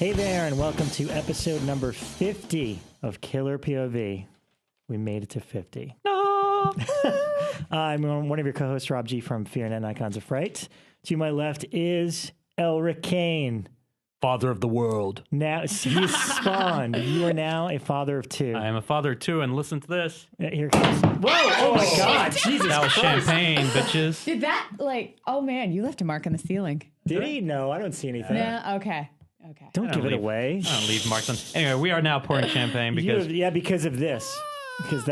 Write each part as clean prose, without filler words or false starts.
Hey there, and welcome to episode number 50 of Killer POV. We made it to 50. No! I'm one of your co-hosts, Rob G. from FEARNET and Icons of Fright. To my left is Elric Kane. Father of the world. Now, he's spawned. You are now a father of two. I am a father of two, and listen to this. Here comes. Whoa! Oh my God! Jesus That was Christ. champagne, bitches. Did that, oh man, you left a mark on the ceiling. Did he? No, I don't see anything. Yeah, okay. Don't give it away. I don't leave marks on. Anyway, we are now pouring champagne because because of this. Because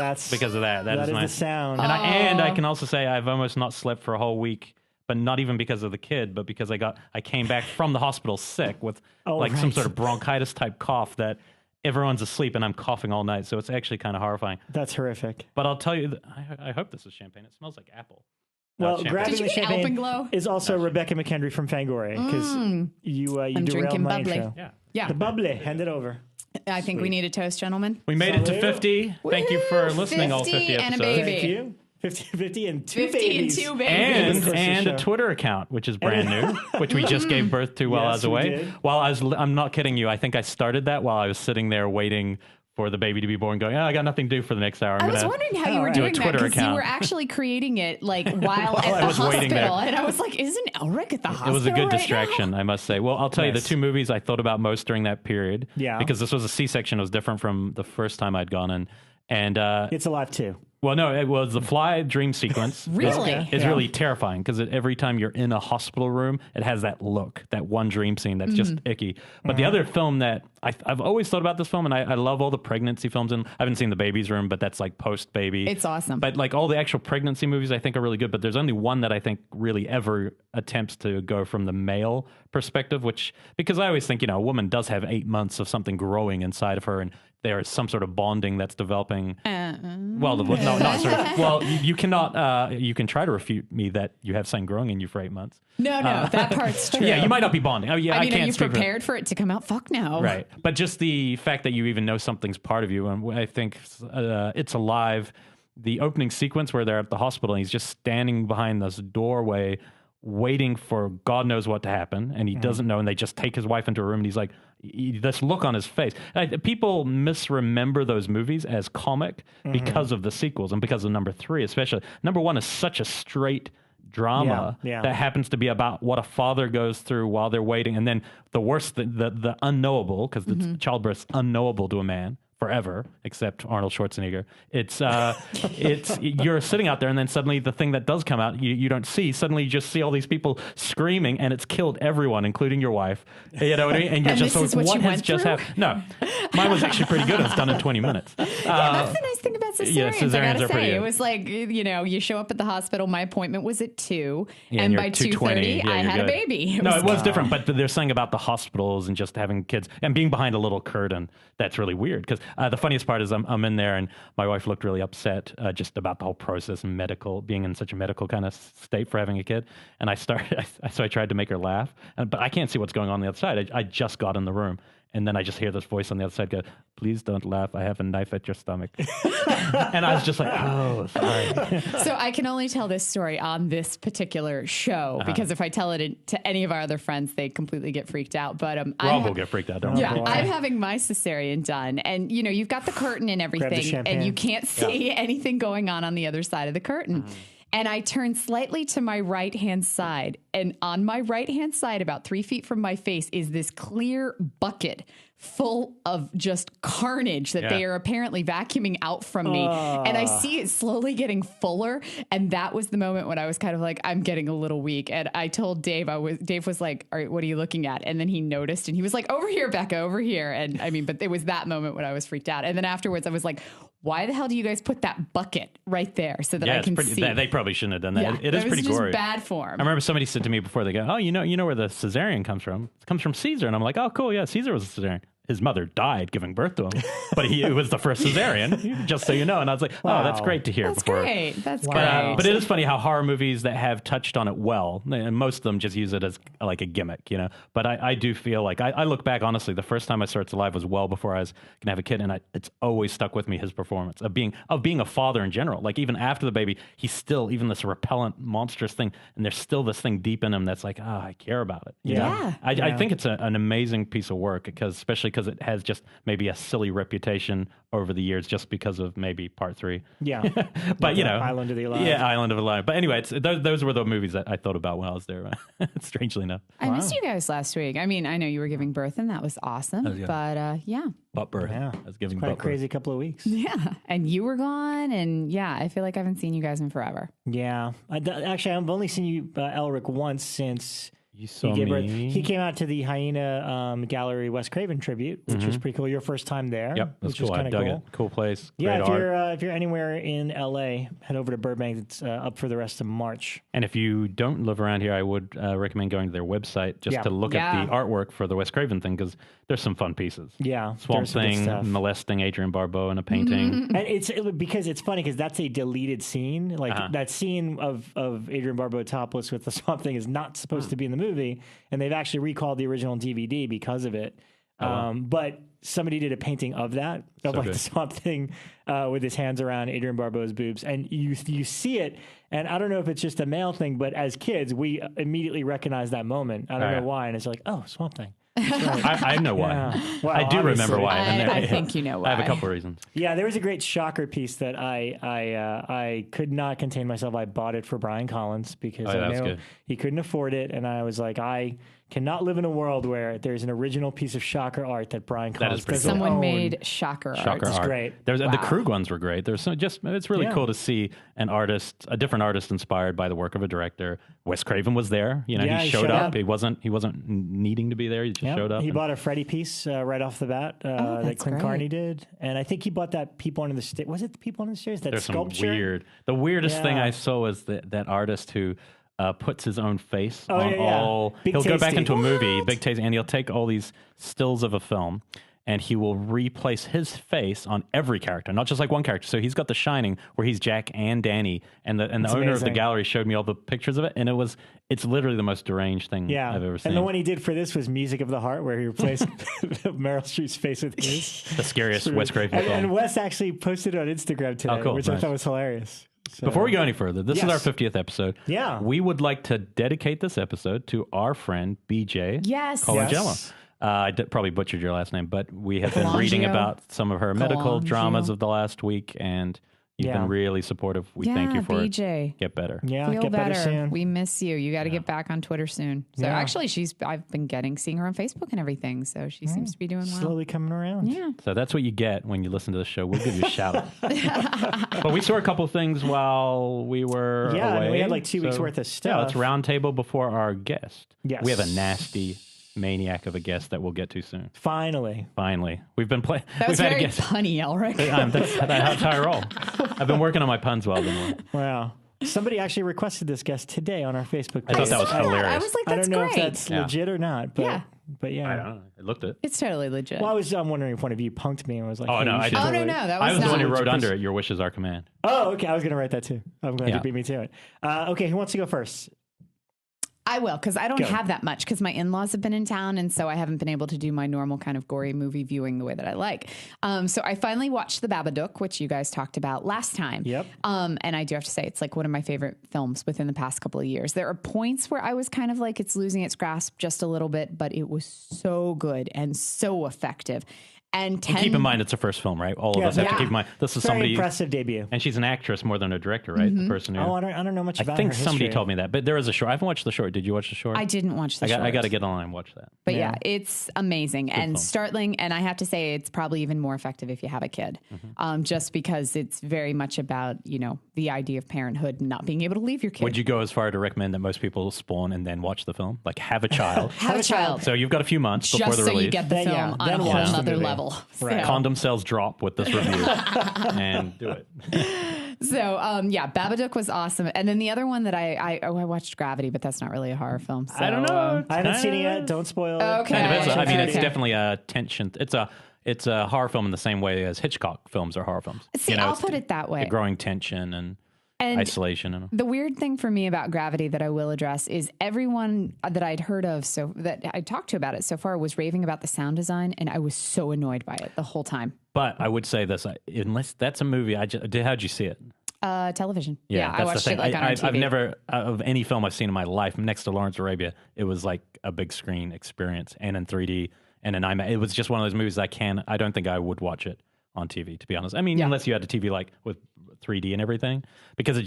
of that. That is the sound. And I can also say I've almost not slept for a whole week, but not even because of the kid, but because I came back from the hospital sick with some sort of bronchitis type cough that everyone's asleep and I'm coughing all night. So it's actually kind of horrifying. That's horrific. But I'll tell you, I hope this is champagne. It smells like apple. Well, grabbing the champagne Alpenglow? is also Rebekah McKendry from Fangoria because you derailed my intro. Yeah. The bubbly. Hand it over. I think we need a toast, gentlemen. We made it to 50. Thank you for listening all 50 episodes. And a baby. Thank you. 50 and two 50 babies. and two babies. And a Twitter account, which is brand new, which we just gave birth to while I was away. I'm not kidding you. I think I started that while I was sitting there waiting for the baby to be born, going, I got nothing to do for the next hour. I was wondering how you were doing that, because you were actually creating it while at the hospital. And I was like, isn't Elric at the hospital? It was a good right distraction, now? I must say. Well, I'll tell you, the two movies I thought about most during that period, because this was a C-section, it was different from the first time I'd gone in. And It's Alive too. Well, no, it was the fly dream sequence. Really? It's really terrifying because every time you're in a hospital room, it has that look, that one dream scene that's just icky. But the other film that I've always thought about this film, and I love all the pregnancy films, and I haven't seen The Baby's Room, but that's like post-baby. It's awesome. But like all the actual pregnancy movies I think are really good, but there's only one that I think really ever attempts to go from the male perspective, because I always think, a woman does have 8 months of something growing inside of her, and there is some sort of bonding that's developing. You cannot. You can try to refute me that you have something growing in you for 8 months. No, that part's true. Yeah, you might not be bonding. Oh, yeah, I can't. Are you prepared for it to come out? Fuck no. Right, but just the fact that you even know something's part of you, and I think It's Alive, the opening sequence where they're at the hospital and he's just standing behind this doorway, waiting for God knows what to happen, and he doesn't know, and they just take his wife into a room, and he's like, this look on his face. People misremember those movies as comic because of the sequels and because of number 3 especially. Number 1 is such a straight drama that happens to be about what a father goes through while they're waiting, and then the worst, the unknowable, because the childbirth's unknowable to a man forever, except Arnold Schwarzenegger. It's you're sitting out there, and then suddenly the thing that does come out, you don't see. Suddenly you just see all these people screaming, and it's killed everyone, including your wife. You know what I mean? And you're just like, what has just happened? No, mine was actually pretty good. It was done in 20 minutes. That's the nice thing about cesareans. Yeah, cesareans are pretty good. It was like, you show up at the hospital. My appointment was at 2, and by 2:30, I had a baby. It was different, but there's something about the hospitals and just having kids and being behind a little curtain that's really weird, because the funniest part is I'm in there, and my wife looked really upset just about the whole process and being in such a medical kind of state for having a kid. And so I tried to make her laugh, but I can't see what's going on the other side. I just got in the room, and then I just hear this voice on the other side go, "Please don't laugh. I have a knife at your stomach." And I was just like, oh, sorry. So I can only tell this story on this particular show, because if I tell it to any of our other friends, they completely get freaked out. But Rob will get freaked out. Don't worry. Yeah, I'm having my cesarean done, and you've got the curtain and everything, and you can't see anything going on the other side of the curtain. And I turn slightly to my right-hand side, and on my right-hand side, about 3 feet from my face, is this clear bucket full of just carnage that they are apparently vacuuming out from me. And I see it slowly getting fuller. And that was the moment when I was kind of like, I'm getting a little weak. And I told Dave, Dave was like, all right, what are you looking at? And then he noticed, and he was like, over here, Bekah, over here. And but it was that moment when I was freaked out. And then afterwards I was like, why the hell do you guys put that bucket right there so that I can see? They probably shouldn't have done that. Yeah, it is pretty gory. Bad form. I remember somebody said to me before they go, "Oh, you know where the cesarean comes from? It comes from Caesar." And I'm like, "Oh, cool, yeah, Caesar was a cesarean." his mother died giving birth to him, but it was the first cesarean, just so you know. And I was like, oh, that's great to hear. That's great. That's great. But it is funny how horror movies that have touched on it well, and most of them just use it as like a gimmick, you know. But I do feel like, I look back, honestly, the first time I saw It's Alive was well before I was going to have a kid, and it's always stuck with me, his performance, of being a father in general. Like, even after the baby, he's still, even this repellent, monstrous thing, and there's still this thing deep in him that's like, I care about it. You know? I think it's an amazing piece of work, especially because it has just maybe a silly reputation over the years just because of maybe part 3. Yeah. But, you know. Island of the Alive. Yeah, Island of the Alive. But anyway, those were the movies that I thought about when I was there, strangely enough. I missed you guys last week. I mean, I know you were giving birth, and that was awesome. But, yeah. Butt birth. Yeah. I was giving quite butt a crazy birth. couple of weeks. Yeah. And you were gone, and I feel like I haven't seen you guys in forever. Yeah. Actually, I've only seen you, Elric, once since... You saw me. He came out to the Hyena Gallery Wes Craven tribute, which was pretty cool. Your first time there. Yep, that's which cool. was I dug cool. it. Cool place. Yeah, Great art. if you're anywhere in LA, head over to Burbank. It's up for the rest of March. And if you don't live around here, I would recommend going to their website just to look at the artwork for the Wes Craven thing, because there's some fun pieces. Yeah, Swamp Thing molesting Adrienne Barbeau in a painting. And because it's funny because that's a deleted scene. Like that scene of Adrienne Barbeau topless with the Swamp Thing is not supposed to be in the movie, and they've actually recalled the original DVD because of it. But somebody did a painting of that, of the Swamp Thing with his hands around Adrienne Barbeau's boobs, and you see it. And I don't know if it's just a male thing, but as kids, we immediately recognize that moment. I don't know why, and it's like, oh, Swamp Thing. Right. I know why. Yeah. Well, I do remember why. I think you know why. I have a couple of reasons. Yeah, there was a great shocker piece that I could not contain myself. I bought it for Brian Collins because I knew he couldn't afford it, and I was like, I cannot live in a world where there's an original piece of shocker art that Brian Collins doesn't own. Someone made shocker art. It's great. The Krug ones were great. There's it's really cool to see a different artist inspired by the work of a director. Wes Craven was there. You know, he showed up. He wasn't needing to be there. He just showed up. He bought a Freddy piece right off the bat that Clint Carney did, and I think he bought that People Under the Stairs. Was it the People Under the Stairs? That There's sculpture. The weirdest thing I saw was that artist who puts his own face on all. Big he'll Tasty. Go back into a movie, Big Tasty, and he'll take all these stills of a film, and he will replace his face on every character, not just like one character. So he's got The Shining, where he's Jack and Danny, and the owner of the gallery showed me all the pictures of it, and it's literally the most deranged thing I've ever seen. And the one he did for this was Music of the Heart, where he replaced Meryl Streep's face with his. The scariest Wes Craven film. And Wes actually posted it on Instagram today, which I thought was hilarious. So, before we go any further, this is our 50th episode. Yeah. We would like to dedicate this episode to our friend, BJ Colangelo. I probably butchered your last name, but we have been reading about some of her medical dramas of the last week, and you've been really supportive. We thank you for BJ. it. Get better. Yeah, feel get better soon. We miss you. You got to get back on Twitter soon. So actually, I've been seeing her on Facebook and everything. So she seems to be doing well. Slowly coming around. Yeah. So that's what you get when you listen to the show. We'll give you a shout out. But we saw a couple things while we were away. Yeah, we had like 2 weeks worth of stuff. Yeah, let's round table before our guest. Yes. We have a nasty maniac of a guest that we'll get to soon. Finally. We've been playing. That was we've very had a guest. punny, Elric. That's how I roll. I've been working on my puns while I've been working. Wow. Somebody actually requested this guest today on our Facebook page. I thought that was hilarious. I was like, I that's don't know great. if that's legit or not, but yeah. I don't know. It looked it. It's totally legit. Well, I'm wondering if one of you punked me and was like, Oh, hey, no, I didn't. Oh, no, that was I was the one who not. wrote under it, your wish is our command. Oh, okay. I was going to write that too. I'm glad you beat me to it. Okay, who wants to go first? I will, because I don't have that much, because my in-laws have been in town, and so I haven't been able to do my normal kind of gory movie viewing the way that I like. So I finally watched The Babadook, which you guys talked about last time. Yep. And I do have to say, it's like one of my favorite films within the past couple of years. There are points where I was kind of like, it's losing its grasp just a little bit, but it was so good and so effective. And keep in mind, it's her first film, right? All of us have to keep in mind. This is Very somebody impressive debut. And she's an actress more than a director, right? The person who. Oh, I don't know much about I think her somebody history. told me that, but there is a short. I haven't watched the short. Did you watch the short? I didn't watch the short. I got to get online and watch that. But yeah, it's amazing and film. startling. And I have to say, it's probably even more effective if you have a kid, just because it's very much about, the idea of parenthood and not being able to leave your kid. Would you go as far to recommend that most people spawn and then watch the film? Like, have a child. Have a child. So you've got a few months before Just the so release. you get the Then, film on then a watch whole the other movie. level. Right. So- Condom sales drop with this review. And do it. So, yeah, Babadook was awesome. And then the other one that I watched Gravity, but that's not really a horror film. So, I don't know. I haven't seen it yet. Don't spoil it. Okay. I mean, it's definitely a tension. It's a horror film in the same way as Hitchcock films are horror films. See, I'll put it that way. The growing tension and isolation. And the weird thing for me about Gravity that I will address is everyone that I'd heard of, so that I talked to about it so far, was raving about the sound design, and I was so annoyed by it the whole time. But I would say this, unless that's a movie, how'd you see it? Television. Yeah, I watched it like on our TV. I've never, of any film I've seen in my life, next to Lawrence Arabia, it was like a big screen experience, and in 3D, and in IMAX. It was just one of those movies I don't think I would watch it on TV, to be honest. I mean, unless you had a TV like with 3D and everything, because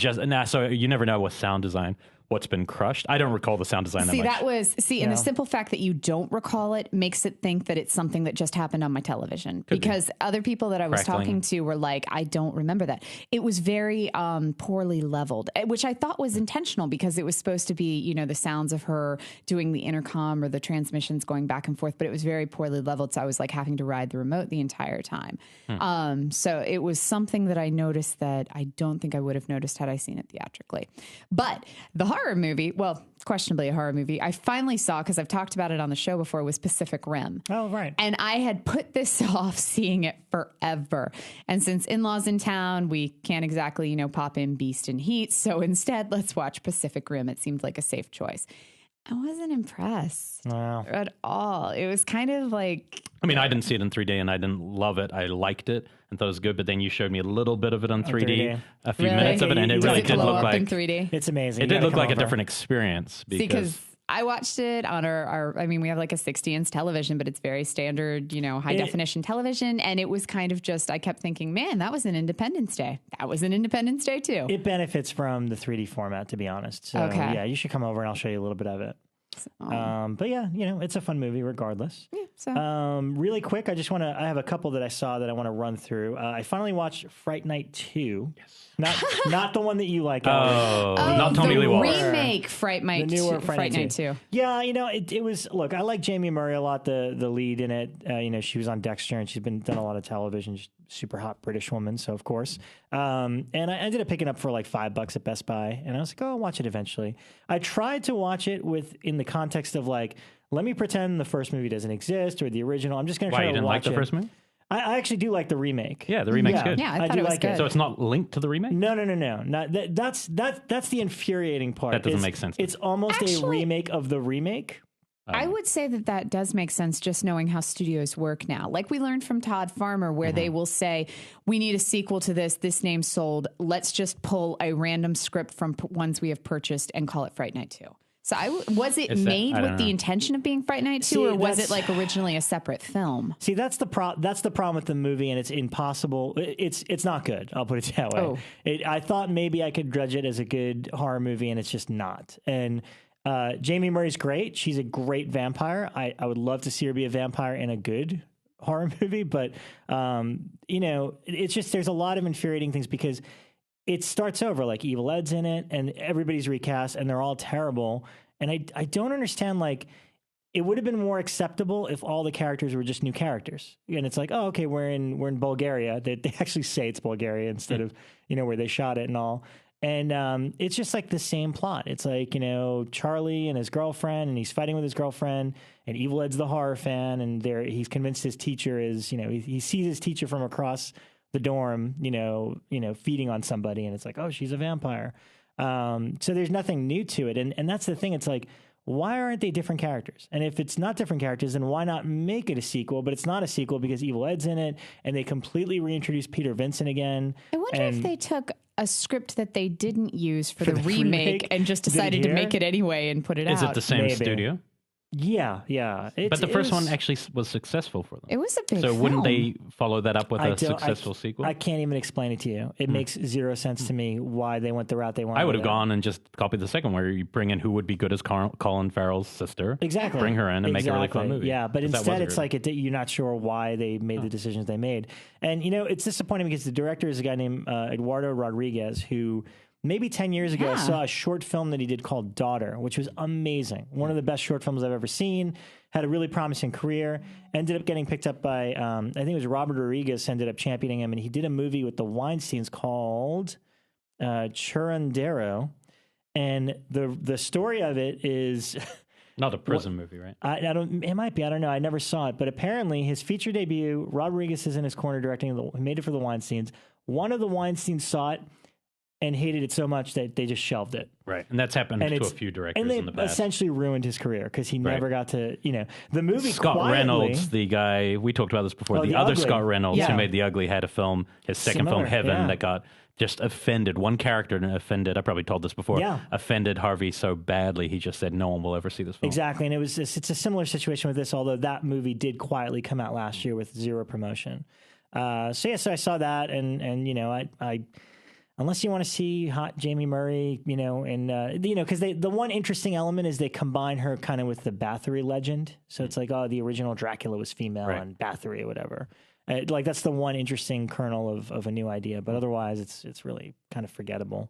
so you never know with sound design what's been crushed. I don't recall the sound design that much. And the simple fact that you don't recall it makes it think that it's something that just happened on my television. Because other people that I was talking to were like, I don't remember that. It was very poorly leveled, which I thought was intentional because it was supposed to be, the sounds of her doing the intercom or the transmissions going back and forth, but it was very poorly leveled. So I was like having to ride the remote the entire time. So it was something that I noticed that I don't think I would have noticed had I seen it theatrically. But the horror movie, well, questionably a horror movie, I finally saw, because I've talked about it on the show before, was Pacific Rim. Oh, right. And I had put this off seeing it forever. And since in-laws in town, we can't exactly, pop in Beast and Heat. So instead, let's watch Pacific Rim. It seemed like a safe choice. I wasn't impressed at all. It was kind of like... I mean, I didn't see it in 3D and I didn't love it. I liked it and thought it was good, but then you showed me a little bit of it on 3D, a few minutes of it, and it really did look like... in 3D? It's amazing. It did look like a different experience. Because I watched it on we have like a 60-inch television, but it's very standard, high-definition television, and it was kind of just, I kept thinking, man, that was an Independence Day. That was an Independence Day, too. It benefits from the 3D format, to be honest. So, yeah, you should come over and I'll show you a little bit of it. But yeah, it's a fun movie regardless. Yeah, so. Really quick, I have a couple that I saw that I want to run through. I finally watched Fright Night 2. Yes. Not the one that you like. Not Tommy Lee Wallace. Remake Fright Night 2. Yeah, it was, look, I like Jamie Murray a lot, the lead in it. She was on Dexter and she's done a lot of television. She's a super hot British woman, so of course. And I ended up picking up for like $5 at Best Buy, and I was like, I'll watch it eventually. I tried to watch it in the context of like, let me pretend the first movie doesn't exist or the original. I'm just going to try to watch it. Why, you didn't like the first movie? I actually do like the remake. Yeah, the remake's good. Yeah, I thought it was good. So it's not linked to the remake? No. That's the infuriating part. That doesn't make sense. It's almost a remake of the remake. I would say that does make sense, just knowing how studios work now. Like we learned from Todd Farmer, where they will say, we need a sequel to this name sold. Let's just pull a random script from ones we have purchased and call it Fright Night 2. So was it made with the intention of being Fright Night 2, or was it like originally a separate film? See, that's the problem with the movie, and it's impossible. It's not good. I'll put it that way. Oh. I thought maybe I could judge it as a good horror movie, and it's just not. And Jamie Murray's great. She's a great vampire. I would love to see her be a vampire in a good horror movie, but it's just, there's a lot of infuriating things because it starts over, like Evil Ed's in it and everybody's recast and they're all terrible. And I don't understand, like, it would have been more acceptable if all the characters were just new characters. And it's like, oh, okay, we're in Bulgaria. They actually say it's Bulgaria instead of, where they shot it and all. And it's just like the same plot. It's like, Charlie and his girlfriend, and he's fighting with his girlfriend, and Evil Ed's the horror fan, and he's convinced his teacher is, he sees his teacher from across the dorm, feeding on somebody, and it's like, oh, she's a vampire. So there's nothing new to it. And that's the thing. It's like, why aren't they different characters? And if it's not different characters, then why not make it a sequel? But it's not a sequel because Evil Ed's in it, and they completely reintroduced Peter Vincent again. I wonder if they took a script that they didn't use for the remake and just decided to make it anyway and put it out. Is it the same studio? Yeah. But the first one actually was successful for them. It was a big So film. wouldn't they follow that up with a successful sequel? I can't even explain it to you. It makes zero sense to me why they went the route they wanted. I would have gone and just copied the second, where you bring in who would be good as Colin Farrell's sister. Exactly. Bring her in and make a really fun movie. Yeah, but instead it's like you're not sure why they made the decisions they made. And, it's disappointing because the director is a guy named Eduardo Rodriguez, who... maybe 10 years ago, I saw a short film that he did called Daughter, which was amazing. One of the best short films I've ever seen. Had a really promising career. Ended up getting picked up by, I think it was Robert Rodriguez ended up championing him. And he did a movie with the Weinsteins called Churandero. And the story of it is... Not a prison movie, right? I don't. It might be. I don't know. I never saw it. But apparently his feature debut, Rodriguez is in his corner directing. He made it for the Weinsteins. One of the Weinsteins saw it and hated it so much that they just shelved it. Right. And that's happened to a few directors in the past. And they essentially ruined his career because he never got to, the movie Scott Reynolds, the guy, we talked about this before, the other Ugly. Scott Reynolds who made The Ugly had a film, his second film, Heaven, that got just offended. One character offended, I probably told this before, offended Harvey so badly, he just said, no one will ever see this film. Exactly. And it's a similar situation with this, although that movie did quietly come out last year with zero promotion. So I saw that and I unless you want to see hot Jamie Murray, because the one interesting element is they combine her kind of with the Bathory legend. So it's like, the original Dracula was female and Bathory or whatever. That's the one interesting kernel of a new idea. But otherwise, it's really kind of forgettable.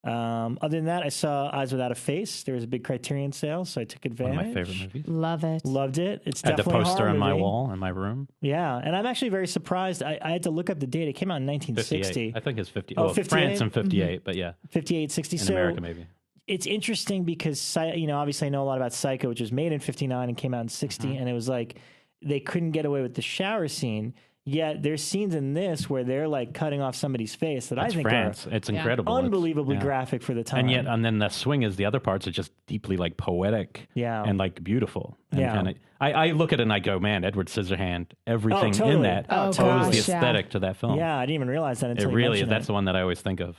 Other than that, I saw Eyes Without a Face. There was a big Criterion sale, so I took advantage. One of my favorite movies. Love it. Loved it. It's definitely a poster horror on my movie. wall in my room. Yeah, and I'm actually very surprised. I had to look up the date. It came out in 1960. 58. I think it's 50. Oh, 58? France in 58, but yeah. 58, 60. In America, maybe. It's interesting because, obviously I know a lot about Psycho, which was made in 59 and came out in 60, and it was like they couldn't get away with the shower scene. Yet there's scenes in this where they're like cutting off somebody's face that I think France. It's incredible. Unbelievably graphic for the time. And then the swing is the other parts are just deeply like poetic and like beautiful. And I look at it and I go, man, Edward Scissorhand, everything in that owes the aesthetic to that film. Yeah, I didn't even realize that until it really is. That's the one that I always think of.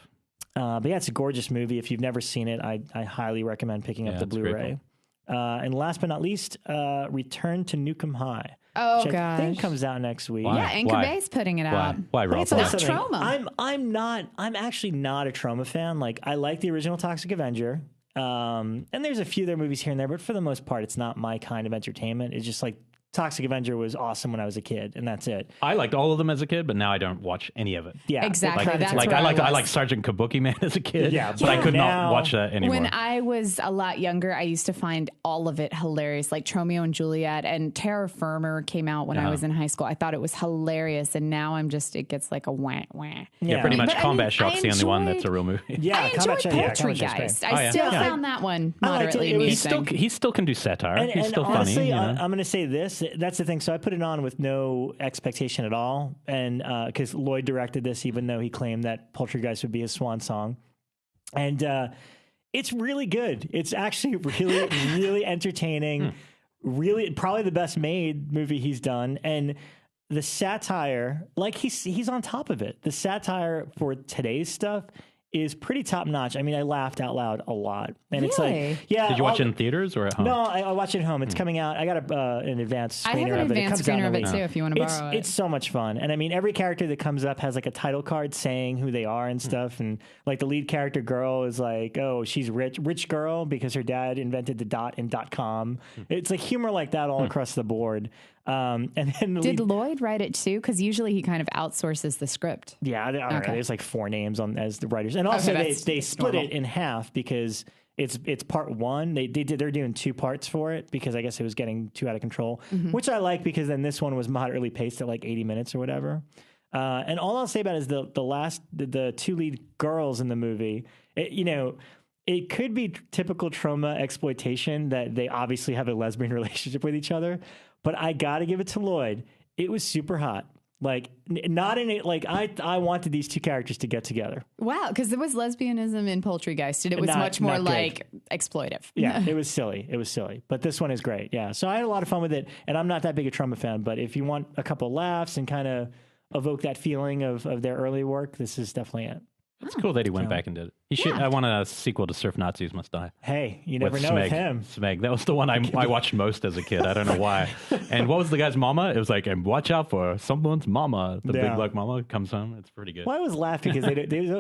But yeah, it's a gorgeous movie. If you've never seen it, I highly recommend picking up the Blu-ray. And last but not least, Return to Nukem High. Oh, which gosh. I think comes out next week. Why? Yeah, Anchor Bay's putting it out. Why, Rob? It's not Trauma. I'm actually not a Trauma fan. Like, I like the original Toxic Avenger. And there's a few of their movies here and there, but for the most part, it's not my kind of entertainment. It's just like Toxic Avenger was awesome when I was a kid, and that's it. I liked all of them as a kid, but now I don't watch any of it. Yeah, exactly. I like Sergeant Kabuki Man as a kid, but I could not watch that anymore. When I was a lot younger, I used to find all of it hilarious, like Tromeo and Juliet, and Terror Firmer came out when I was in high school. I thought it was hilarious, and now it gets like a wah wah. Yeah, pretty much. Combat Shock's the only one that's a real movie. Yeah, I enjoyed Poltergeist. I still found that one moderately amusing. He still can do satire. He's still honestly, funny. I'm going to say this. That's the thing. So I put it on with no expectation at all, and because Lloyd directed this, even though he claimed that Poltergeist would be his swan song, and it's really good. It's actually really, really entertaining. Really, probably the best made movie he's done, and the satire, like he's on top of it. The satire for today's stuff is pretty top notch. I mean, I laughed out loud a lot, and it's like, yeah. Did you watch it in theaters or at home? No, I watch it at home. It's coming out. I got an advanced screener. I have an advanced screener of it too, if you want to borrow it. It's so much fun, and I mean, every character that comes up has like a title card saying who they are and stuff, and like the lead character girl is like, oh, she's rich girl because her dad invented the dot in .com. It's like humor like that all across the board. And then did Lloyd write it too? Because usually he kind of outsources the script. Yeah, there's like 4 names as the writers, and also they split it in half because it's part 1. They're doing 2 parts for it because I guess it was getting too out of control, which I like because then this one was moderately paced at like 80 minutes or whatever. And all I'll say about it is the 2 lead girls in the movie. It could be typical Trauma exploitation that they obviously have a lesbian relationship with each other. But I got to give it to Lloyd. It was super hot. Like, not in it. Like, I wanted these 2 characters to get together. Wow. Because there was lesbianism in Poltergeist, and it was much more like exploitive. Yeah, it was silly. But this one is great. Yeah. So I had a lot of fun with it. And I'm not that big a Trauma fan, but if you want a couple of laughs and kind of evoke that feeling of their early work, this is definitely it. It's cool that he went back and did it. He should. I want a sequel to Surf Nazis Must Die. Hey, you never know with him. Smeg. That was the one I watched most as a kid. I don't know why. And what was the guy's mama? It was like, and watch out for someone's mama. The big black mama comes home. It's pretty good. Well, I was laughing because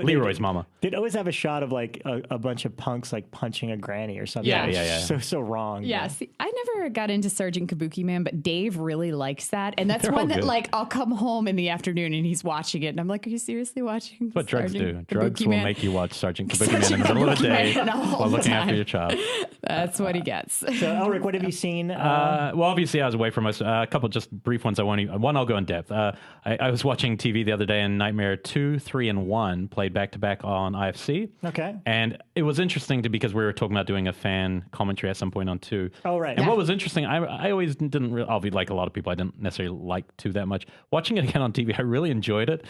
Leroy's mama. They'd always have a shot of like a bunch of punks like punching a granny or something. Yeah. So wrong. Yeah. See, I never got into Sergeant Kabuki Man, but Dave really likes that, and that's one that good. Like I'll come home in the afternoon and he's watching it, and I'm like, are you seriously watching? That's what drugs do. Drugs will make you watch Sergeant watching Kabuki Man in the middle of the day while looking after your child. That's what he gets. So, Elric, what have you seen? Well, obviously, I was away from us. A couple just brief ones. One, I'll go in depth. I was watching TV the other day, and Nightmare 2, 3, and 1 played back to back on IFC. Okay. And it was interesting because we were talking about doing a fan commentary at some point on 2. Oh, right. And what was interesting, I always didn't, obviously, like a lot of people, I didn't necessarily like 2 that much. Watching it again on TV, I really enjoyed it,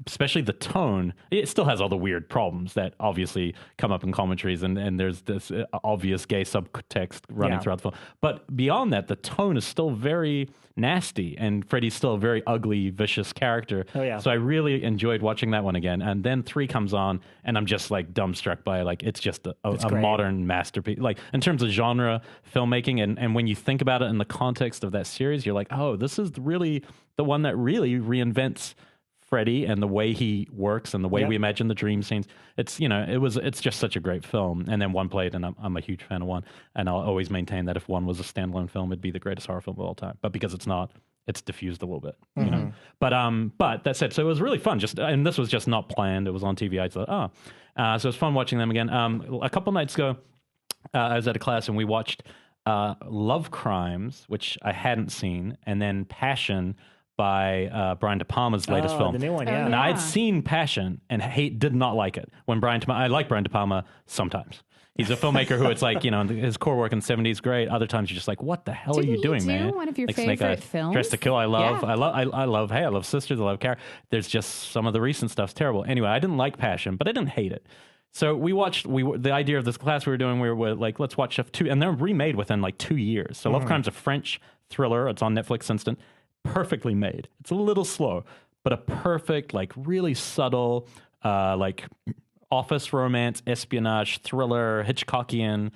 especially the tone. It still has all the weird problems that obviously come up in commentaries, and there's this obvious gay subtext running throughout the film. But beyond that, the tone is still very nasty, and Freddy's still a very ugly, vicious character. Oh, yeah. So I really enjoyed watching that one again. And then 3 comes on, and I'm just like dumbstruck by it's just a modern masterpiece. Like in terms of genre filmmaking, and when you think about it in the context of that series, you're like, oh, this is really the one that really reinvents Freddy and the way he works and the way we imagine the dream scenes. It's it's just such a great film. And then 1 played, and I'm a huge fan of 1, and I'll always maintain that if 1 was a standalone film, it'd be the greatest horror film of all time. But because it's not, it's diffused a little bit, you know. But that said, so it was really fun. And this was just not planned. It was on TV. I thought, so it was fun watching them again. A couple nights ago, I was at a class and we watched Love Crimes, which I hadn't seen, and then Passion by Brian De Palma's latest film. The new one, yeah. And I'd seen Passion and did not like it. I like Brian De Palma sometimes. He's a filmmaker who it's like, his core work in the 70s, great. Other times you're just like, what the hell are you doing, man? One of your like favorite films? Dress to Kill, I love. Yeah. I love Sisters, I love Carrie. There's just some of the recent stuff's terrible. Anyway, I didn't like Passion, but I didn't hate it. So we watched, the idea of this class we were like, let's watch stuff 2, and they're remade within like 2 years. So Love Crime's a French thriller. It's on Netflix instant. Perfectly made. It's a little slow, but a perfect, like really subtle, like office romance, espionage, thriller, Hitchcockian,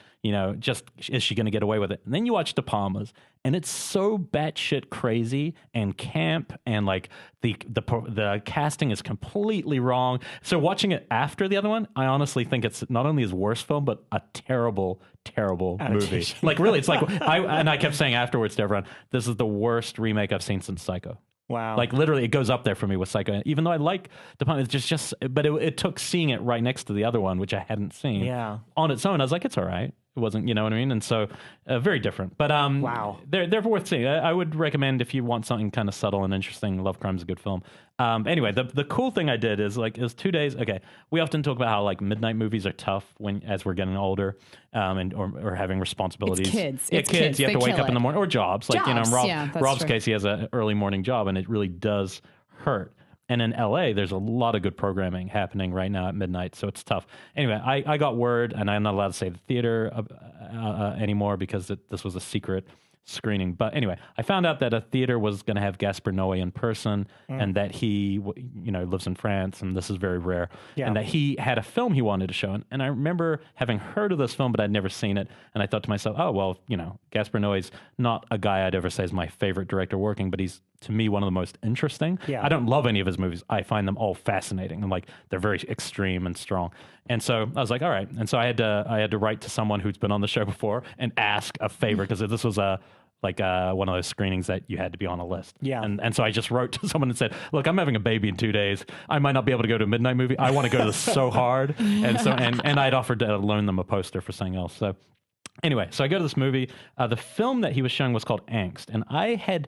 just is she going to get away with it? And then you watch De Palma's, and it's so batshit crazy and camp, and like the casting is completely wrong. So watching it after the other one, I honestly think it's not only his worst film, but a terrible movie. Like really, it's like I kept saying afterwards to everyone, this is the worst remake I've seen since Psycho. Wow. Like literally it goes up there for me with Psycho, even though I like De Palma. It's just but it took seeing it right next to the other one, which I hadn't seen. Yeah. On its own, I was like, it's all right. It wasn't, you know what I mean? And so very different. But wow. They're worth seeing. I would recommend if you want something kind of subtle and interesting, Love Crime's a good film. Anyway, the cool thing I did is it was 2 days. Okay, we often talk about how like midnight movies are tough as we're getting older, or having responsibilities. It's kids. You have to wake up in the morning, or jobs. Like in Rob's case, he has an early morning job, and it really does hurt. And in LA, there's a lot of good programming happening right now at midnight, so it's tough. Anyway, I got word, and I'm not allowed to say the theater anymore because this was a secret screening. But anyway, I found out that a theater was going to have Gaspar Noé in person, and that he, lives in France, and this is very rare, and that he had a film he wanted to show. And I remember having heard of this film, but I'd never seen it. And I thought to myself, oh, well, Gaspar Noé's not a guy I'd ever say is my favorite director working, but he's, to me, one of the most interesting. Yeah. I don't love any of his movies. I find them all fascinating, and they're very extreme and strong. And so I was like, all right. And so I had to write to someone who's been on the show before and ask a favor, because this was one of those screenings that you had to be on a list. Yeah. And so I just wrote to someone and said, look, I'm having a baby in 2 days. I might not be able to go to a midnight movie. I want to go to this so hard. And so and I'd offered to loan them a poster for something else. So anyway, so I go to this movie. The film that he was showing was called Angst. And I had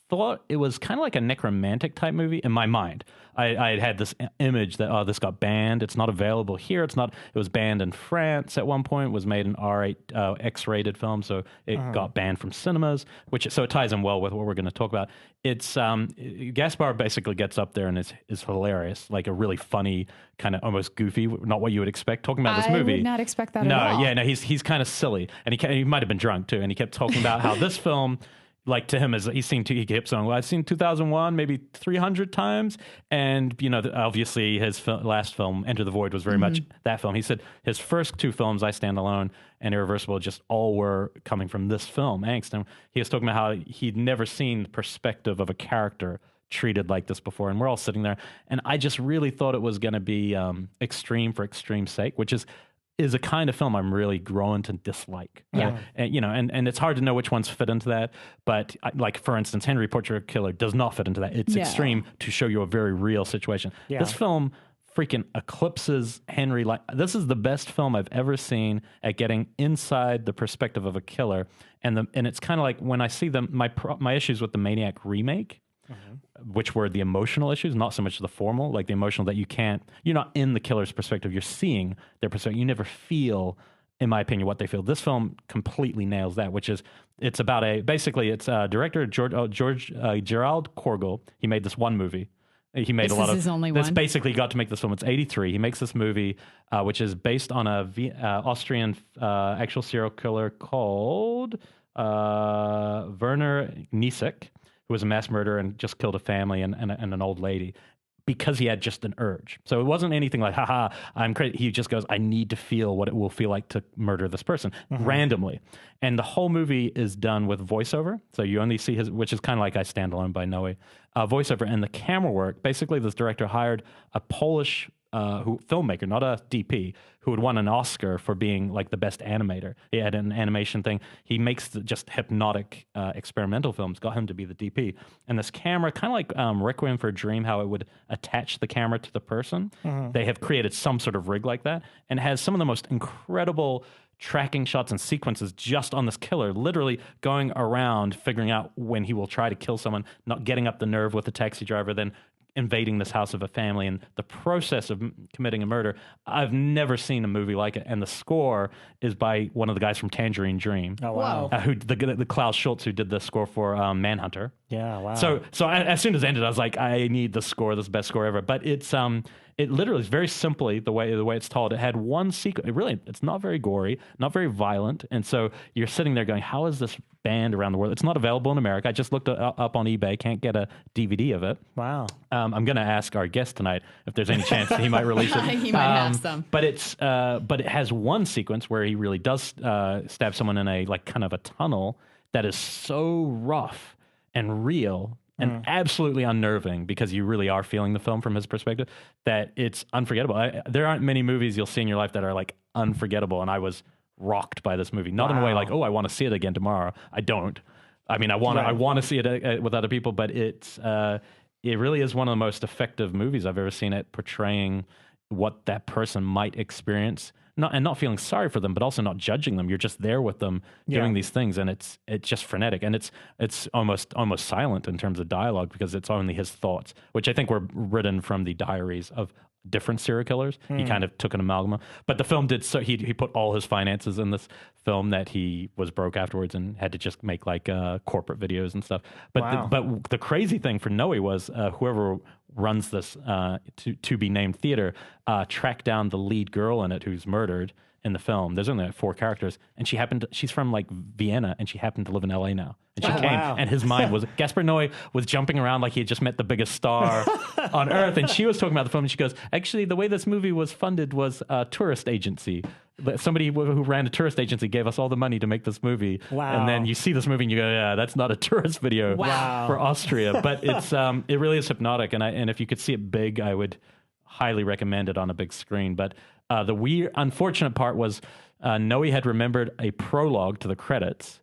thought it was kind of like a necromantic type movie in my mind. I had this image that, this got banned. It's not available here. It was banned in France at one point. It was made an R8 X-rated film, so it got banned from cinemas, so it ties in well with what we're going to talk about. It's Gaspar basically gets up there and is hilarious, like a really funny, kind of almost goofy, not what you would expect talking about this movie. I would not expect that at all. No, he's kind of silly, and he might have been drunk too, and he kept talking about how this film, like to him, he kept saying, well, I've seen 2001 maybe 300 times. And, obviously his last film, Enter the Void, was very much that film. He said his first 2 films, I Stand Alone and Irreversible, just all were coming from this film, Angst. And he was talking about how he'd never seen the perspective of a character treated like this before. And we're all sitting there. And I just really thought it was going to be extreme for extreme's sake, which is a kind of film I'm really growing to dislike. Yeah. And it's hard to know which ones fit into that. But like, for instance, Henry Portrait of a Killer does not fit into that. It's extreme to show you a very real situation. Yeah. This film freaking eclipses Henry. Like, this is the best film I've ever seen at getting inside the perspective of a killer. And it's kind of like when I see my issues with the Maniac remake, which were the emotional issues, not so much the formal, like the emotional that you're not in the killer's perspective, you're seeing their perspective. You never feel, in my opinion, what they feel. This film completely nails that, which is, it's about director Gerald Kargl. He made this one movie. He made his only one. That's basically got to make this film. It's 1983. He makes this movie, which is based on a Austrian actual serial killer called Werner Niesek, who was a mass murderer and just killed a family and an old lady, because he had just an urge. So it wasn't anything like, haha, I'm crazy. He just goes, I need to feel what it will feel like to murder this person randomly. And the whole movie is done with voiceover. So you only see which is kind of like I Stand Alone by Noe, voiceover. And the camera work, basically this director hired a Polish filmmaker, not a DP, who had won an Oscar for being like the best animator. He had an animation thing. He makes just hypnotic experimental films, got him to be the DP. And this camera, kind of like Requiem for a Dream, how it would attach the camera to the person. They have created some sort of rig like that, and has some of the most incredible tracking shots and sequences just on this killer, literally going around figuring out when he will try to kill someone, not getting up the nerve with the taxi driver, then invading this house of a family, and the process of committing a murder. I've never seen a movie like it. And the score is by one of the guys from Tangerine Dream. Oh, wow. The Klaus Schultze, who did the score for Manhunter. Yeah, wow. So as soon as it ended, I was like, I need the score. This is the best score ever. But it literally is very simply the way it's told. It had one sequence. It's not very gory, not very violent. And so you're sitting there going, how is this banned around the world? It's not available in America. I just looked it up on eBay. Can't get a DVD of it. Wow. I'm going to ask our guest tonight if there's any chance that he might release it. He might have some. But it has one sequence where he really does stab someone in a kind of a tunnel that is so rough and real and absolutely unnerving, because you really are feeling the film from his perspective, that it's unforgettable. There aren't many movies you'll see in your life that are like unforgettable, and I was rocked by this movie. Not in a way like, oh, I want to see it again tomorrow. I don't. I mean, I want to see it with other people, but it really is one of the most effective movies I've ever seen at portraying what that person might experience. Not feeling sorry for them, but also not judging them. You're just there with them doing these things, and it's just frenetic, and it's almost silent in terms of dialogue, because it's only his thoughts, which I think were written from the diaries of different serial killers. He kind of took an amalgam, but the film did so. He put all his finances in this film, that he was broke afterwards and had to just make like corporate videos and stuff. But but the crazy thing for Noe was whoever runs this to be named theater tracked down the lead girl in it who's murdered in the film. There's only 4 characters, and she's from like Vienna, and she happened to live in LA now. And she came, and his mind was, Gaspar Noé was jumping around like he had just met the biggest star on earth. And she was talking about the film, and she goes, actually, the way this movie was funded was a tourist agency. Somebody who ran a tourist agency gave us all the money to make this movie. Wow. And then you see this movie and you go, yeah, that's not a tourist video for Austria. But it really is hypnotic. And if you could see it big, I would highly recommend it on a big screen. But the weird, unfortunate part was Noe had remembered a prologue to the credits,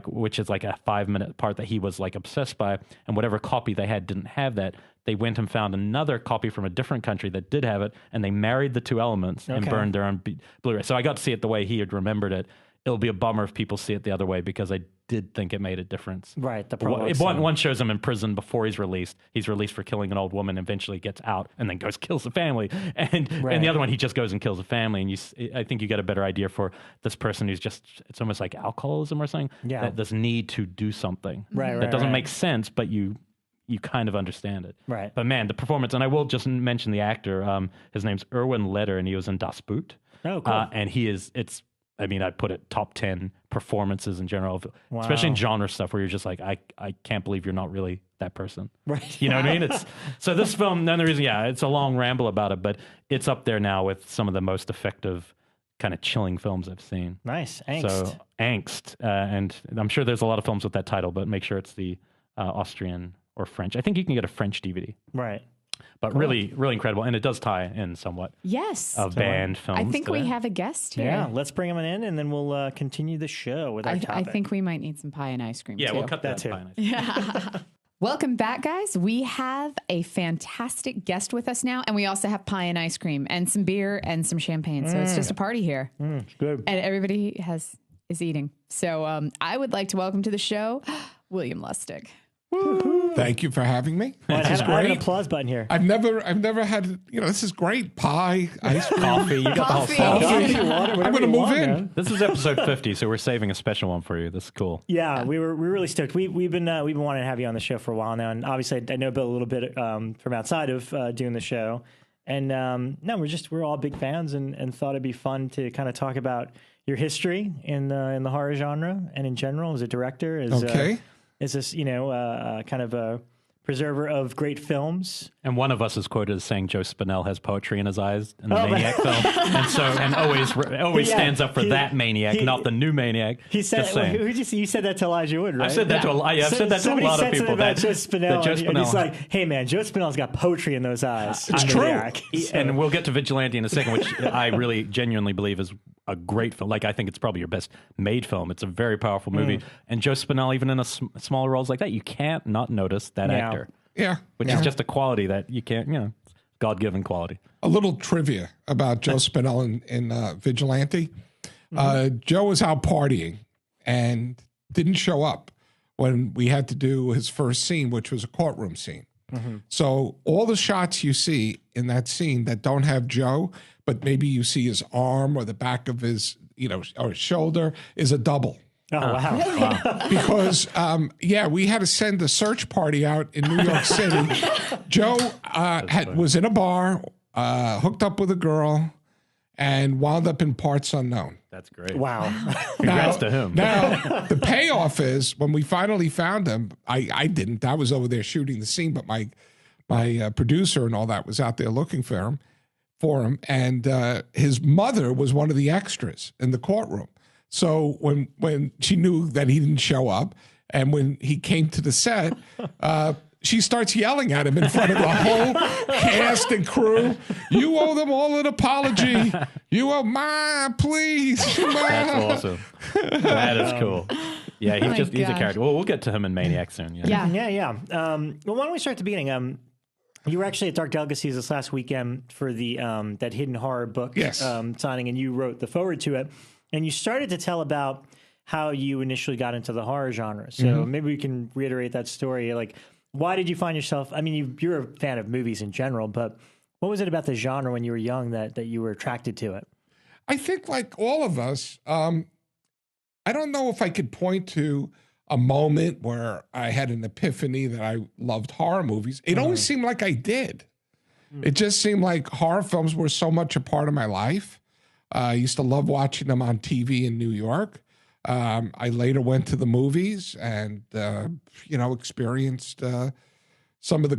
which is like a 5-minute part that he was like obsessed by, and whatever copy they had didn't have that. They went and found another copy from a different country that did have it, and they married the 2 elements and burned their own Blu-ray. So I got to see it the way he had remembered it. It'll be a bummer if people see it the other way, because I did think it made a difference. Right. The one shows him in prison before he's released. He's released for killing an old woman, eventually gets out, and then goes kills the family. And the other one, he just goes and kills the family. And I think you get a better idea for this person who's just, it's almost like alcoholism or something. Yeah. That this need to do something. That doesn't make sense, but you kind of understand it. Right. But man, the performance, and I will just mention the actor. His name's Erwin Leder, and he was in Das Boot. Oh, cool. And I'd put it top 10 performances in general, especially in genre stuff where you're just like, I can't believe you're not really that person. Right. You know what I mean? So this film, the reason, it's a long ramble about it, but it's up there now with some of the most effective kind of chilling films I've seen. Nice. Angst. So Angst. And I'm sure there's a lot of films with that title, but make sure it's the Austrian or French. I think you can get a French DVD. Right. But really, really incredible. And it does tie in somewhat. Yes. Of band films. I think we have a guest here. Yeah, let's bring him in, and then we'll continue the show with our topic. I think we might need some pie and ice cream, too. Yeah, we'll cut that too. Pie and ice cream. Yeah. Welcome back, guys. We have a fantastic guest with us now, and we also have pie and ice cream and some beer and some champagne. So it's just a party here. It's good. And everybody is eating. So I would like to welcome to the show William Lustig. Woo-hoo. Thank you for having me. This is great. I have an applause button here. I've never had, this is great. Pie, ice cream. Coffee. You got the whole Coffee, water, I'm going to move in. Man. This is episode 50, so we're saving a special one for you. This is cool. Yeah, we're really stoked. We've been wanting to have you on the show for a while now, and obviously I know Bill a little bit from outside of doing the show. And no, we're all big fans, and thought it'd be fun to kind of talk about your history in the horror genre and in general as a director. Is this, kind of a preserver of great films? And one of us is quoted as saying Joe Spinell has poetry in his eyes in the Maniac film, and always stands up for that Maniac, not the new Maniac. He said, you said that to Elijah Wood, right? I said that to a lot of people. That Joe Spinell, and he's like, hey man, Joe Spinell's got poetry in those eyes. It's true. And we'll get to Vigilante in a second, which I really genuinely believe is a great film. Like, I think it's probably your best made film. It's a very powerful movie. And Joe Spinell, even in smaller roles like that, you can't not notice that actor. Yeah. Which is just a quality that you can't, God-given quality. A little trivia about Joe Spinell in Vigilante. Joe was out partying and didn't show up when we had to do his first scene, which was a courtroom scene. So all the shots you see in that scene that don't have Joe, but maybe you see his arm or the back of his, or his shoulder, is a double. Oh, wow. Really? Wow. Because, we had to send a search party out in New York City. Joe was in a bar, hooked up with a girl, and wound up in parts unknown. That's great. Wow. Congrats to him. Now, the payoff is when we finally found him, I didn't. I was over there shooting the scene, but my producer and all that was out there looking for him. And his mother was one of the extras in the courtroom. So when she knew that he didn't show up, and when he came to the set, she starts yelling at him in front of the whole cast and crew. You owe them all an apology. You owe Ma, please. Ma. That's awesome. That is cool. Yeah, he's a character. Well, we'll get to him in Maniac soon. Yeah. Well, why don't we start at the beginning? You were actually at Dark Delicacies this last weekend for the that hidden horror book signing, and you wrote the foreword to it. And you started to tell about how you initially got into the horror genre. So maybe we can reiterate that story. Like, why did you find yourself, you're a fan of movies in general, but what was it about the genre when you were young that you were attracted to it? I think like all of us, I don't know if I could point to a moment where I had an epiphany that I loved horror movies. It always seemed like I did. It just seemed like horror films were so much a part of my life. I used to love watching them on TV in New York. I later went to the movies and, experienced some of the,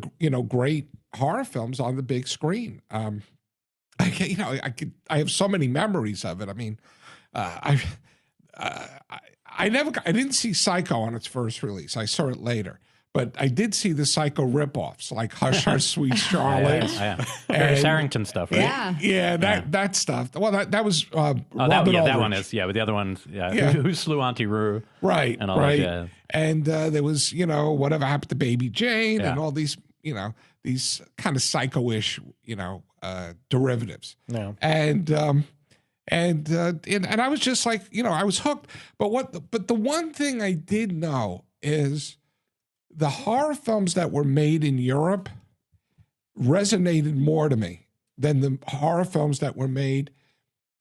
great horror films on the big screen. I have so many memories of it. I didn't see Psycho on its first release. I saw it later. But I did see the Psycho ripoffs, like Hush, Hush, Sweet Charlotte. Barry Harrington stuff, right? Yeah, that stuff. Well, that was Robert that one is, but the other one's, Who Slew Auntie Rue? Right, and all that, yeah. And there was, Whatever Happened to Baby Jane, and all these, these kind of psycho-ish, derivatives. No. And I was just like, I was hooked. But the one thing I did know is the horror films that were made in Europe resonated more to me than the horror films that were made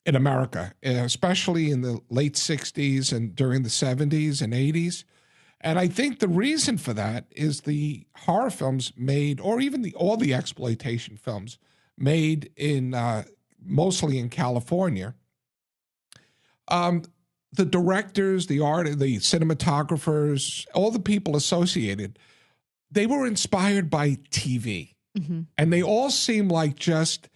in America, especially in the late 60s and during the 70s and 80s. And I think the reason for that is the horror films made, or even all the exploitation films made in mostly in California, the directors, the cinematographers, all the people associated, they were inspired by TV. And they all seem like just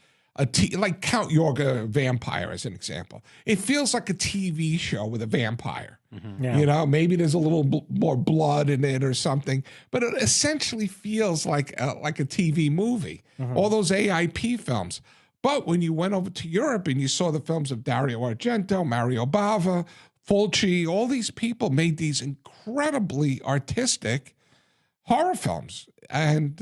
like Count Yorga Vampire, as an example. It feels like a TV show with a vampire. Maybe there's a little more blood in it or something, but it essentially feels like a TV movie. All those AIP films. But when you went over to Europe and you saw the films of Dario Argento, Mario Bava, Fulci, all these people made these incredibly artistic horror films. And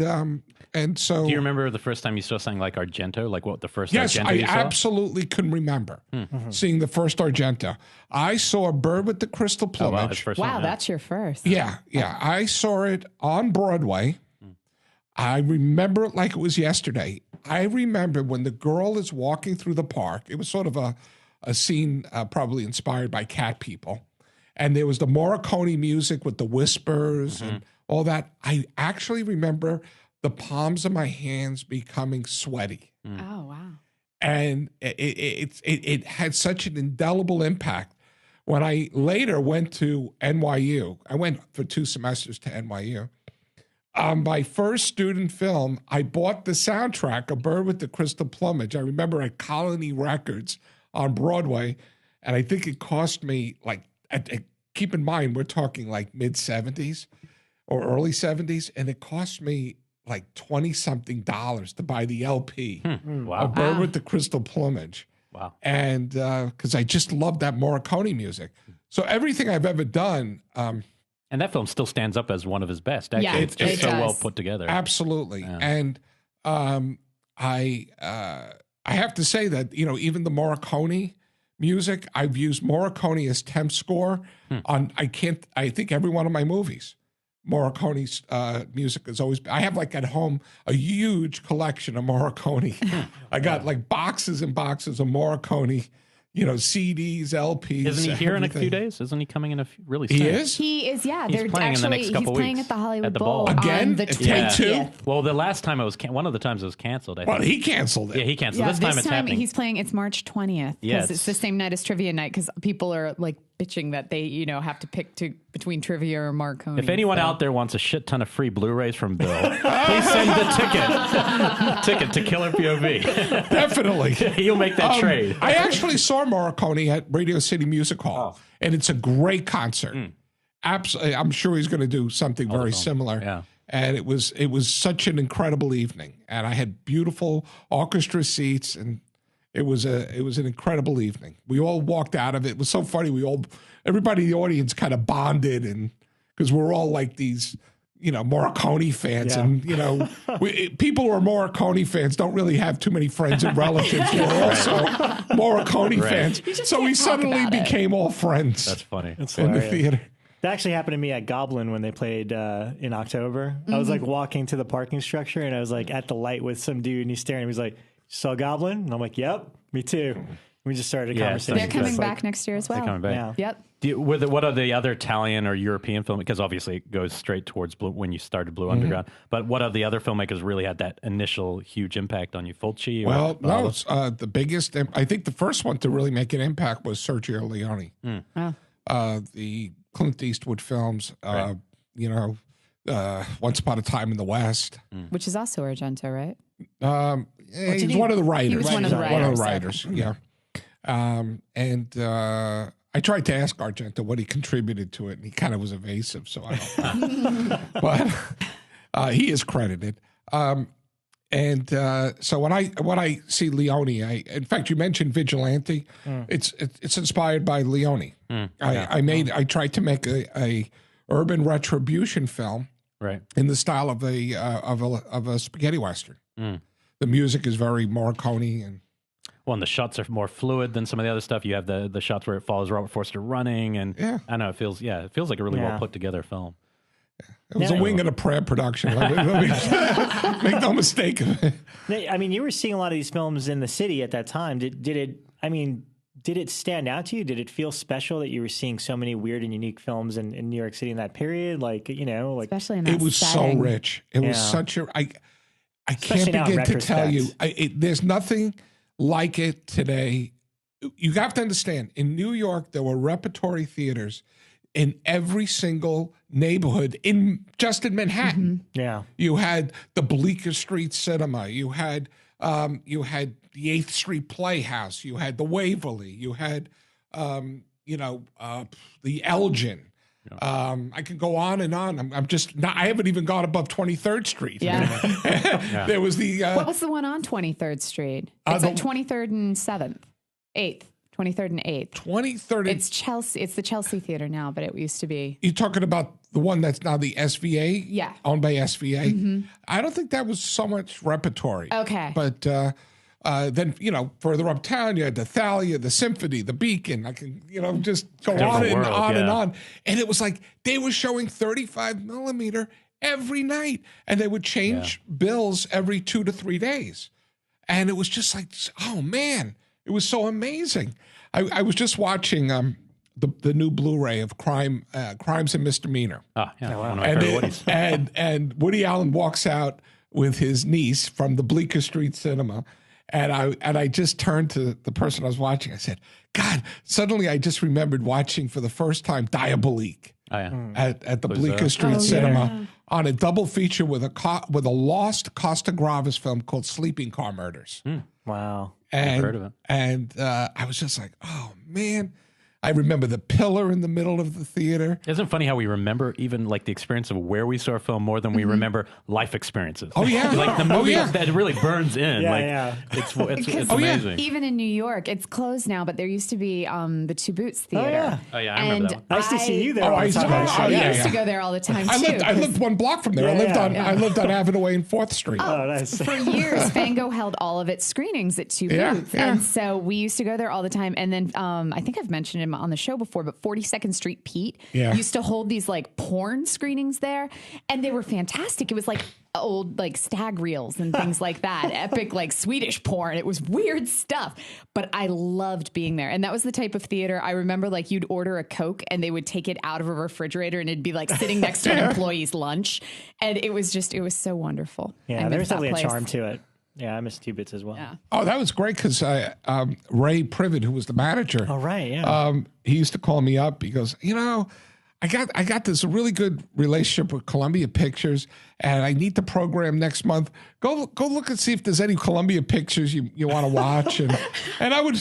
so, do you remember the first time you saw something like Argento? Like what the first yes, Argento I you saw? absolutely can remember seeing the first Argento. I saw Bird with the Crystal Plumage. Oh, wow, his first Wow, one, that's your first. Yeah. I saw it on Broadway. I remember it like it was yesterday. I remember when the girl is walking through the park. It was sort of a scene probably inspired by Cat People. And there was the Morricone music with the whispers and all that. I actually remember the palms of my hands becoming sweaty. Oh, wow. And it had such an indelible impact. When I later went to NYU, I went for 2 semesters to NYU. My first student film, I bought the soundtrack, A Bird with the Crystal Plumage. I remember at Colony Records on Broadway, and I think it cost me keep in mind, we're talking like mid-70s or early 70s, and it cost me like $20-something to buy the LP. Wow. A Bird with the Crystal Plumage. Wow. And because I just love that Morricone music. So everything I've ever done... and that film still stands up as one of his best. Actually, Yeah, it's just it so does. well put together. Absolutely. Yeah. And I have to say that, even the Morricone music, I've used Morricone as temp score on, I think every one of my movies. Morricone's music is always, I have at home a huge collection of Morricone. I got boxes and boxes of Morricone, CDs, LPs. Isn't he here in a few everything. days? Isn't he coming in really He soon? is? He is, yeah. He's They're playing in the next couple he's playing weeks at the Hollywood at the Bowl Bowl. Again? on the At 20th. Take 2? Well, the last time one of the times it was canceled. I Well, think. he canceled it. Yeah, he canceled. Yeah, this time it's happening. he's playing. It's March 20th because Yes. it's the same night as trivia night because people are bitching that they have to pick between trivia or Marconi. If anyone out there wants a shit ton of free Blu-rays from Bill, please send the ticket to Killer POV. Definitely. He'll make that trade. I actually saw Morricone at Radio City Music Hall, and it's a great concert. Absolutely, I'm sure he's going to do something very similar. Yeah. And it was such an incredible evening, and I had beautiful orchestra seats, and it was an incredible evening. We all walked out of it. It was so funny. Everybody in the audience kind of bonded, and because we're all these. Morricone fans, and people who are Morricone fans don't really have too many friends and relatives who are also Morricone fans. So we suddenly became all friends. That's funny. In the theater. That actually happened to me at Goblin when they played in October. I was walking to the parking structure, and I was at the light with some dude, and he's staring. He was like, "Saw Goblin?" And I'm like, "Yep, me too." We just started a conversation. They're coming back next year as well. They're coming back. Yeah. Yep. What are the other Italian or European film? Because obviously it goes straight towards when you started Blue Underground. But what of the other filmmakers really had that initial huge impact on you? Fulci? Well, no, it's, the biggest. I think the first one to really make an impact was Sergio Leone. The Clint Eastwood films. Right. Once Upon a Time in the West. Which is also Argento, right? He's one of the writers. He was one of the writers. Yeah. And I tried to ask Argento what he contributed to it, and he kind of was evasive, so I don't know. But he is credited. So when I see Leone, in fact, you mentioned Vigilante. It's inspired by Leone. I tried to make a urban retribution film, right, in the style of a spaghetti western. The music is very Morricone and. Well, and the shots are more fluid than some of the other stuff. You have the shots where it follows Robert Forster running, and I don't know, it feels like a really well put together film. It was a wing and a prayer production. Let me make no mistake of it. I mean, you were seeing a lot of these films in the city at that time. Did it stand out to you? Did it feel special that you were seeing so many weird and unique films in New York City in that period? Especially in that it was setting. so rich. It was such a. I can't begin to tell you. There's nothing like it today. You have to understand, in New York, there were repertory theaters in every single neighborhood just in Manhattan. Yeah. You had the Bleecker Street Cinema. You had the 8th Street Playhouse. You had the Waverly. You had the Elgin. I can go on and on. I'm just not. I haven't even gone above 23rd Street. Yeah. There was the. What was the one on 23rd Street? It's like 23rd and 7th, 8th, 23rd and 8th. 23rd. It's Chelsea. It's the Chelsea Theater now, but it used to be. You're talking about the one that's now the SVA, Yeah. owned by SVA. I don't think that was so much repertory. Okay. But then, further uptown, you had the Thalia, the Symphony, the Beacon. I can, just go on and on and on. And it was like they were showing 35 millimeter every night. And they would change bills every 2 to 3 days. And it was just like, oh, man, it was so amazing. I was just watching the new Blu-ray of Crimes and Misdemeanor. Oh, yeah. One of my favorite Woodies. And Woody Allen walks out with his niece from the Bleecker Street Cinema. And I just turned to the person I was watching. I said, God, suddenly I just remembered watching for the first time Diabolique at the Bleecker Street Cinema on a double feature with a lost Costa Gravas film called Sleeping Car Murders. Wow. I've heard of it. And I was just like, oh, man. I remember the pillar in the middle of the theater. Isn't it funny how we remember even like the experience of where we saw a film more than we remember life experiences? Oh, yeah. Like the movie that really burns in. It's amazing. Even in New York, it's closed now, but there used to be the Two Boots Theater. Oh, yeah, I remember that one. I used to see you there all the time. I used to go there all the time, too. I lived one block from there. I lived on Avenue and 4th Street. Oh, nice. For years, Fango held all of its screenings at Two Boots. And so we used to go there all the time. And then I think I've mentioned him on the show before, but 42nd Street Pete used to hold these like porn screenings there, and they were fantastic. It was like old like stag reels and things like that, epic like Swedish porn. It was weird stuff, but I loved being there. And that was the type of theater I remember, like you'd order a Coke and they would take it out of a refrigerator and it'd be like sitting next to an employee's lunch, and it was so wonderful. Yeah, there's definitely a charm to it. Yeah, I miss Two Bits as well. Yeah. Oh, that was great because Ray Privet, who was the manager. Oh, right, yeah. He used to call me up. He goes, I got this really good relationship with Columbia Pictures, and I need to program next month. Go look and see if there's any Columbia Pictures you want to watch. And I would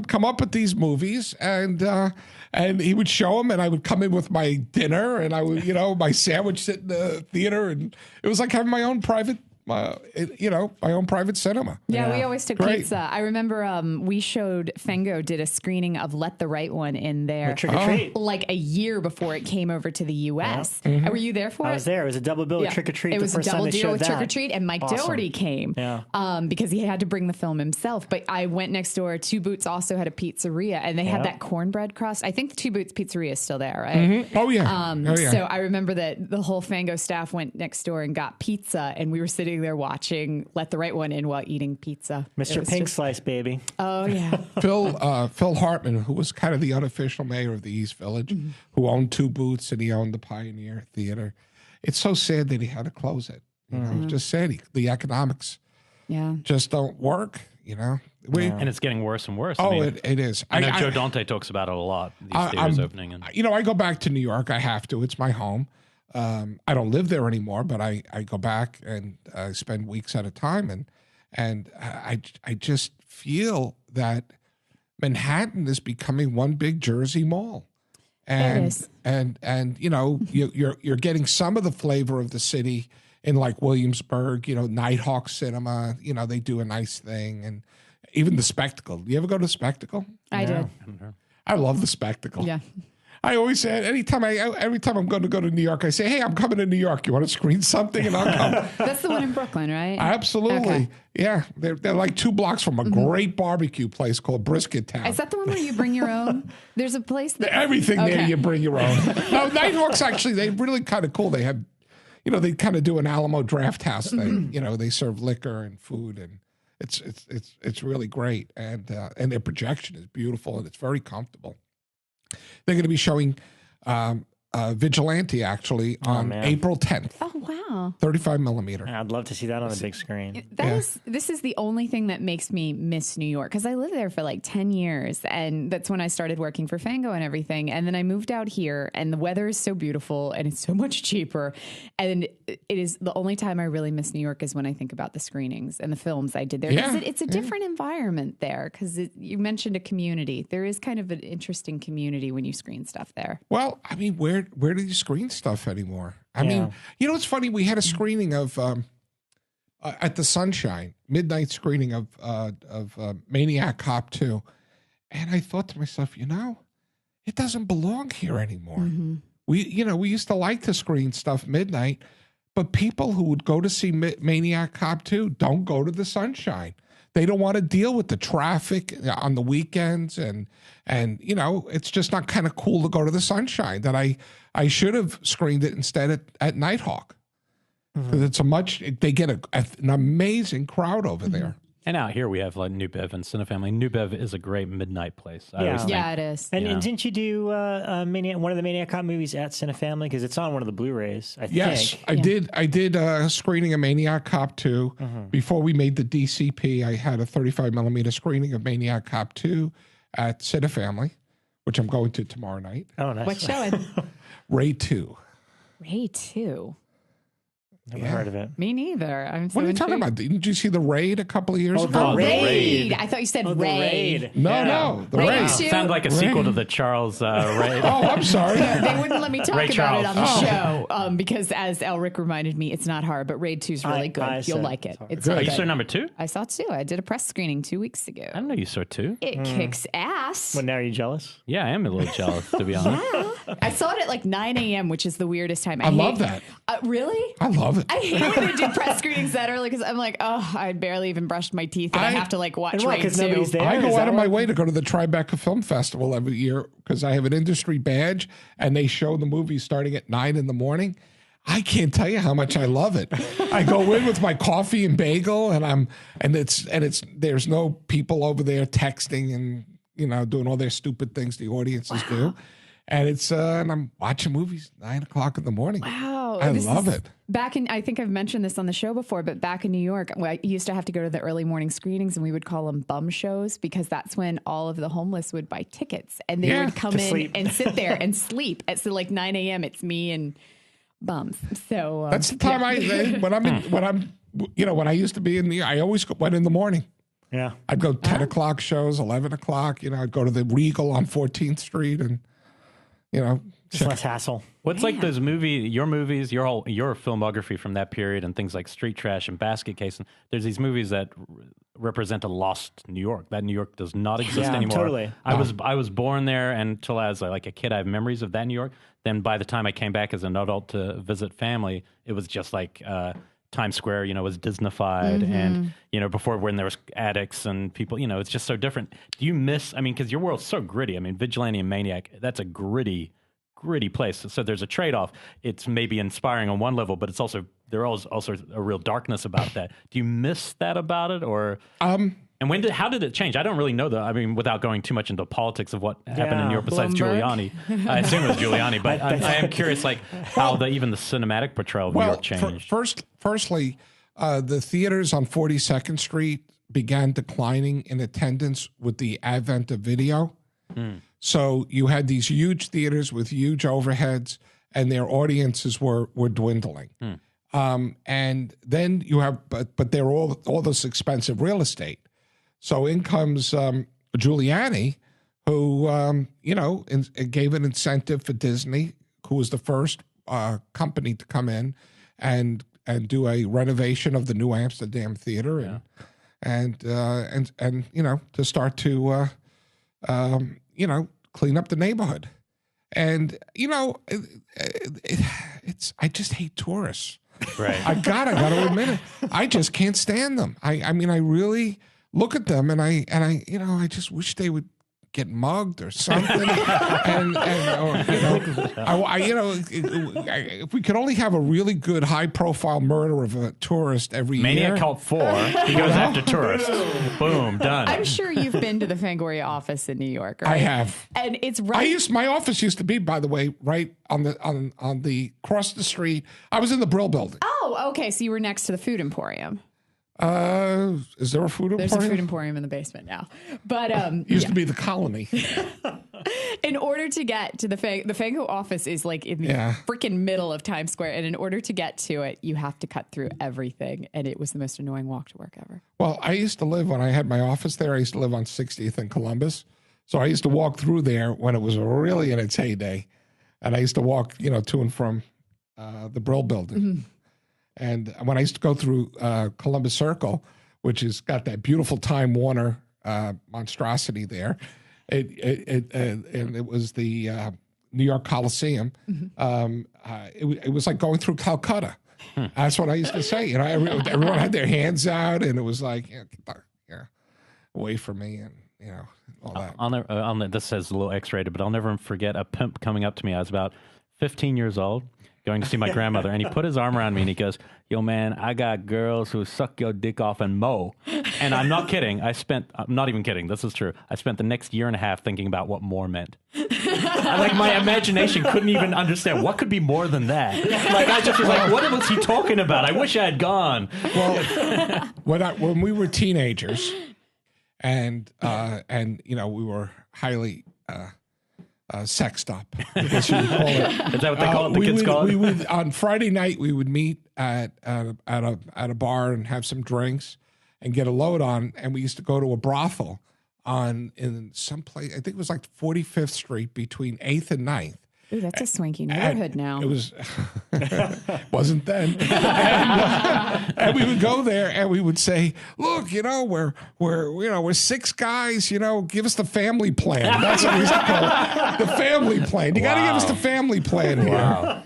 come up with these movies, and he would show them, and I would come in with my dinner, and I would, my sandwich sit in the theater, and it was like having my own private. My own private cinema. Yeah, we always took pizza. I remember we showed Fango did a screening of Let the Right One in there. Trick or Treat. Like a year before it came over to the U.S. Were you there for it? I was there. It was a double bill with Trick or Treat. It was a double deal with Trick or Treat, and Mike Dougherty came because he had to bring the film himself. But I went next door. Two Boots also had a pizzeria, and they had that cornbread crust. I think the Two Boots pizzeria is still there, right? Mm-hmm. Oh, yeah. So I remember that the whole Fango staff went next door and got pizza, and we were sitting there watching Let the Right One in while eating pizza. Mr. Pink Slice, baby. Oh, yeah. Phil Hartman, who was kind of the unofficial mayor of the East Village, who owned Two Boots, and he owned the Pioneer Theater. It's so sad that he had to close it. It's just sad. The economics just don't work, And it's getting worse and worse. It is. I know Joe Dante talks about it a lot, these theaters opening. And I go back to New York. I have to. It's my home. I don't live there anymore, but I go back and I spend weeks at a time, and I just feel that Manhattan is becoming one big Jersey mall, and you're getting some of the flavor of the city in like Williamsburg, Nighthawk Cinema, they do a nice thing, and even the Spectacle. Do you ever go to the Spectacle? I did. I love the Spectacle. Yeah. I always say, every time I'm going to go to New York, I say, hey, I'm coming to New York. You want to screen something? And I'll come. That's the one in Brooklyn, right? Absolutely. Okay. Yeah. They're like 2 blocks from a great barbecue place called Brisket Town. Is that the one where you bring your own? There's a place that... Everything there, you bring your own. No, Nighthawks, actually, they're really kind of cool. They have, they kind of do an Alamo Draft House thing. They serve liquor and food, and it's really great. And their projection is beautiful, and it's very comfortable. They're going to be showing Vigilante, actually, on April 10th. Oh, wow. 35 millimeter. I'd love to see that on the big screen. This is the only thing that makes me miss New York, because I lived there for like 10 years, and that's when I started working for Fango and everything. And then I moved out here, and the weather is so beautiful, and it's so much cheaper. And it is the only time I really miss New York is when I think about the screenings and the films I did there. Because it's a different environment there, because you mentioned a community. There is kind of an interesting community when you screen stuff there. Well, I mean, where do you screen stuff anymore? I mean, it's funny. We had a screening of at the Sunshine, midnight screening of Maniac Cop 2, and I thought to myself, it doesn't belong here anymore. we used to like to screen stuff midnight, but people who would go to see Maniac Cop 2 don't go to the Sunshine. They don't want to deal with the traffic on the weekends, and it's just not kind of cool to go to the Sunshine. That I should have screened it instead at Nighthawk, because they get an amazing crowd over there. And out here we have like New Bev and Cinefamily. New Bev is a great midnight place. Yeah, it is. And didn't you do one of the Maniac Cop movies at Cinefamily? Because it's on one of the Blu-rays, I think. Yes, I did. I did a screening of Maniac Cop 2. Before we made the DCP, I had a 35mm screening of Maniac Cop 2 at Cinefamily, which I'm going to tomorrow night. Oh, nice. What's showing? Raid 2. Raid 2. Never heard of it. Me neither. What are you talking about? Didn't you see The Raid a couple of years ago? Oh, Raid. I thought you said Raid. No, The Raid. Sounds like a sequel to the Charles Raid. Oh, I'm sorry. They wouldn't let me talk Ray about Charles. it on the show because, as Elric reminded me, it's not hard, but Raid 2 is really good. You'll like it. It's Oh, good. you saw number 2? I saw 2. I did a press screening 2 weeks ago. I didn't know you saw 2. It kicks ass. Well, now are you jealous? Yeah, I am a little jealous, to be honest. Yeah. I saw it at like 9 a.m., which is the weirdest time. I love that. Really? I love it. I hate when they do press screenings that early because I'm like, oh, I barely even brushed my teeth and I have to like watch Raid 2. Nobody's there. I go out of my way to go to the Tribeca Film Festival every year because I have an industry badge and they show the movies starting at 9 in the morning. I can't tell you how much I love it. I go in with my coffee and bagel and there's no people over there texting and doing all their stupid things the audiences do. And and I'm watching movies 9 o'clock in the morning. Wow. I love it. I think I've mentioned this on the show before, but back in New York, I used to have to go to the early morning screenings and we would call them bum shows because that's when all of the homeless would buy tickets and they would come in sleep. and sit there and sleep. At like 9 a.m. it's me and bums. So that's the time when I used to be in I always went in the morning. Yeah. I'd go 10 o'clock shows, 11 o'clock, I'd go to the Regal on 14th Street and Just less hassle. What's like those your movies, your filmography from that period and things like Street Trash and Basket Case. And there's these movies that represent a lost New York. That New York does not exist anymore. Totally. I was born there until as like a kid, I have memories of that New York. Then by the time I came back as an adult to visit family, it was just like Times Square, was Disneyfied. And, before when there was addicts and people, it's just so different. Do you miss, because your world's so gritty. Vigilante and Maniac, that's a gritty place. So there's a trade-off. It's maybe inspiring on one level, but it's also, there's also a real darkness about that. Do you miss that about it? Or, and how did it change? I don't really know without going too much into politics of what happened in New York besides Bloomberg. Giuliani. I assume it was Giuliani, but I am curious, how even the cinematic portrayal of New York changed. Firstly, the theaters on 42nd Street began declining in attendance with the advent of video. So you had these huge theaters with huge overheads, and their audiences were dwindling. And then you have, but they're all this expensive real estate. So in comes Giuliani, who gave an incentive for Disney, who was the first company to come in and do a renovation of the New Amsterdam Theater, and to start to clean up the neighborhood. And I just hate tourists. Right. I gotta admit it. I just can't stand them. I really look at them and I just wish they would get mugged or something. If we could only have a really good high profile murder of a tourist every year. Maniac Cop 4, he goes after tourists. Boom, done. I'm sure you've been to the Fangoria office in New York, right? I have. And it's right. My office used to be, by the way, right on the across the street. I was in the Brill building. Oh, okay. So you were next to the food emporium. Is there a food emporium? There's a food emporium in the basement now. But used to be the Colony. In order to get to the Fango office is like in the freaking middle of Times Square, and in order to get to it, you have to cut through everything, and it was the most annoying walk to work ever. Well, I used to live, when I had my office there, I used to live on 60th and Columbus, so I used to walk through there when it was really in its heyday, and I used to walk, to and from the Brill building. Mm-hmm. And when I used to go through Columbus Circle, which has got that beautiful Time Warner monstrosity there, and it was the New York Coliseum. It was like going through Calcutta. That's what I used to say. Everyone had their hands out, and it was like, away from me, and all that. This says a little X-rated, but I'll never forget a pimp coming up to me. I was about 15 years old, going to see my grandmother, and he put his arm around me and he goes, "Yo, man, I got girls who suck your dick off and mow." And I'm not kidding. I'm not even kidding. This is true. I spent the next year and a half thinking about what more meant. Like, my imagination couldn't even understand what could be more than that. Like, I just was like, what was he talking about? I wish I had gone. Well, when we were teenagers, and we were highly sexed up, I guess you would call it. Is that what they call it? The kids call it? We would on Friday night we would meet at a bar and have some drinks and get a load on, and we used to go to a brothel in some place. I think it was like 45th Street between 8th and 9th. Ooh, that's a swanky neighborhood now. It was wasn't then. And we would go there and we would say, "Look, we're six guys. Give us the family plan." That's what we used to call it, the family plan. You got to give us the family plan here. Wow.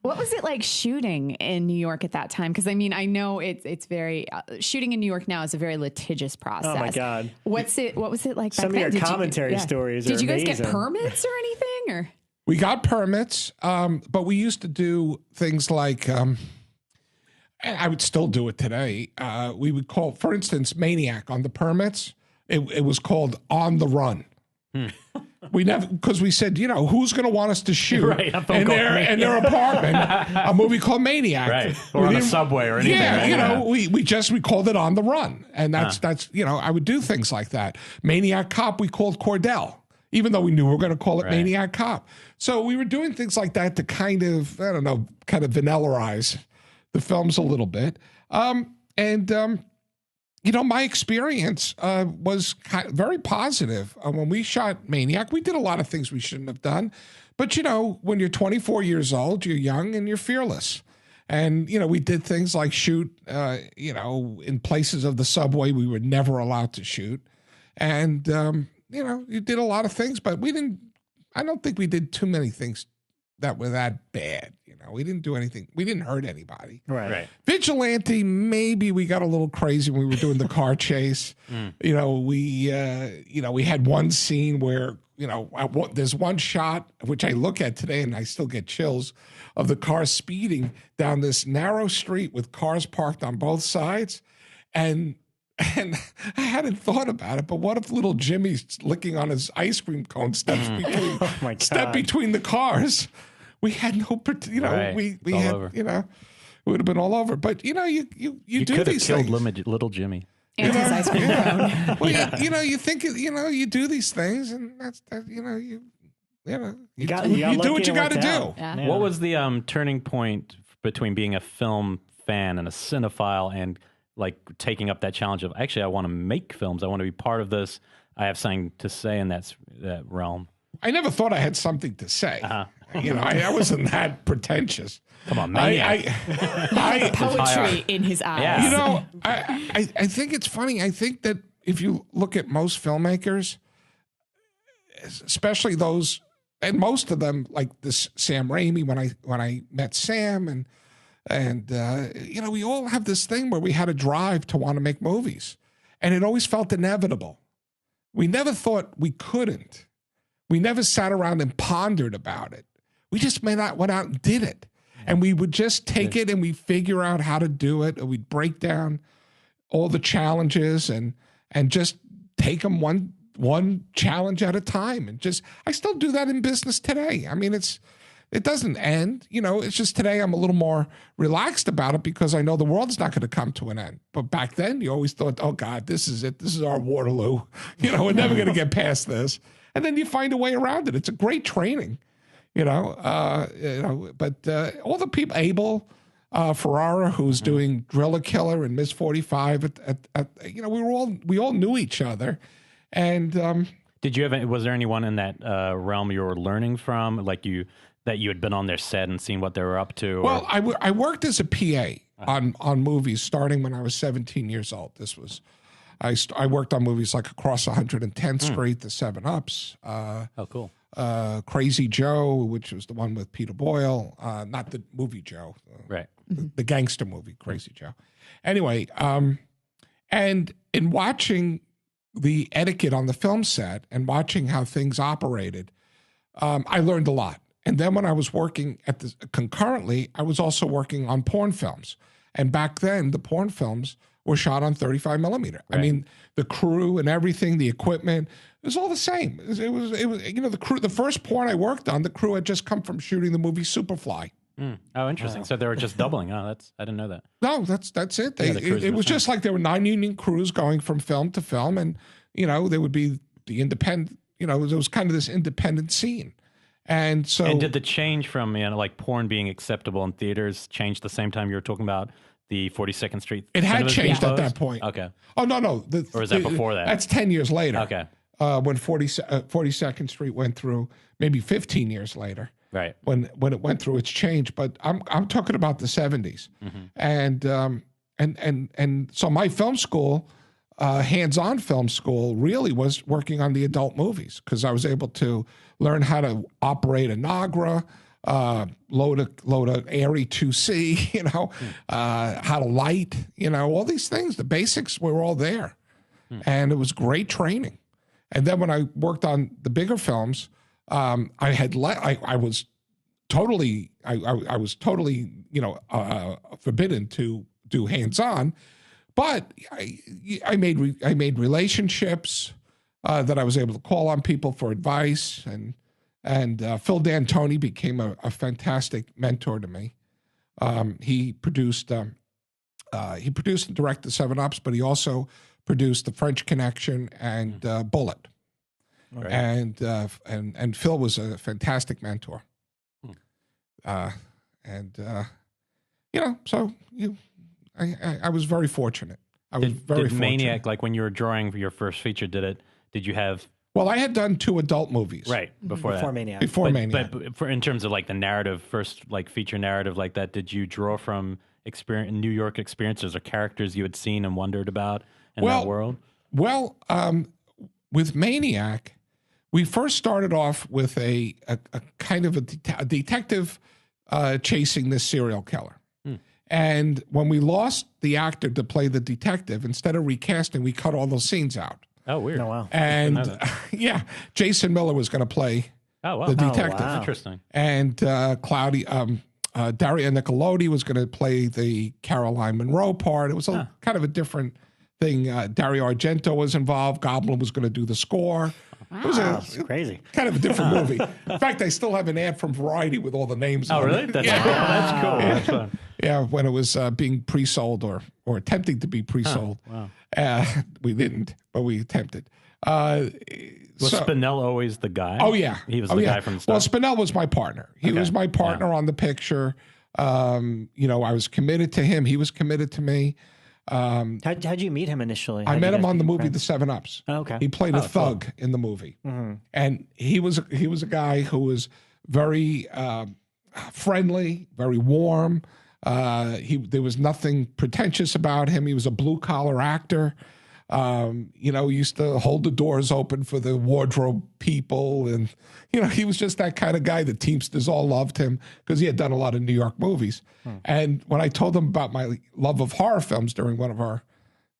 What was it like shooting in New York at that time? Because I know it's very shooting in New York now is a very litigious process. Oh my God. What was it like? Some back of then? your commentary stories. Did you guys amazing. get permits or anything? Or we got permits, but we used to do things like, and I would still do it today. We would call, for instance, Maniac on the permits. It was called On the Run. We never, because we said, who's going to want us to shoot in their apartment a movie called Maniac, right? Or on a subway or anything. Yeah, we called it On the Run, and that's I would do things like that. Maniac Cop we called Cordell, even though we knew we were going to call it Maniac Cop. So we were doing things like that to kind of vanillarize the films a little bit. My experience was very positive. When we shot Maniac, we did a lot of things we shouldn't have done. But, when you're 24 years old, you're young and you're fearless. And, we did things like shoot, in places of the subway we were never allowed to shoot. And, you did a lot of things, but I don't think we did too many things that were that bad. We didn't do anything. We didn't hurt anybody. Right. Vigilante, maybe we got a little crazy when we were doing the car chase. We had one scene where, there's one shot, which I look at today and I still get chills, of the car speeding down this narrow street with cars parked on both sides. And I hadn't thought about it, but what if little Jimmy's licking on his ice cream cone steps between the cars? We had no, we had, over. It would have been all over. But you do these killed things. little Jimmy. and his ice cream cone. Well, you think, you do these things, and that's that. You do what you got to do. Yeah. What was the turning point between being a film fan and a cinephile and like taking up that challenge of actually I want to make films, I want to be part of this, I have something to say in that realm? I never thought I had something to say. I wasn't that pretentious. Come on, man. Poetry in his eyes. Yeah. I think it's funny. I think that if you look at most filmmakers, especially those, and most of them, like this Sam Raimi, when I met Sam, and we all have this thing where we had a drive to want to make movies, and it always felt inevitable. We never thought we couldn't. We never sat around and pondered about it. We just went out and did it. And we would just take it and we figure out how to do it. And we'd break down all the challenges and just take them one challenge at a time. And I still do that in business today. I mean, it doesn't end. It's just today I'm a little more relaxed about it because I know the world's not going to come to an end. But back then you always thought, oh God, this is it. This is our Waterloo. We're never going to get past this. And then you find a way around it. It's a great training, but all the people, Abel Ferrara, who's doing Driller Killer and Miss 45, we all knew each other. And was there anyone in that realm you were learning from, like that you had been on their set and seen what they were up to? Well, I worked as a PA on movies starting when I was 17 years old. I worked on movies like Across 110th Street, The 7 Ups. Oh, cool. Crazy Joe, which was the one with Peter Boyle, not the movie Joe, Right. the gangster movie, Crazy Joe. Anyway, and in watching the etiquette on the film set and watching how things operated, I learned a lot. And then when I was working concurrently, I was also working on porn films. And back then, the porn films were shot on 35 millimeter. Right. I mean, the crew and everything, the equipment, it was all the same. It was the crew. The first porn I worked on, the crew had just come from shooting the movie Superfly. Oh, interesting. So they were just doubling. Oh, I didn't know that. No, that's it. It was just like there were non-union crews going from film to film, and there would be the independent. It was kind of this independent scene. And so, and did the change from like porn being acceptable in theaters change the same time you were talking about the 42nd Street? It had changed at that point. Okay. Oh no, or is that before that? That's 10 years later. Okay. When 42nd Street went through, maybe 15 years later. Right. When it went through its change, but I'm talking about the 70s, and so my film school. Hands-on film school really was working on the adult movies because I was able to learn how to operate a Nagra, load a Arri 2C, how to light, all these things. The basics were all there, and it was great training. And then when I worked on the bigger films, I was totally forbidden to do hands-on. But I made relationships that I was able to call on people for advice, and Phil D'Antoni became a fantastic mentor to me. He produced and directed 7 Ups, but he also produced The French Connection and Bullet. Right. And Phil was a fantastic mentor. I was very fortunate. Did Maniac, like when you were drawing your first feature, did you have? Well, I had done 2 adult movies. Right, before Maniac. Before Maniac. But in terms of like the narrative, first like feature narrative like that, did you draw from New York experiences or characters you had seen and wondered about in that world? Well, with Maniac, we first started off with a kind of a detective chasing this serial killer. And when we lost the actor to play the detective, instead of recasting, we cut all those scenes out. Oh, weird. Oh, wow. And Jason Miller was going to play the detective. Wow. Interesting. And Dario Nicolodi was going to play the Caroline Monroe part. It was kind of a different thing. Dario Argento was involved. Goblin was going to do the score. Wow. It was crazy. Kind of a different movie. In fact, I still have an ad from Variety with all the names on really? it. That's cool. That's cool. Yeah. That's fun. Yeah, when it was being pre-sold or attempting to be pre-sold. Wow. We didn't, but we attempted. Was Spinell always the guy? Oh, yeah. He was the guy from the start? Well, Spinell was my partner. He was my partner on the picture. I was committed to him. He was committed to me. How'd you meet him initially? I met him on the movie The 7 Ups. Oh, okay. He played a thug in the movie. Mm-hmm. And he was a guy who was very friendly, very warm. There was nothing pretentious about him. He was a blue-collar actor. Used to hold the doors open for the wardrobe people. And, he was just that kind of guy. The Teamsters all loved him because he had done a lot of New York movies. And when I told him about my love of horror films during one of our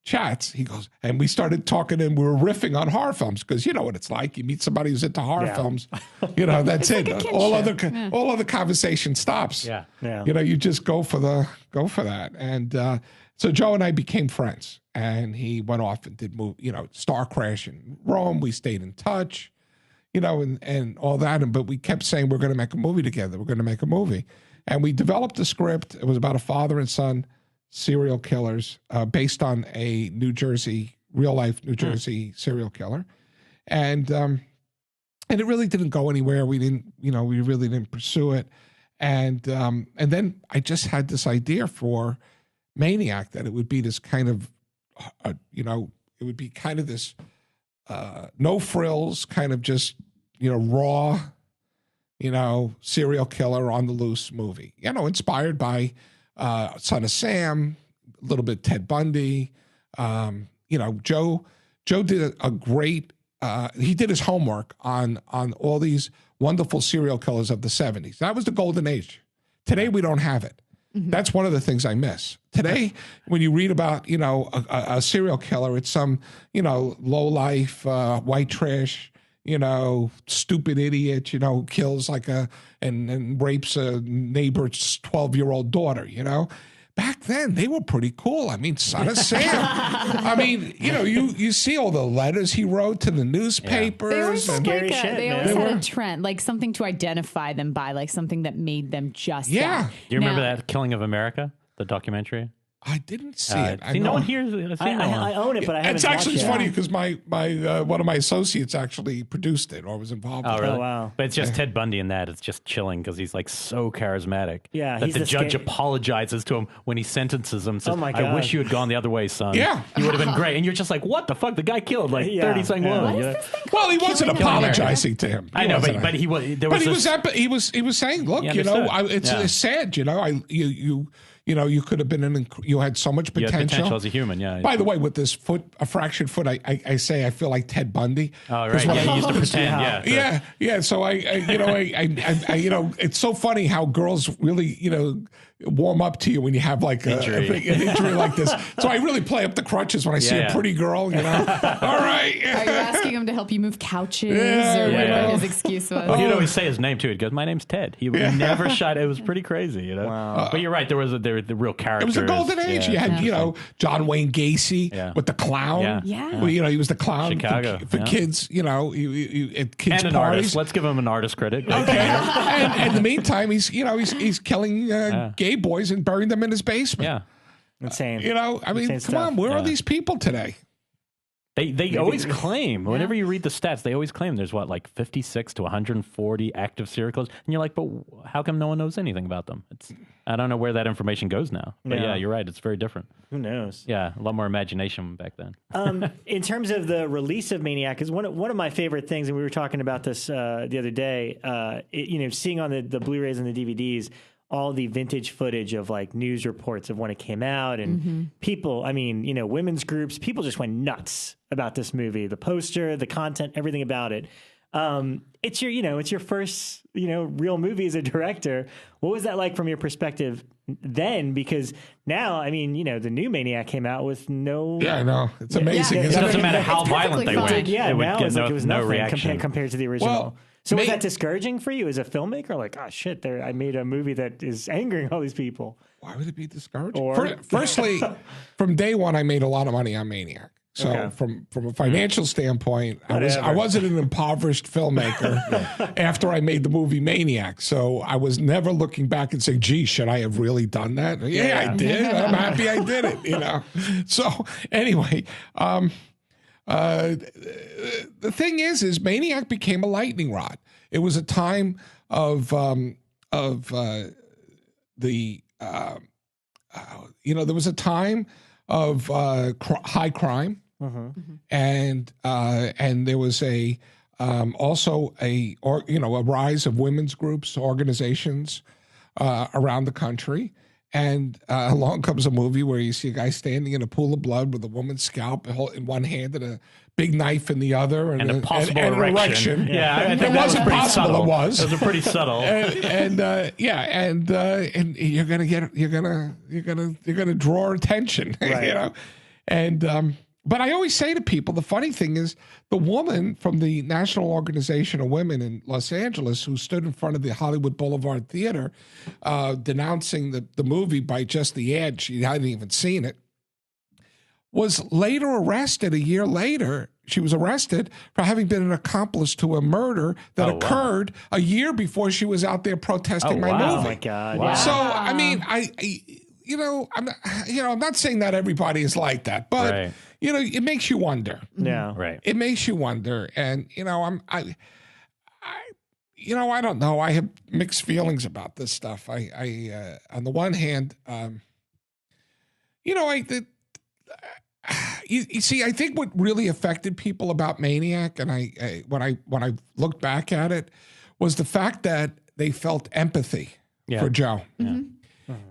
chats, he goes, and we started talking and we were riffing on horror films because you know what it's like. You meet somebody who's into horror films, that's it. Like all other conversation stops. Yeah. You just go for that. And so Joe and I became friends, and he went off and did Star Crash in Rome. We stayed in touch, and all that. But we kept saying we're going to make a movie together. We're going to make a movie, and we developed a script. It was about a father and son serial killers based on a real life New Jersey serial killer, and it really didn't go anywhere. We didn't, we really didn't pursue it, and then I just had this idea for Maniac that it would be this kind of, it would be kind of this no frills, kind of just raw, serial killer on the loose movie, inspired by Son of Sam, a little bit Ted Bundy. Joe did a great he did his homework on all these wonderful serial killers of the 70s. That was the golden age. Today, we don't have it. Mm-hmm. That's one of the things I miss. Today, when you read about, a serial killer, it's some, low-life, white trash, stupid idiot, kills and rapes a neighbor's 12-year-old daughter, Back then, they were pretty cool. I mean, Son of Sam. I mean, you see all the letters he wrote to the newspapers. They always had, they always had a trend, like something to identify them by, like something that made them just that. Do you remember that Killing of America, the documentary? I didn't see it. No one here. I own it, but I haven't. It's actually watched it. funny because my one of my associates actually produced it or was involved. Oh, with really? Oh, wow. But it's just Ted Bundy in that. It's just chilling because he's like so charismatic. Yeah, that he's the judge scary. apologizes to him when he sentences him. Says, Oh my I God. wish you had gone the other way, son. Yeah. you would have been great. And you're just like, what the fuck? The guy killed like 30-something women. Well, he wasn't apologizing to him. I know, but he was. There was. He was saying, look, it's sad. You could have been you had so much potential. You had potential as a human, yeah. By the way, with this a fractured foot, I say I feel like Ted Bundy. Oh, right. Yeah, he used to pretend, yeah. So I it's so funny how girls really, warm up to you when you have like an injury like this. So I really play up the crutches when I see a pretty girl, All right. Are you asking him to help you move couches or whatever his excuse was? Well, he'd always say his name too. He'd go, "My name's Ted." He would never shot. It was pretty crazy, Wow. But you're right. There were the real characters. It was a golden age. You had, John Wayne Gacy with the clown. Yeah. Well, he was the clown Chicago, for kids, at kids' and an parties. artist. Let's give him an artist credit. Okay. And in the meantime, he's killing gay boys and burying them in his basement. Yeah. Insane. Come stuff. on, where are these people today? They always claim, whenever you read the stats, they always claim there's 56 to 140 active serial killers. And you're like, but how come no one knows anything about them? I don't know where that information goes now. But yeah, you're right. It's very different. Who knows? Yeah, a lot more imagination back then. In terms of the release of Maniac, is one of my favorite things, and we were talking about this the other day, seeing on the Blu-rays and the DVDs, all the vintage footage of like news reports of when it came out and people, women's groups, people just went nuts about this movie, the poster, the content, everything about it. It's your first, real movie as a director. What was that like from your perspective then? Because now, the new Maniac came out with no... Yeah, I know. It's amazing. It doesn't matter how violent they went. Yeah, it would now get it's like it was no nothing reaction. compared to the original. Well, so was that discouraging for you as a filmmaker? Like, oh shit, I made a movie that is angering all these people. Why would it be discouraging? Firstly, from day one, I made a lot of money on Maniac. So from a financial standpoint, I wasn't an impoverished filmmaker after I made the movie Maniac. So I was never looking back and saying, gee, should I have really done that? Yeah, I did. I'm happy I did it, So anyway, the thing is Maniac became a lightning rod. It was a time of there was a time of high crime, and there was also a rise of women's groups, organizations around the country. And along comes a movie where you see a guy standing in a pool of blood with a woman's scalp in one hand and a big knife in the other, and a possible an erection. Yeah, I think it wasn't possible. Subtle. It was. It was pretty subtle. and you're gonna draw attention, right. And but I always say to people, the funny thing is, the woman from the National Organization of Women in Los Angeles who stood in front of the Hollywood Boulevard Theater denouncing the movie by just the ad, she hadn't even seen it, was later arrested a year later. She was arrested for having been an accomplice to a murder that occurred a year before she was out there protesting my movie. Oh, my God. Wow. So, I mean, I'm not saying that everybody is like that, but... Right. It makes you wonder. Yeah. Right. It makes you wonder. And, I don't know. I have mixed feelings about this stuff. I on the one hand, you see, I think what really affected people about Maniac, and when I looked back at it, was the fact that they felt empathy for Joe. Yeah.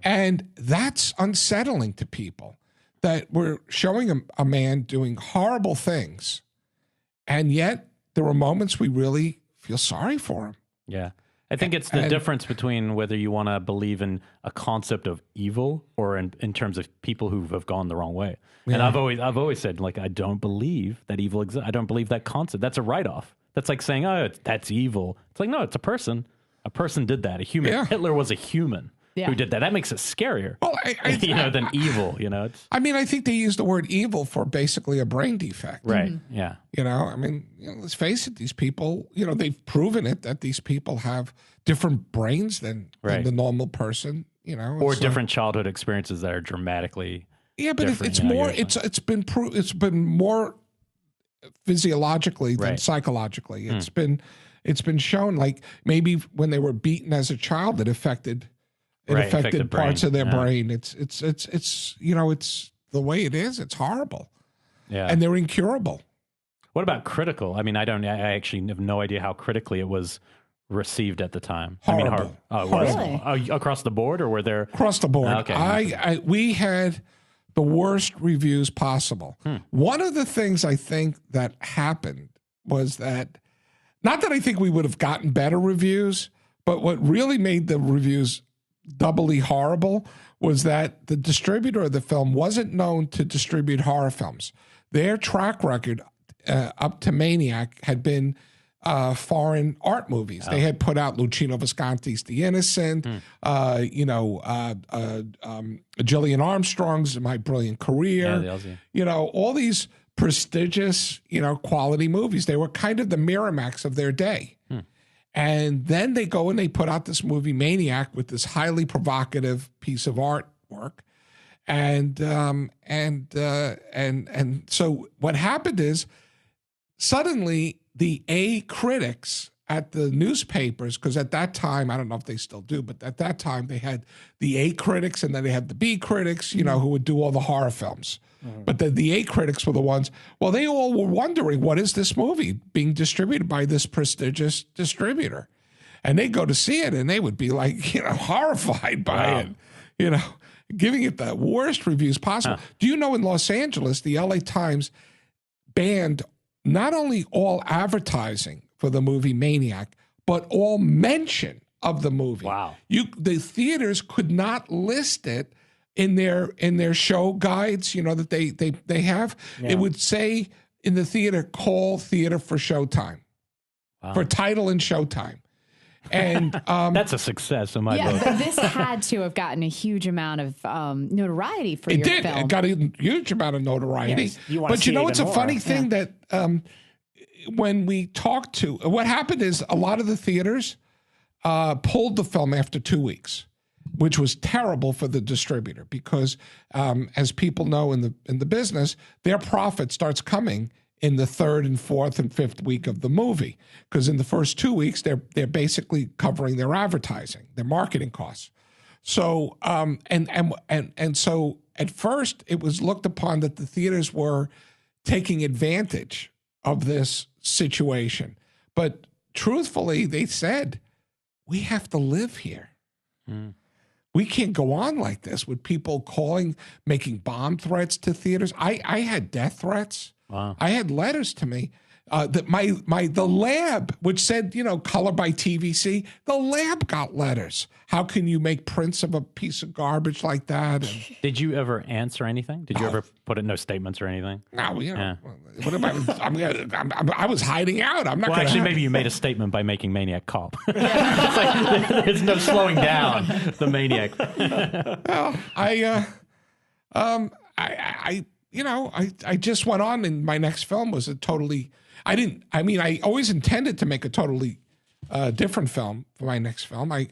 And that's unsettling to people. That we're showing a man doing horrible things, And yet there were moments we really feel sorry for him. Yeah. I think it's the difference between whether you want to believe in a concept of evil or in terms of people who have gone the wrong way. Yeah. And I've always said, like, I don't believe that evil exists. I don't believe that concept. That's a write-off. That's like saying, oh, that's evil. It's like, no, it's a person. A person did that. A human. Yeah. Hitler was a human who did that. That makes it scarier, than evil. I mean, I think they use the word evil for basically a brain defect. Right. Mm-hmm. Yeah. I mean, let's face it. These people, they've proven it that these people have different brains than the normal person. Or different childhood experiences that are dramatically. Yeah, but it's more. Usually. It's been more physiologically than psychologically. It's been shown, like, maybe when they were beaten as a child, it affected parts of their brain. It's the way it is. It's horrible. Yeah, and they're incurable. What about critical? I mean, I actually have no idea how critically it was received at the time. Horrible. Across the board, or were there across the board? Okay, we had the worst reviews possible. One of the things I think that happened was that, not that I think we would have gotten better reviews, but what really made the reviews doubly horrible was that the distributor of the film wasn't known to distribute horror films. Their track record up to Maniac had been foreign art movies. They had put out Lucio Visconti's The Innocent, Gillian Armstrong's My Brilliant Career, all these prestigious, quality movies. They were kind of the Miramax of their day. And then they go and they put out this movie Maniac with this highly provocative piece of artwork. And so what happened is, suddenly the A critics at the newspapers, because at that time, I don't know if they still do, but at that time they had the A critics and then they had the B critics, who would do all the horror films. But the A critics were the ones, they all were wondering, what is this movie being distributed by this prestigious distributor? And they go to see it and they would be like, horrified by it, giving it the worst reviews possible. Do you know, in Los Angeles, the LA Times banned not only all advertising for the movie Maniac, but all mention of the movie. Wow. The theaters could not list it in their show guides, that they have. It would say in the theater, call theater for showtime, for title and showtime. And that's a success in my book. But this had to have gotten a huge amount of notoriety for your film. It got a huge amount of notoriety. Yes. But it's a funny thing that when we talked to, what happened is a lot of the theaters pulled the film after 2 weeks, which was terrible for the distributor because, as people know in the business, their profit starts coming in the third and fourth and fifth week of the movie, because in the first 2 weeks they're basically covering their advertising, their marketing costs. So and so at first it was looked upon that the theaters were taking advantage of this situation, but truthfully they said, we have to live here. We can't go on like this with people calling, making bomb threats to theaters. I had death threats. Wow. I had letters to me that the lab, which said, color by TVC, the lab got letters. How can you make prints of a piece of garbage like that? And, did you ever answer anything? Did you ever put in no statements or anything? No, what am I was hiding out. I'm not. Well, actually, maybe you made a statement by making Maniac Cop. It's like, there's no slowing down the Maniac. Well, I just went on, and my next film was I always intended to make a totally different film for my next film. I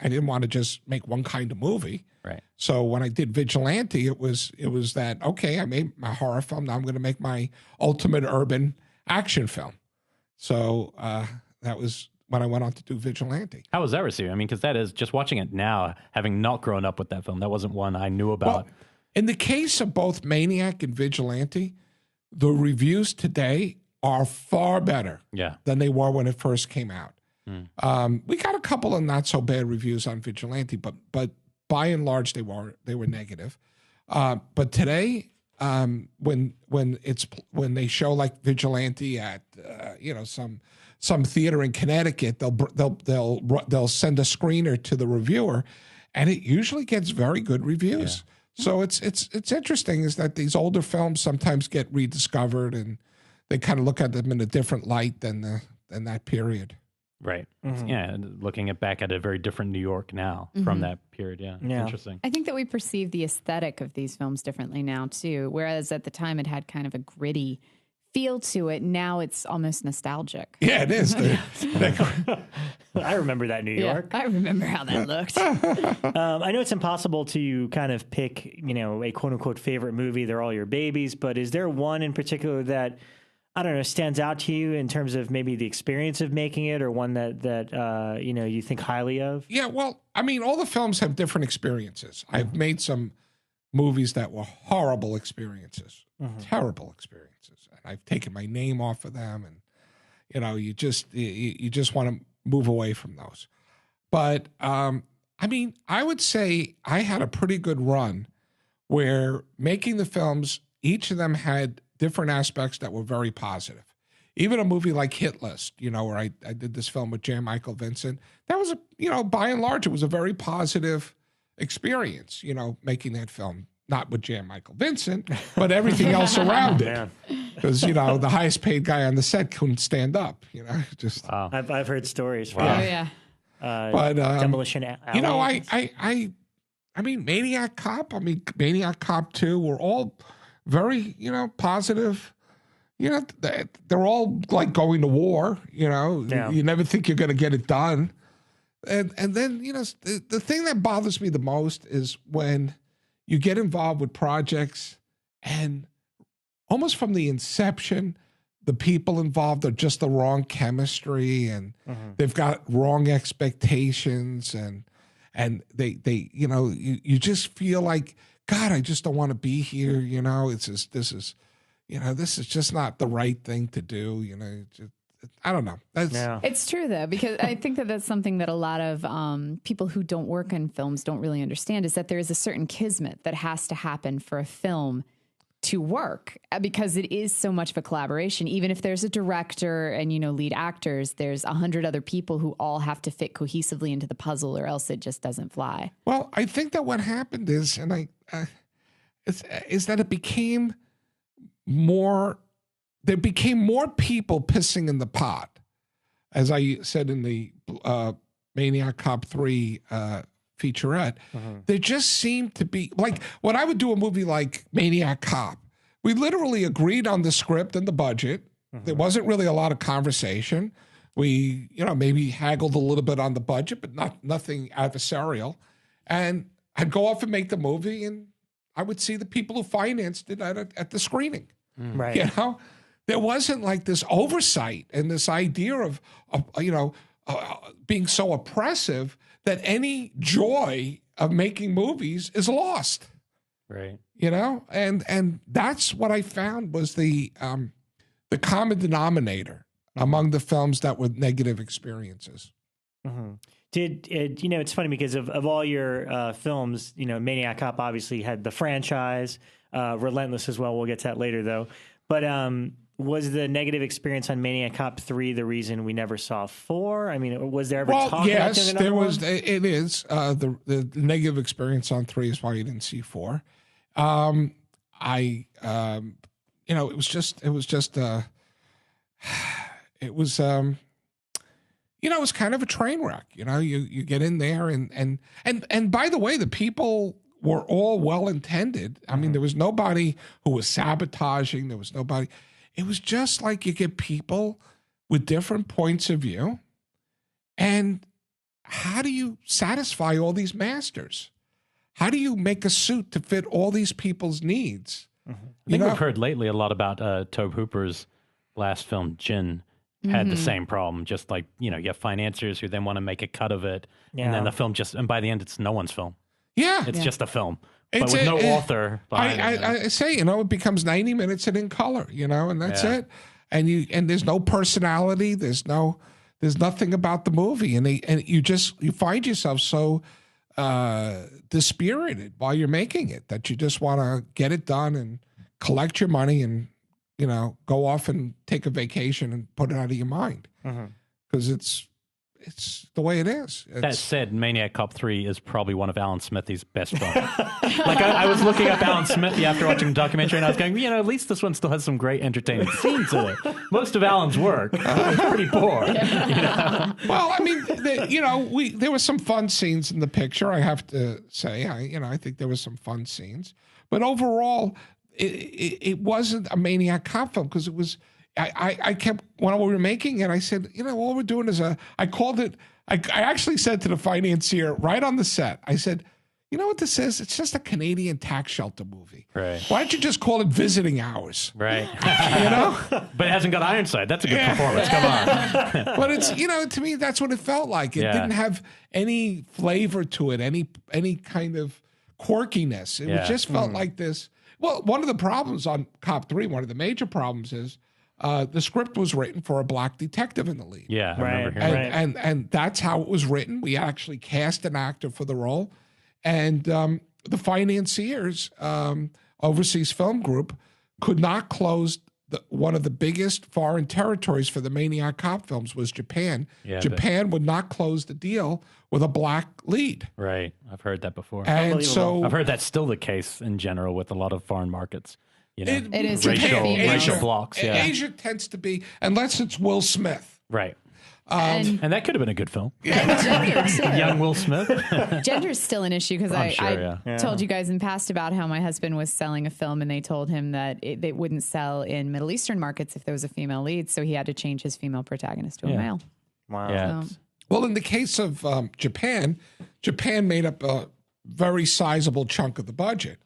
didn't want to just make one kind of movie. Right. So when I did Vigilante, it was that, okay, I made my horror film. Now I'm going to make my ultimate urban action film. So that was when I went on to do Vigilante. How was that received? I mean, because that is, just watching it now, having not grown up with that film, that wasn't one I knew about. Well, in the case of both Maniac and Vigilante, the reviews today are far better than they were when it first came out. We got a couple of not so bad reviews on Vigilante, but by and large they were negative. But today, when they show like Vigilante at some theater in Connecticut, they'll send a screener to the reviewer, and it usually gets very good reviews. Yeah. So it's interesting is that these older films sometimes get rediscovered, and they kind of look at them in a different light than that period. Right. Mm-hmm. Yeah. Looking back at a very different New York now from that period. Yeah. It's interesting. I think that we perceive the aesthetic of these films differently now too. Whereas at the time it had kind of a gritty feel to it. Now it's almost nostalgic. Yeah, it is. I remember that New York. I remember how that looked. I know it's impossible to kind of pick, a quote unquote favorite movie. They're all your babies, but is there one in particular that, I don't know, stands out to you in terms of maybe the experience of making it, or one that you think highly of? Yeah, well, I mean, all the films have different experiences. I've made some movies that were horrible experiences, terrible experiences, and I've taken my name off of them, and you just want to move away from those. But I mean, I would say I had a pretty good run where making the films, each of them had different aspects that were very positive. Even a movie like Hit List, where I did this film with Jan Michael Vincent, that was by and large, it was a very positive experience, making that film, not with Jan Michael Vincent, but everything else around it. Because, the highest paid guy on the set couldn't stand up, just. Wow. I've heard stories. Wow. Yeah. But, Demolition Alley. I mean, Maniac Cop, Maniac Cop 2 were all very, positive. They're all like going to war, You never think you're going to get it done. And then, the thing that bothers me the most is when you get involved with projects and almost from the inception, the people involved are just the wrong chemistry, and they've got wrong expectations, and they you just feel like, God, I just don't want to be here. This is just not the right thing to do. I don't know. It's true though, because I think that that's something that a lot of people who don't work in films don't really understand, is that there is a certain kismet that has to happen for a film to work, because it is so much of a collaboration. Even if there's a director and, lead actors, there's 100 other people who all have to fit cohesively into the puzzle, or else it just doesn't fly. Well, I think that what happened is, is that it became more, there became more people pissing in the pot. As I said in the Maniac Cop 3 featurette, there just seemed to be, like, when I would do a movie like Maniac Cop, we literally agreed on the script and the budget. There wasn't really a lot of conversation. We, maybe haggled a little bit on the budget, but nothing adversarial. And I'd go off and make the movie, and I would see the people who financed it at the screening. Right. There wasn't like this oversight and this idea of being so oppressive that any joy of making movies is lost. Right. And that's what I found was the common denominator among the films that were negative experiences. It's funny because of all your films, Maniac Cop obviously had the franchise, Relentless as well. We'll get to that later though. But was the negative experience on Maniac Cop 3 the reason we never saw 4? I mean, was there ever talk about doing another one? Yes, it is. The negative experience on 3 is why you didn't see 4. It was kind of a train wreck. You get in there and by the way, the people were all well-intended. I mean, there was nobody who was sabotaging. There was nobody. It was just like you get people with different points of view. And how do you satisfy all these masters? How do you make a suit to fit all these people's needs? I think we've heard lately a lot about Tobe Hooper's last film, Jinn, had the same problem. Just like, you have financiers who then want to make a cut of it. And then the film and by the end, it's no one's film. Yeah. It's just a film. But with no author behind it. I say, it becomes 90 minutes and in color, and that's it. And there's no personality. There's nothing about the movie. And you find yourself so dispirited while you're making it that you just want to get it done and collect your money and, go off and take a vacation and put it out of your mind. Because it's the way it is. That said, Maniac Cop 3 is probably one of Alan Smithy's best films. Like, I was looking up Alan Smithy after watching the documentary, and I was going, at least this one still has some great entertaining scenes in it. Most of Alan's work is pretty poor. Well, I mean, there were some fun scenes in the picture, I have to say. I think there were some fun scenes. But overall, it wasn't a Maniac Cop film because it was... I kept, when we were making it, I said, all we're doing is I called it, I actually said to the financier right on the set, I said, you know what this is? It's just a Canadian tax shelter movie. Right. Why don't you just call it Visiting Hours? Right. But it hasn't got Ironside. That's a good performance. Come on. But it's, to me, that's what it felt like. It didn't have any flavor to it, any kind of quirkiness. It just felt like this. Well, one of the problems on Cop 3, one of the major problems is, the script was written for a black detective in the lead. Yeah, I remember hearing and that's how it was written. We actually cast an actor for the role, and the financiers, Overseas Film Group, could not close one of the biggest foreign territories for the Maniac Cop films was Japan. Yeah, Japan would not close the deal with a black lead. Right, I've heard that before. And so I've heard that's still the case in general with a lot of foreign markets. It is racial blocks. Yeah. Asia tends to be, unless it's Will Smith. Right. And that could have been a good film. And gender, too. Young Will Smith. Gender is still an issue because I yeah. told you guys in past about how my husband was selling a film and they told him that it wouldn't sell in Middle Eastern markets if there was a female lead. So he had to change his female protagonist to a male. Wow. Yeah. Well, in the case of Japan made up a very sizable chunk of the budget.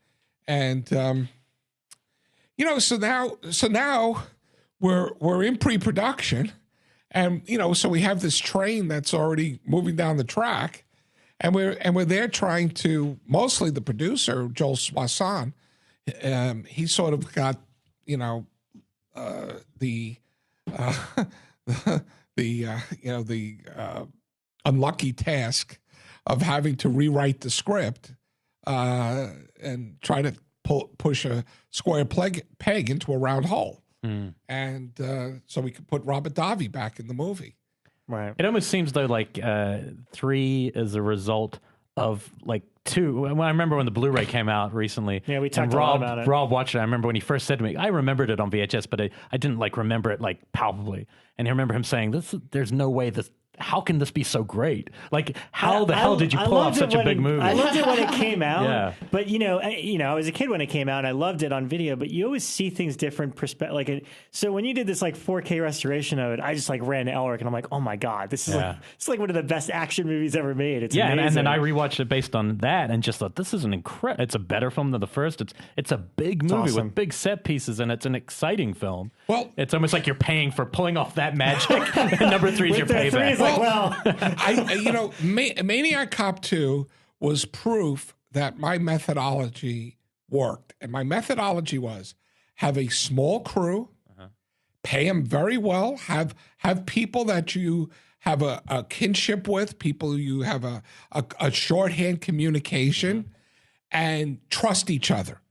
And, so now we're in pre-production, and so we have this train that's already moving down the track, and we're there trying to, mostly the producer Joel Soisson, he sort of got the unlucky task of having to rewrite the script and try to push a square peg into a round hole. And so we could put Robert Davi back in the movie. Right. It almost seems though like 3 is a result of like 2. Well, I remember when the Blu-ray came out recently. Yeah, we talked a lot about it. Rob watched it. I remember when he first said to me, I remembered it on VHS, but I didn't like remember it like palpably. And I remember him saying, there's no way how can this be so great? Like, how the hell did you pull off such a big movie? I loved it when it came out. But I was a kid when it came out, and I loved it on video. But you always see things different perspective. So when you did this like 4K restoration of it, I just like ran to Elric, and I'm like, oh my god, this is like one of the best action movies ever made. It's amazing. And then I rewatched it based on that, and just thought this is it's a better film than the first. It's a big movie with big set pieces, and it's an exciting film. Well, it's almost like you're paying for pulling off that magic. And number 3 is your payback. Maniac Cop 2 was proof that my methodology worked. And my methodology was have a small crew, pay them very well, have people that you have a kinship with, people you have a shorthand communication, and trust each other.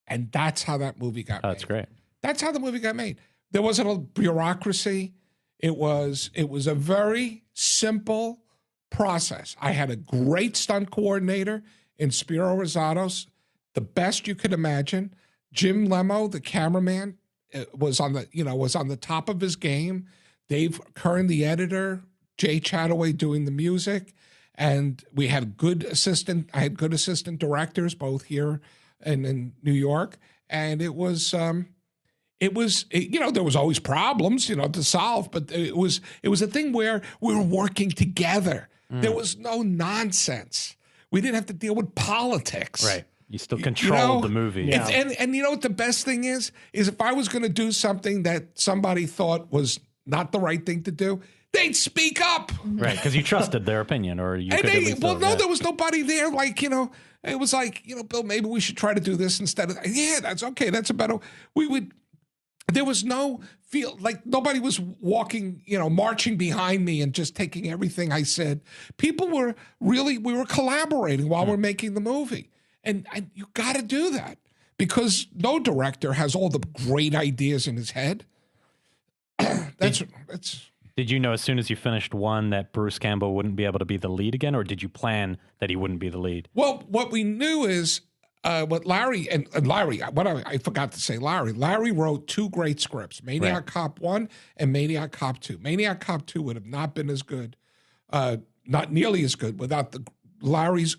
And that's how that movie got made. That's great. That's how the movie got made. There wasn't a bureaucracy. It was a very simple process. I had a great stunt coordinator in Spiro Rosatos, the best you could imagine. Jim Lemo, the cameraman, was on the top of his game. Dave Kern, the editor, Jay Chataway doing the music, and we had I had good assistant directors both here and in New York, and it was. There was always problems, to solve, but it was a thing where we were working together. There was no nonsense. We didn't have to deal with politics. Right. You still controlled the movie. Yeah. And you know what the best thing is if I was going to do something that somebody thought was not the right thing to do, they'd speak up. Right, because you trusted their opinion, or you could at least there was nobody there. Like, it was like, Bill, maybe we should try to do this instead of, that's okay. That's a better, there was no feel like nobody was walking, marching behind me and just taking everything I said. People we were collaborating while we're making the movie. And you got to do that because no director has all the great ideas in his head. Did you know as soon as you finished one that Bruce Campbell wouldn't be able to be the lead again, or did you plan that he wouldn't be the lead? Well, what we knew is what Larry and Larry, I forgot to say, Larry wrote 2 great scripts, Maniac Cop 1 and Maniac Cop 2. Maniac Cop 2 would have not been as good, not nearly as good without Larry's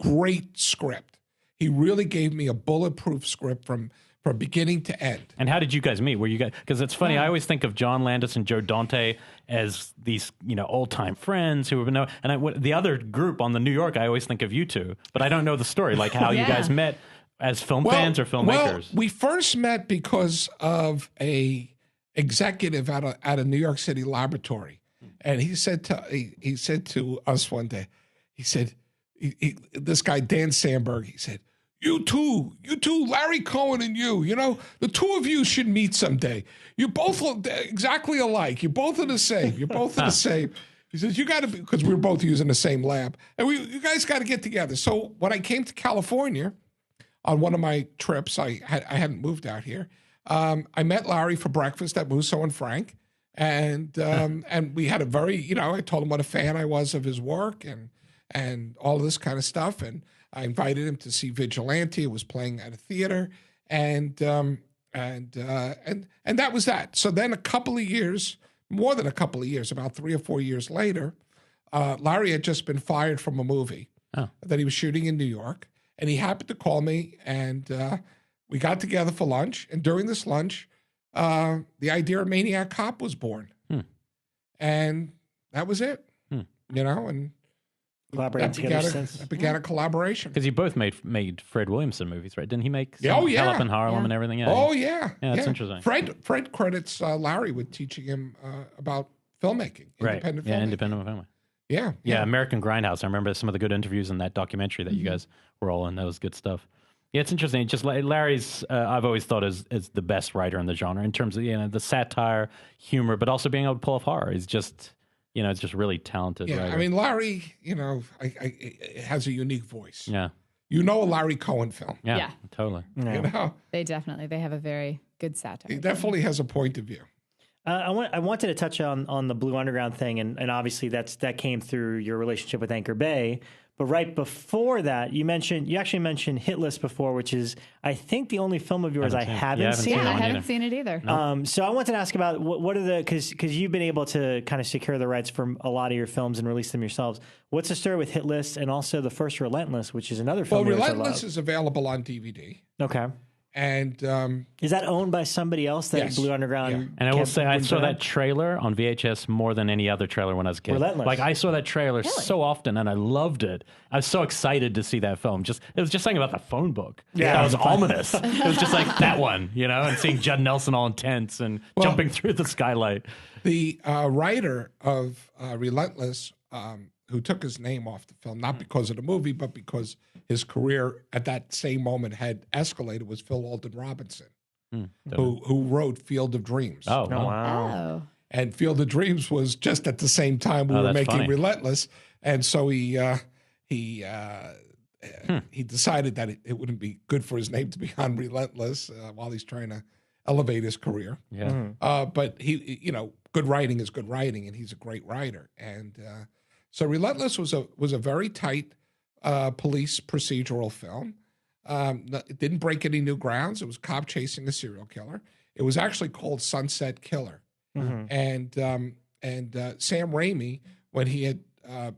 great script. He really gave me a bulletproof script from beginning to end. And how did you guys meet? Were you guys, because it's funny, I always think of John Landis and Joe Dante as these, old-time friends who have been, the other group on the New York, I always think of you two, but I don't know the story, like how you guys met as film fans or filmmakers. Well, we first met because of a executive at a New York City laboratory. And he said to us one day, he said, this guy, Dan Sandberg, he said, You two, Larry Cohen and you, the two of you should meet someday. You both look exactly alike. You both are the same. You're both the same. He says, you got to be, because we were both using the same lab. And you guys got to get together. So when I came to California on one of my trips, I hadn't moved out here. I met Larry for breakfast at Musso and Frank. And we had a very, I told him what a fan I was of his work and all of this kind of stuff. And I invited him to see Vigilante. It was playing at a theater, and that was that. So then a couple of years, more than a couple of years, about 3 or 4 years later, Larry had just been fired from a movie that he was shooting in New York, and he happened to call me, and we got together for lunch. And during this lunch, the idea of Maniac Cop was born, and that was it. And collaborating together since. That began a collaboration. Because you both made Fred Williamson movies, right? Didn't he make Hell Up in Harlem and everything? Yeah. Oh, yeah. Yeah, that's interesting. Fred credits Larry with teaching him about filmmaking, independent filmmaking. Independent filmmaking. Yeah. American Grindhouse. I remember some of the good interviews in that documentary that you guys were all in. That was good stuff. Yeah, it's interesting. Just Larry's, I've always thought is the best writer in the genre in terms of the satire, humor, but also being able to pull off horror. He's just... it's just really talented. Yeah, writer. I mean, Larry, has a unique voice. Yeah. A Larry Cohen film. Yeah. Totally. Yeah. They have a very good satire. He definitely has a point of view. I wanted to touch on the Blue Underground thing, and obviously that came through your relationship with Anchor Bay. But right before that, you actually mentioned Hit List before, which is, I think, the only film of yours I haven't seen. I haven't seen it either. No. So I wanted to ask about what are because you've been able to kind of secure the rights for a lot of your films and release them yourselves. What's the story with Hit List and also the first Relentless, which is another film? Well, Relentless is available on DVD. Okay. And is that owned by somebody else? That yes. Blue Underground. Yeah. And I will say, I saw that trailer on VHS more than any other trailer when I was a kid. Relentless. Like I saw that trailer so often, and I loved it. I was so excited to see that film. It was just something about the phone book. Yeah, that was ominous. It was just like that one, and seeing Judd Nelson all intense and jumping through the skylight. The writer of Relentless, who took his name off the film, not because of the movie, but because his career at that same moment had escalated, was Phil Alden Robinson, who wrote Field of Dreams. Oh, wow. And Field of Dreams was just at the same time we were making Relentless. And so he decided that it wouldn't be good for his name to be on Relentless while he's trying to elevate his career. Yeah. But he, good writing is good writing, and he's a great writer. And so Relentless was a very tight police procedural film. It didn't break any new grounds. It was a cop chasing a serial killer. It was actually called Sunset Killer. Mm-hmm. And Sam Raimi, when he had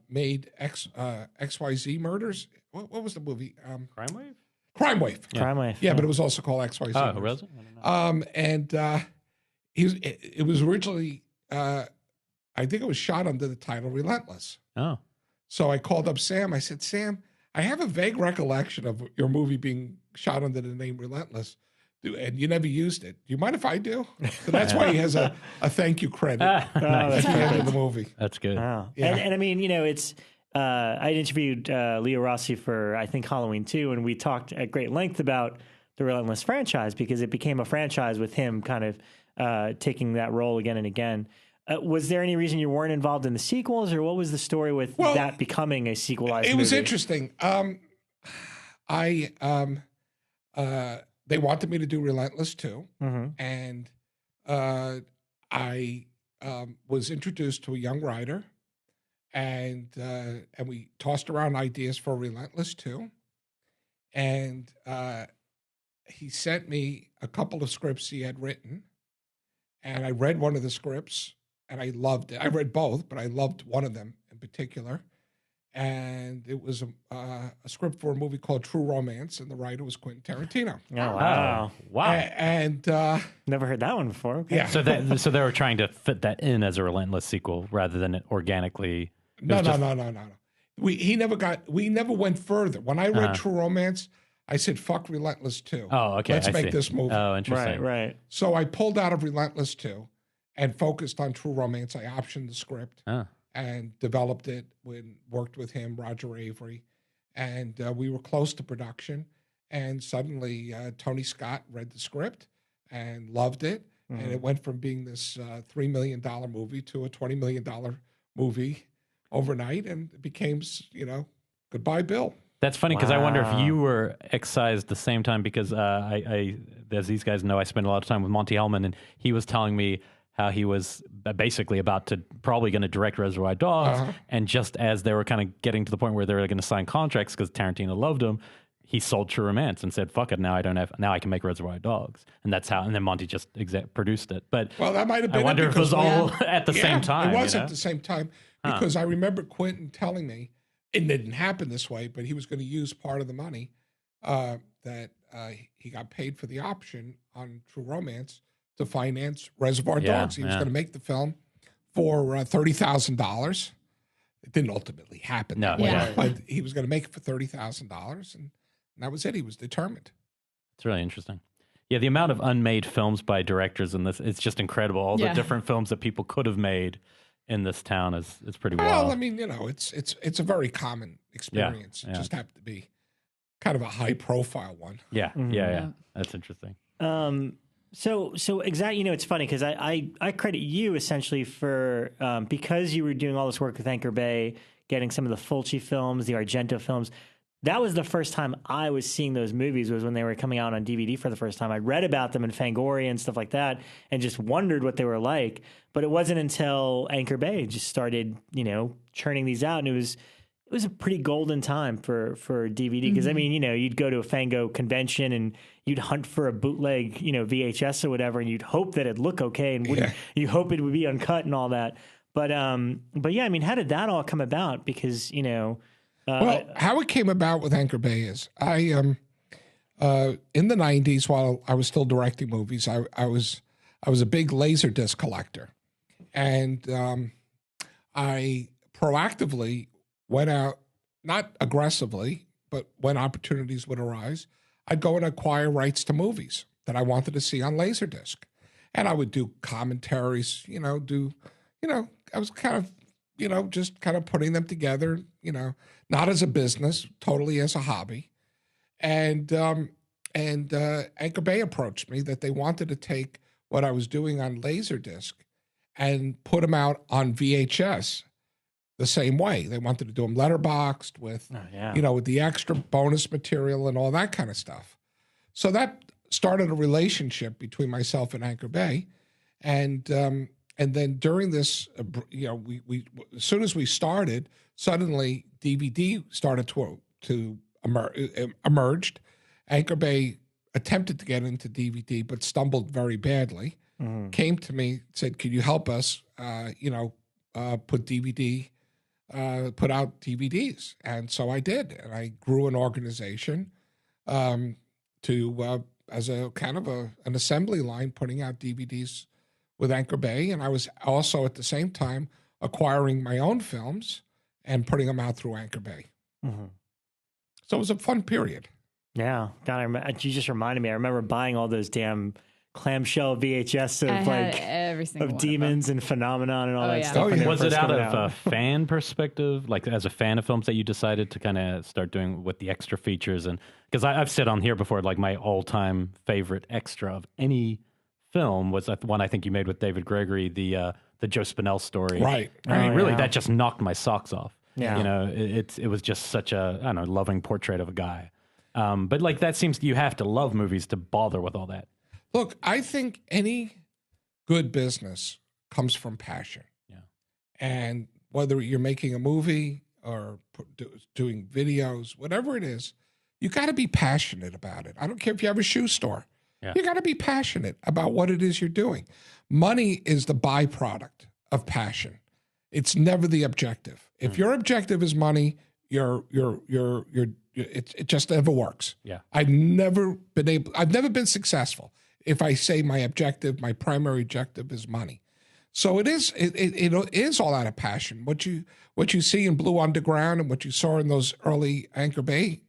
made XYZ Murders, what was the movie? Crime Wave? Crime Wave. Yeah. Crime Wave. Yeah, but it was also called XYZ. Oh, was it? It was originally, I think it was shot under the title Relentless. Oh. So I called up Sam. I said, Sam, I have a vague recollection of your movie being shot under the name Relentless, and you never used it. Do you mind if I do? So that's why he has a thank you credit at the end of the movie. That's good. Wow. Yeah. And I mean, it's I interviewed Leo Rossi for, I think, Halloween 2, and we talked at great length about the Relentless franchise because it became a franchise with him kind of taking that role again and again. Was there any reason you weren't involved in the sequels, or what was the story with that becoming a sequelized movie? It was interesting. they wanted me to do Relentless too. And I was introduced to a young writer, and we tossed around ideas for Relentless too. And he sent me a couple of scripts he had written, and I read one of the scripts, and I loved it. I read both, but I loved one of them in particular. And it was a script for a movie called True Romance, and the writer was Quentin Tarantino. Oh, wow. And never heard that one before. Okay. Yeah. So they were trying to fit that in as a Relentless sequel rather than it organically. No. We never went further. When I read True Romance, I said, fuck Relentless 2. Oh, okay. Let's make this movie. Oh, interesting. Right. So I pulled out of Relentless 2 and focused on True Romance. I optioned the script and developed it, worked with him, Roger Avery, and we were close to production. And suddenly Tony Scott read the script and loved it. And it went from being this $3 million movie to a $20 million movie overnight, and it became, Goodbye, Bill. That's funny because I wonder if you were excised the same time, because I, as these guys know, I spent a lot of time with Monty Hellman, and he was telling me how he was basically probably going to direct Reservoir Dogs, and just as they were kind of getting to the point where they were going to sign contracts because Tarantino loved him, he sold True Romance and said, "Fuck it, now I can make Reservoir Dogs," and that's how. And then Monty just produced it. But that might have been. I wonder if it was all at the same time. It was at the same time because I remember Quentin telling me it didn't happen this way, but he was going to use part of the money that he got paid for the option on True Romance to finance Reservoir Dogs. He was going to make the film for $30,000. It didn't ultimately happen, but he was going to make it for $30,000, and that was it. He was determined. It's really interesting. Yeah, the amount of unmade films by directors in this, it's just incredible. All the different films that people could have made in this town is pretty wild. Well, I mean, it's a very common experience. It just happened to be kind of a high profile one. Yeah. That's interesting. So exactly, it's funny because I credit you essentially for because you were doing all this work with Anchor Bay, getting some of the Fulci films, the Argento films. That was the first time I was seeing those movies, was when they were coming out on DVD for the first time. I read about them in Fangoria and stuff like that and just wondered what they were like. But it wasn't until Anchor Bay just started, churning these out. And it was a pretty golden time for DVD. Because, I mean, you'd go to a Fango convention and you'd hunt for a bootleg, VHS or whatever, and you'd hope that it'd look okay and you hope it would be uncut and all that. But yeah, I mean, how did that all come about? Because, well, how it came about with Anchor Bay is I in the 90s, while I was still directing movies, I was a big Laserdisc collector, and I proactively went out, not aggressively, but when opportunities would arise, I'd go and acquire rights to movies that I wanted to see on Laserdisc, and I would do commentaries, I was kind of, just kind of putting them together, not as a business, totally as a hobby. And Anchor Bay approached me that they wanted to take what I was doing on Laserdisc and put them out on VHS the same way. They wanted to do them letterboxed with, with the extra bonus material and all that kind of stuff. So that started a relationship between myself and Anchor Bay. And then during this, we as soon as we started, suddenly DVD started to emerged. Anchor Bay attempted to get into DVD, but stumbled very badly. Came to me, said, "Could you help us? Put out DVDs." And so I did, and I grew an organization to as a kind of an assembly line, putting out DVDs with Anchor Bay, and I was also at the same time acquiring my own films and putting them out through Anchor Bay. So it was a fun period. Yeah, God, you just reminded me. I remember buying all those damn clamshell VHS of Demons and Phenomenon and all that stuff. Was it out of a fan perspective, like as a fan of films, that you decided to kind of start doing with the extra features? And because I've said on here before, like my all-time favorite extra of any film was that one I think you made with David Gregory, the Joe Spinell story. Right. I mean, really, that just knocked my socks off. Yeah. It was just such a loving portrait of a guy. But like that seems you have to love movies to bother with all that. Look, I think any good business comes from passion. Yeah. And whether you're making a movie or doing videos, whatever it is, you got to be passionate about it. I don't care if you have a shoe store. Yeah. You got to be passionate about what it is you're doing. Money is the byproduct of passion. It's never the objective. If your objective is money, it just never works. Yeah. I've never been successful if I say my primary objective is money. So it is all out of passion. What you see in Blue Underground and what you saw in those early Anchor Bay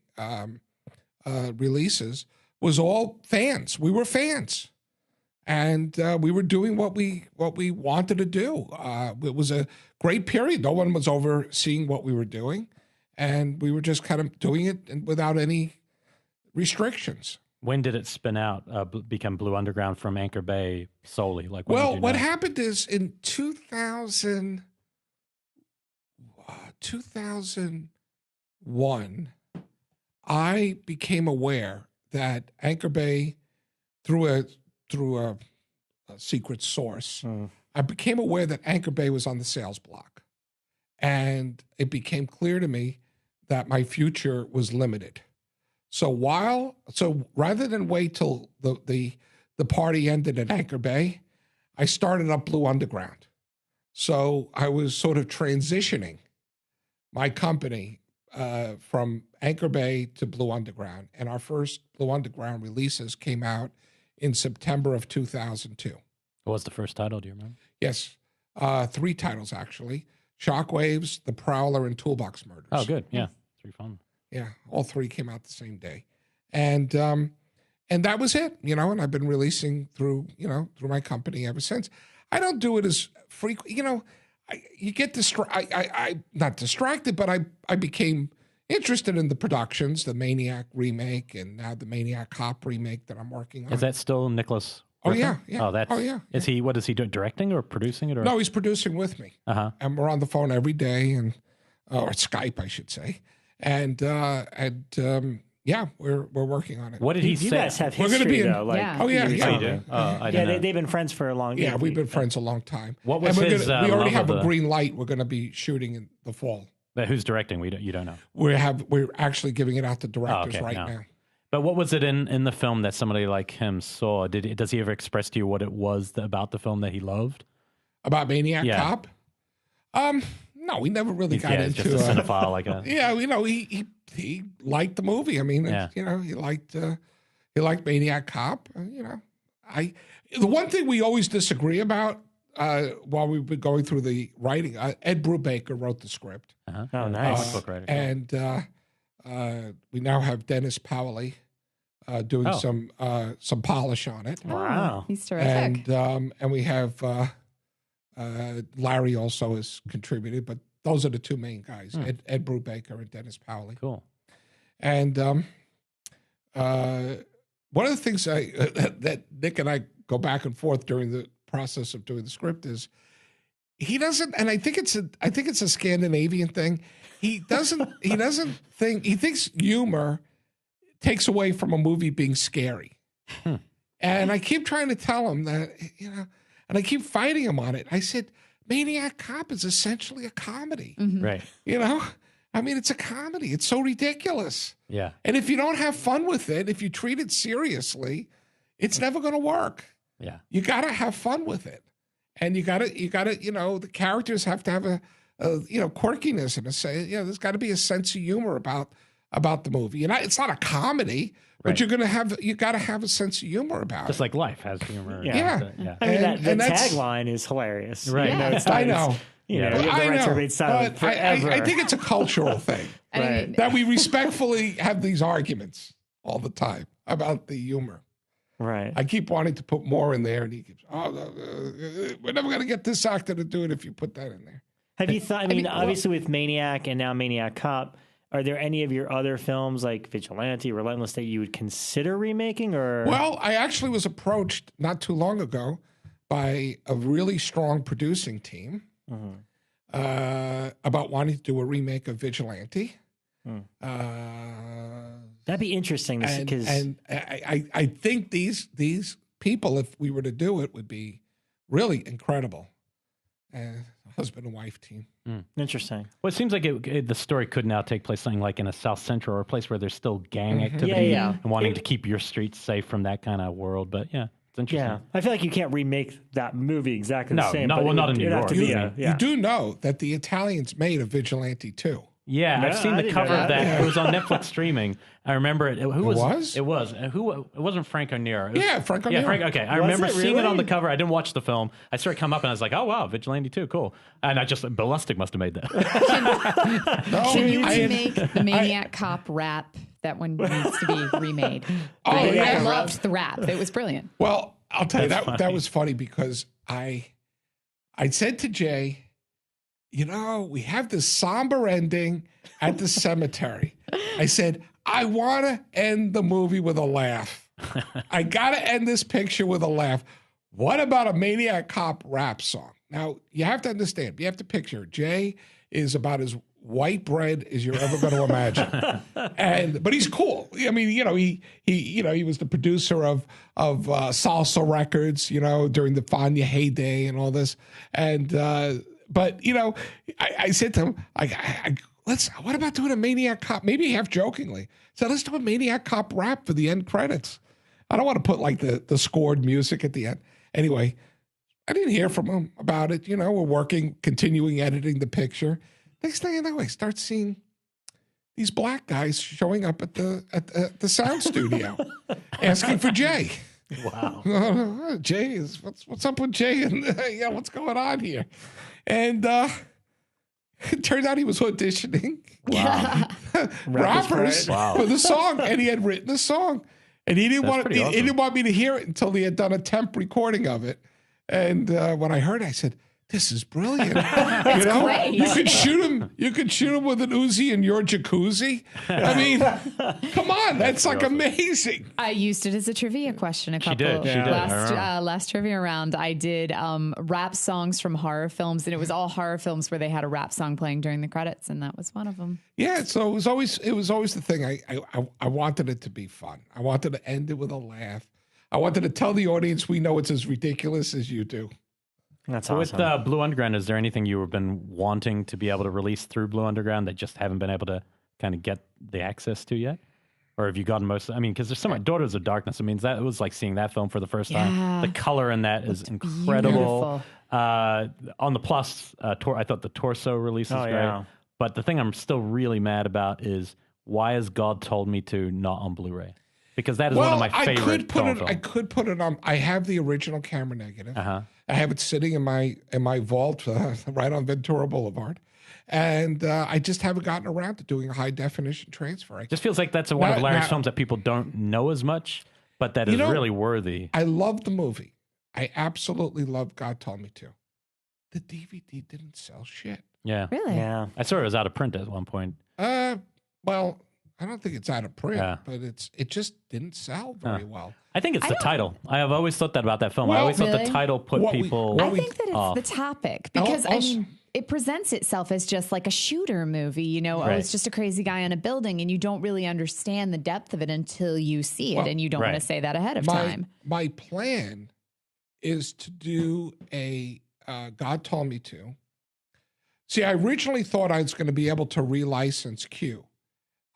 releases was all fans. We were fans, and we were doing what we wanted to do. It was a great period. No one was overseeing what we were doing, and we were just kind of doing it without any restrictions. When did it spin out, become Blue Underground from Anchor Bay solely? Like, what happened is in 2001, I became aware that Anchor Bay, through a secret source, I became aware that Anchor Bay was on the sales block, and it became clear to me that my future was limited. So rather than wait till the party ended at Anchor Bay, I started up Blue Underground. So I was sort of transitioning my company from Anchor Bay to Blue Underground. And our first Blue Underground releases came out in September of 2002. What was the first title? Do you remember? Yes. 3 titles, actually. Shockwaves, The Prowler, and Toolbox Murders. Oh, good. Yeah. 3 fun. Yeah, all 3 came out the same day, and that was it, and I've been releasing through my company ever since. I don't do it as frequent, you get I'm not distracted, but I became interested in the productions, the Maniac remake, and now the Maniac Cop remake that I'm working on. Is that still Nicholas? Oh yeah. Oh yeah. Is he? What is he doing? Directing or producing it? Or? No, he's producing with me. And we're on the phone every day, or Skype, I should say. And yeah, we're working on it. What did he say? You guys have history, though. Oh yeah. They've been friends for a long time. Yeah, we've been friends a long time. What was his? We already have a green light. We're going to be shooting in the fall. But who's directing? You don't know. We're actually giving it out to directors now. But what was it in the film that somebody like him saw? Does he ever express to you what it was about the film that he loved? About Maniac Cop? No, we never really got into just a cinephile like a. Yeah, he liked the movie. I mean, he liked Maniac Cop. The one thing we always disagree about while we've been going through the writing, Ed Brubaker wrote the script. Oh, nice. Book writer. And we now have Dennis Powley doing some polish on it. Wow, he's terrific. And we have. Larry also has contributed, but those are the 2 main guys, Ed Brubaker and Dennis Powley. Cool. And one of the things that Nick and I go back and forth during the process of doing the script is he doesn't, and I think it's a Scandinavian thing. He thinks humor takes away from a movie being scary. And I keep trying to tell him that, and I keep fighting him on it. I said, Maniac Cop is essentially a comedy. Mm-hmm. Right. I mean, it's a comedy. It's so ridiculous. Yeah. And if you don't have fun with it, if you treat it seriously, it's never going to work. Yeah. You got to have fun with it. And you got to, the characters have to have a quirkiness and there's got to be a sense of humor about the movie. And it's not a comedy. But you got to have a sense of humor about it. Just like life has humor. Yeah. I mean, the tagline is hilarious. Right. I know. I think it's a cultural thing. Right. That we respectfully have these arguments all the time about the humor. Right. I keep wanting to put more in there, and he keeps, we're never going to get this actor to do it if you put that in there. Have you thought, obviously with Maniac and now Maniac Cop, are there any of your other films like Vigilante, Relentless that you would consider remaking? Or Well, I actually was approached not too long ago by a really strong producing team about wanting to do a remake of Vigilante. That'd be interesting. And I think these people, if we were to do it, would be really incredible. Husband and wife team. Interesting. Well, it seems like the story could now take place something like in a South Central or a place where there's still gang activity and wanting to keep your streets safe from that kind of world. But yeah, it's interesting. Yeah, I feel like you can't remake that movie exactly the same. Not in New York. You do know that the Italians made a Vigilante too. Yeah, I've seen the cover of that. Yeah. It was on Netflix streaming. I remember it. Who was? It was. It wasn't Franco Nero. Franco Nero. Okay, I remember seeing it on the cover. I didn't watch the film. I saw it come up and I was like, oh, wow, Vigilante 2, cool. And Bill Lustig must have made that. Can you remake the Maniac Cop rap? That one needs to be remade. I loved the rap. It was brilliant. Well, I'll tell you, that was funny because I said to Jay, we have this somber ending at the cemetery. I said, I want to end the movie with a laugh. I got to end this picture with a laugh. What about a Maniac Cop rap song? Now, you have to understand, you have to picture, Jay is about as white bread as you're ever going to imagine. But he's cool. I mean, he was the producer of salsa records, during the Fania heyday and all this. But I said to him, what about doing a Maniac Cop? Maybe half jokingly. So let's do a Maniac Cop rap for the end credits. I don't want to put like the scored music at the end. Anyway, I didn't hear from him about it. We're working, continuing editing the picture. Next thing I know, I start seeing these black guys showing up at the sound studio, asking for Jay. Wow. Jay is what's up with Jay and what's going on here? And it turned out he was auditioning rappers for the song, and he had written the song, and he didn't want me to hear it until he had done a temp recording of it. And when I heard it, I said, "This is brilliant." Great. You could shoot him. You could shoot him with an Uzi in your jacuzzi. I mean, come on, that's like amazing. I used it as a trivia question She did. last trivia round. I did rap songs from horror films, and it was all horror films where they had a rap song playing during the credits, and that was one of them. Yeah, so it was always the thing. I wanted it to be fun. I wanted to end it with a laugh. I wanted to tell the audience we know it's as ridiculous as you do. That's so awesome. With Blue Underground, is there anything you've been wanting to be able to release through Blue Underground that just haven't been able to kind of get the access to yet? Or have you gotten most? I mean, because there's so much. Daughters of Darkness. I mean, that was like seeing that film for the first time. The color in that is incredible. On the Plus, I thought the Torso release is great. Yeah. But the thing I'm still really mad about is why has God Told Me To not on Blu-ray? Because that is one of my favorite films. I could put it on. I have the original camera negative. I have it sitting in my vault right on Ventura Boulevard. And I just haven't gotten around to doing a high definition transfer. It just feels like that's one of Larry's films that people don't know as much, but that is really worthy. I love the movie. I absolutely love God Told Me To. The DVD didn't sell shit. Yeah. Really? Yeah. I saw it was out of print at one point. Well, I don't think it's out of print, but it just didn't sell very well. I think it's the title. I have always thought that about that film. I always thought the title put people I think that it's the topic because I mean, it presents itself as just like a shooter movie, it's just a crazy guy on a building, and you don't really understand the depth of it until you see it, and you don't want to say that ahead of time. My plan is to do a God Told Me To. See, I originally thought I was going to be able to relicense Q.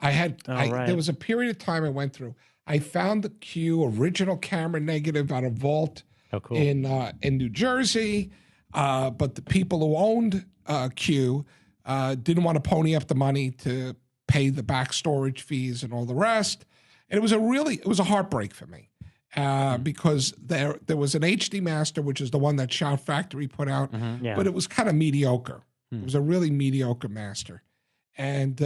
There was a period of time I went through. I found the Q original camera negative out of vault in New Jersey, but the people who owned Q didn't want to pony up the money to pay the back storage fees and all the rest. And it was a heartbreak for me because there was an HD master, which is the one that Shout Factory put out, but it was kind of mediocre. It was a really mediocre master, and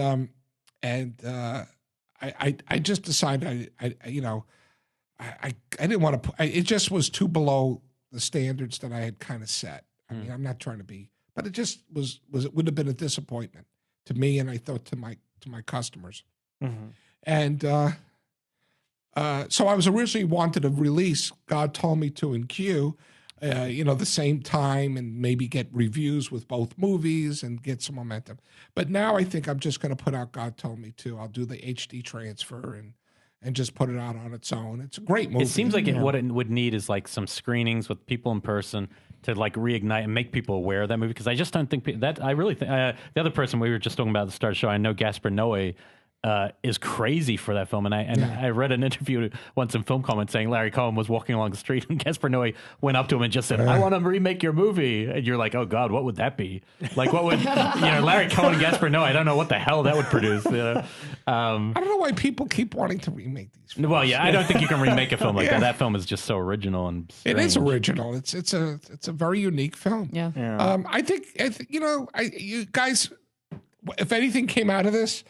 I just decided I didn't want to. It just was too below the standards that I had kind of set. I mean, I'm not trying to be, but it just was. It would have been a disappointment to me, and I thought to my customers. And so I was originally wanted to release God Told Me To in Q. the same time and maybe get reviews with both movies and get some momentum. But now I think I'm just going to put out God Told Me To. I'll do the HD transfer and just put it out on its own. It's a great movie. It seems like what it would need is like some screenings with people in person to like reignite and make people aware of that movie. Because I just don't think that, I really think, the other person we were just talking about at the start of the show, I know Gaspar Noé is crazy for that film. And I read an interview once in Film Comment saying Larry Cohen was walking along the street and Gaspar Noé went up to him and just said, I want to remake your movie. And you're like, oh God, what would that be? Like what would, Larry Cohen and Gaspar Noé, I don't know what the hell that would produce. I don't know why people keep wanting to remake these films. Well, yeah, I don't think you can remake a film like that. That film is just so original and strange. It is original. It's a very unique film. Yeah. I think you guys, if anything came out of this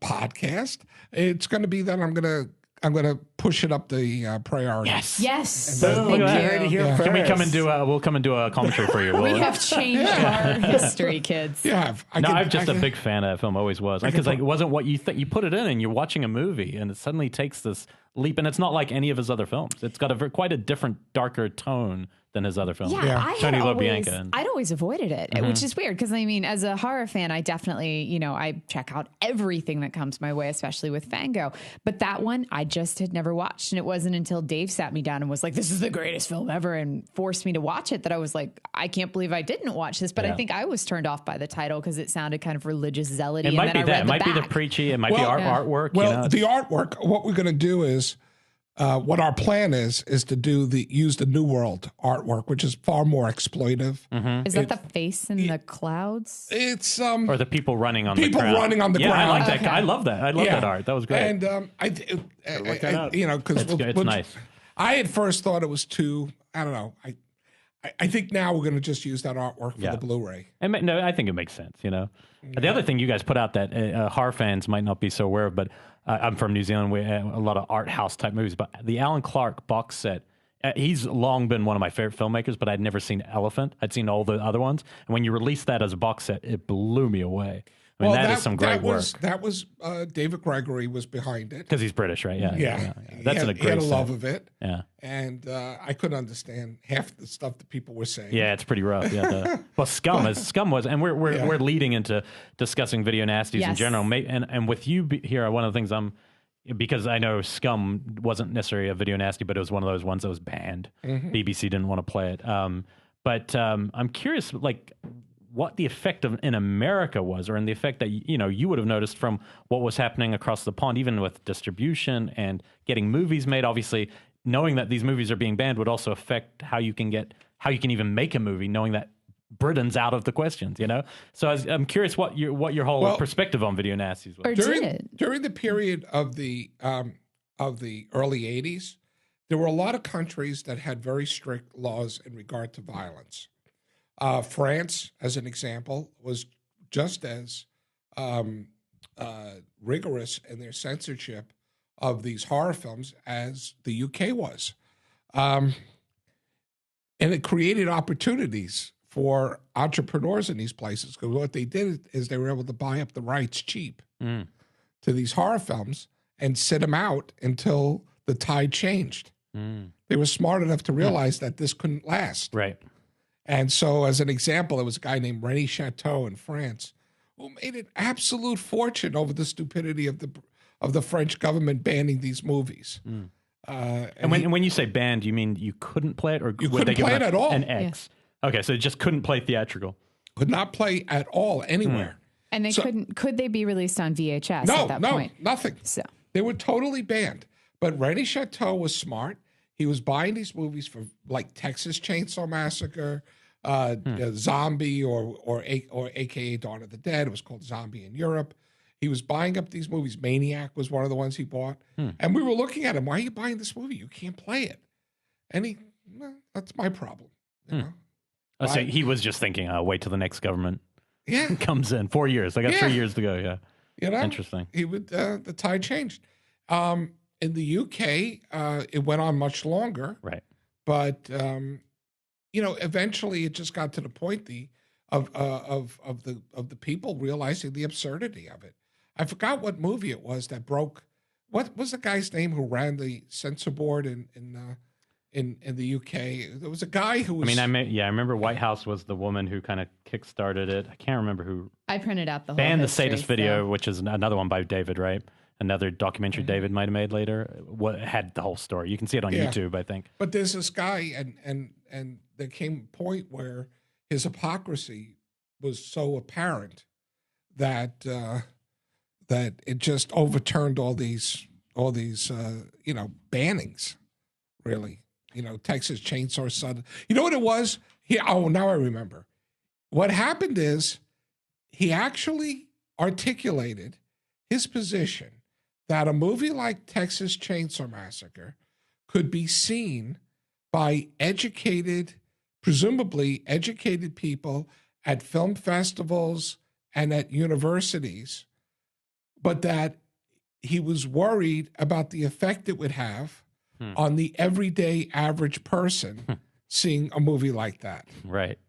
podcast, it's going to be that I'm going to push it up the priority. Yes. Thank you. Can we come and do we'll come and do a commentary for you. We have changed our history, kids. Yeah. I'm just a big fan of that film, always was. Because it wasn't what you think. You put it in and you're watching a movie and it suddenly takes this leap. And it's not like any of his other films. It's got quite a different, darker tone than his other films. Yeah, Tony I'd always avoided it, which is weird because I mean, as a horror fan, I definitely, I check out everything that comes my way, especially with Fango. But that one, I just had never watched, and it wasn't until Dave sat me down and was like, "This is the greatest film ever," and forced me to watch it that I was like, "I can't believe I didn't watch this." But I think I was turned off by the title because it sounded kind of religious zealoty. It might be that. It might be the preachy. It might be artwork. Well, the artwork. What we're going to do is. What our plan is to use the New World artwork, which is far more exploitive. Mm-hmm. Is that the face in the clouds? It's or the people running on the ground. People running on the ground. I like that. I love that. I love that art. That was great. And because it's nice. I at first thought it was too. I don't know. I think now we're going to just use that artwork for the Blu-ray. No, I think it makes sense. The other thing you guys put out that horror fans might not be so aware of, but I'm from New Zealand. We have a lot of art house type movies, but the Alan Clark box set. He's long been one of my favorite filmmakers, but I'd never seen Elephant. I'd seen all the other ones, and when you released that as a box set, it blew me away. I mean, that is some great work. That was David Gregory was behind it because he's British, right? Yeah. That's a great. He had a love of it. Yeah, and I couldn't understand half the stuff that people were saying. Yeah, it's pretty rough. Yeah, well, Scum was, and we're leading into discussing video nasties in general. And with you here, one of the things because I know Scum wasn't necessarily a video nasty, but it was one of those ones that was banned. Mm-hmm. BBC didn't want to play it. But I'm curious, like, what the effect in America was, or in the effect that you would have noticed from what was happening across the pond, even with distribution and getting movies made. Obviously, knowing that these movies are being banned would also affect how you can even make a movie, knowing that Britain's out of the questions. So I'm curious what your whole perspective on video nasties was. During the period of the early '80s, there were a lot of countries that had very strict laws in regard to violence. France, as an example, was just as rigorous in their censorship of these horror films as the UK was. And it created opportunities for entrepreneurs in these places, because what they did is they were able to buy up the rights cheap to these horror films and sit them out until the tide changed. They were smart enough to realize that this couldn't last. Right. And so, as an example, there was a guy named René Chateau in France who made an absolute fortune over the stupidity of the French government banning these movies. And when you say banned, you mean you couldn't play it, or you couldn't play it at all? An X. Yeah. Okay, so it just couldn't play theatrical. Could not play at all anywhere. And they couldn't. Could they be released on VHS at that point? No, nothing. So they were totally banned. But René Chateau was smart. He was buying these movies for like Texas Chainsaw Massacre, Zombie, or AKA Dawn of the Dead. It was called Zombie in Europe. He was buying up these movies. Maniac was one of the ones he bought. And we were looking at him. Why are you buying this movie? You can't play it. And that's my problem. So he was just thinking, wait till the next government comes in. 4 years. I got 3 years to go. Yeah. Interesting. He would. The tide changed. In the UK, it went on much longer. Right. But eventually it just got to the point of the people realizing the absurdity of it. I forgot what movie it was that broke. What was the guy's name who ran the censor board in in the UK. There was a guy who was. I remember White House was the woman who kind of kickstarted it. I can't remember who. I printed out the whole Banned the history, Sadist video, which is another one by David, right? Another documentary David might have made later. What had the whole story? You can see it on YouTube, I think. But there's this guy, and there came a point where his hypocrisy was so apparent that that it just overturned all these bannings, really. Texas Chainsaw Son. You know what it was? Now I remember. What happened is he actually articulated his position that a movie like Texas Chainsaw Massacre could be seen by presumably educated people at film festivals and at universities, but that he was worried about the effect it would have on the everyday average person seeing a movie like that. Right.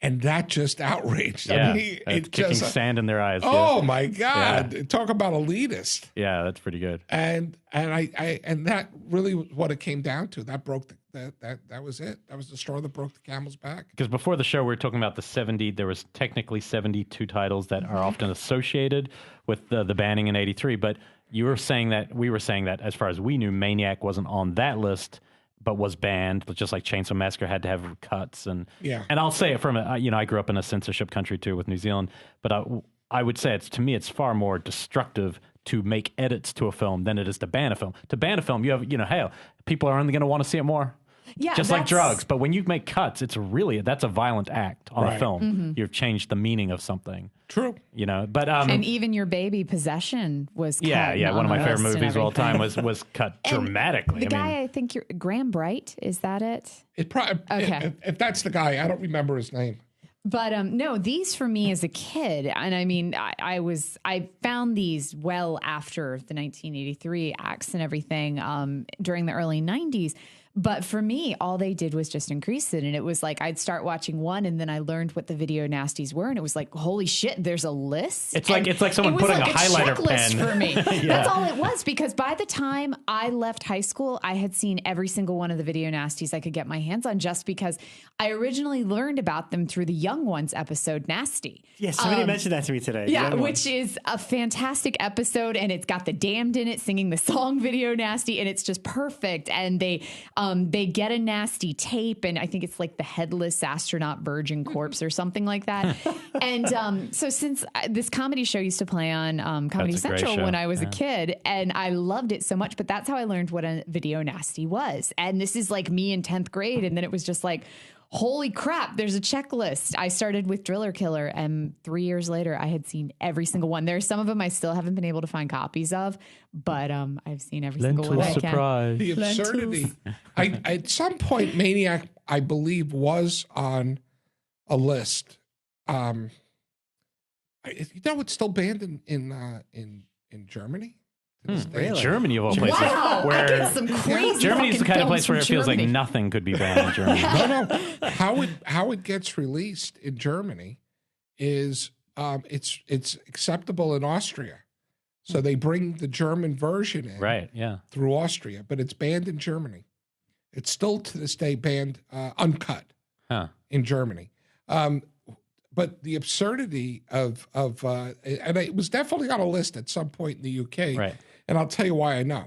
And that just outraged. Yeah, I mean, it kicking just sand in their eyes. Oh my God! Yeah. Talk about elitist. Yeah, that's pretty good. And that really was what it came down to. That broke that was it. That was the straw that broke the camel's back. Because before the show, we were talking about the 70. There was technically 72 titles that are often associated with the banning in '83. But we were saying that as far as we knew, Maniac wasn't on that list, but was banned, just like Chainsaw Massacre had to have cuts. And I'll say it from I grew up in a censorship country too with New Zealand, but I would say to me it's far more destructive to make edits to a film than it is to ban a film. To ban a film, you have hey, people are only going to want to see it more. Yeah, just like drugs. But when you make cuts, that's a violent act on a film. Mm-hmm. You've changed the meaning of something. True. But and even your baby Possession was cut. Yeah. One of my favorite movies of all time was cut dramatically. The guy, I think Graham Bright, is that it? It probably okay. If that's the guy, I don't remember his name. But no, these for me as a kid, and I mean, I found these well after the 1983 acts and everything during the early 90s. But for me, all they did was just increase it. And it was like, I'd start watching one and then I learned what the video nasties were. And it was like, holy shit, there's a list. It's like someone putting a highlighter pen. For me. That's all it was. Because by the time I left high school, I had seen every single one of the video nasties I could get my hands on, just because I originally learned about them through the Young Ones episode, Nasty. Yeah, somebody mentioned that to me today. Yeah, which is a fantastic episode. And it's got the Damned in it singing the song Video Nasty. And it's just perfect. And they get a nasty tape, and I think it's like the headless astronaut virgin corpse or something like that. And so since this comedy show used to play on Comedy Central when I was a kid, and I loved it so much, but that's how I learned what a video nasty was. And this is like me in 10th grade. And then it was just like, holy crap, there's a checklist. I started with Driller Killer, and 3 years later, I had seen every single one. There's some of them I still haven't been able to find copies of, but I've seen every single one I can. The absurdity. At some point, Maniac, I believe, was on a list. It's still banned in Germany. Really? Germany of all places. Wow, where some crazy Germany's the kind of place where it feels like nothing could be banned in Germany. No. How it gets released in Germany is it's acceptable in Austria. So they bring the German version in through Austria, but it's banned in Germany. It's still to this day banned uncut in Germany. But the absurdity of and it was definitely on a list at some point in the UK. Right. And I'll tell you why I know.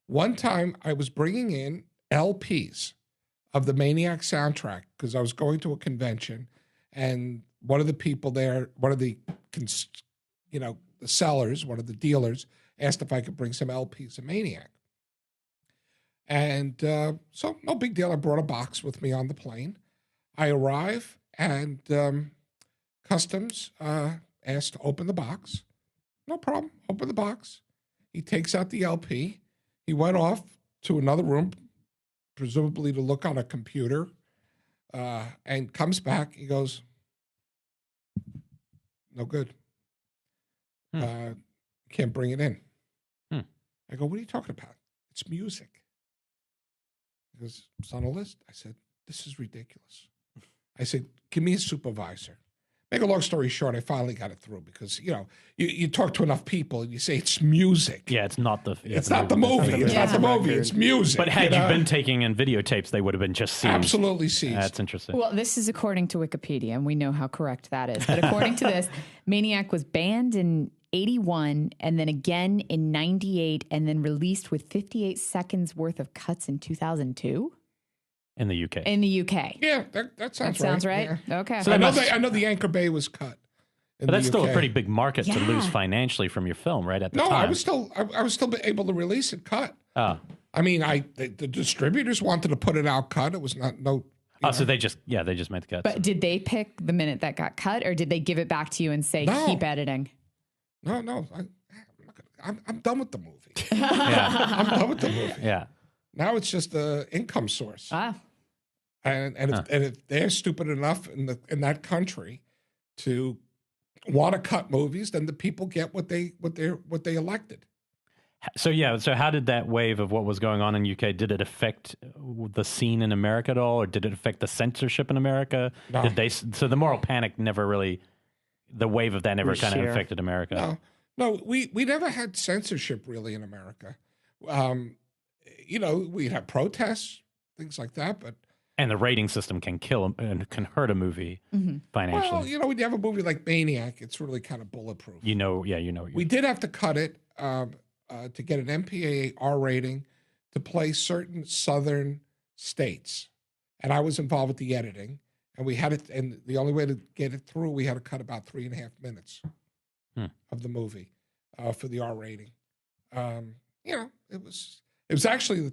One time I was bringing in LPs of the Maniac soundtrack because I was going to a convention, and one of the people there, one of the sellers, one of the dealers, asked if I could bring some LPs of Maniac. And so no big deal. I brought a box with me on the plane. I arrive, and Customs asked to open the box. No problem. Open the box. He takes out the LP. He went off to another room, presumably to look on a computer, and comes back. He goes, no good. Can't bring it in. I go, what are you talking about? It's music. He goes, it's on a list. I said, this is ridiculous. I said, give me a supervisor. make a long story short, I finally got it through because, you talk to enough people and you say it's music. Yeah, it's not the movie. It's not the movie. It's music. But had you been taking in videotapes, they would have been just scenes. Absolutely scenes. That's interesting. Well, this is according to Wikipedia, and we know how correct that is. But according to this, Maniac was banned in 81 and then again in 98 and then released with 58 seconds worth of cuts in 2002. In the UK. Yeah, that sounds right. Sounds right. Yeah. Okay. So I know the Anchor Bay was cut. But that's still a pretty big market to lose financially from your film, right? At the time. No, I was still able to release it cut. Oh. I mean, the distributors wanted to put it out cut. It was so they just made the cuts. But did they pick the minute that got cut, or did they give it back to you and say, keep editing? No. I'm done with the movie. I'm done with the movie. Yeah. Now it's just an income source. And if they're stupid enough in that country to want to cut movies, then the people get what they elected. So how did that wave of what was going on in UK, did it affect the scene in America at all, or did it affect the censorship in America? No. So the moral panic never really, the wave of that never kind of affected America. No, we never had censorship really in America. We had protests, things like that, but. And the rating system can kill and can hurt a movie financially. Well, when you have a movie like Maniac, it's really kind of bulletproof. We did have to cut it to get an MPAA R rating to play certain southern states. And I was involved with the editing. And we had it, and the only way to get it through, we had to cut about 3.5 minutes of the movie for the R rating. It was actually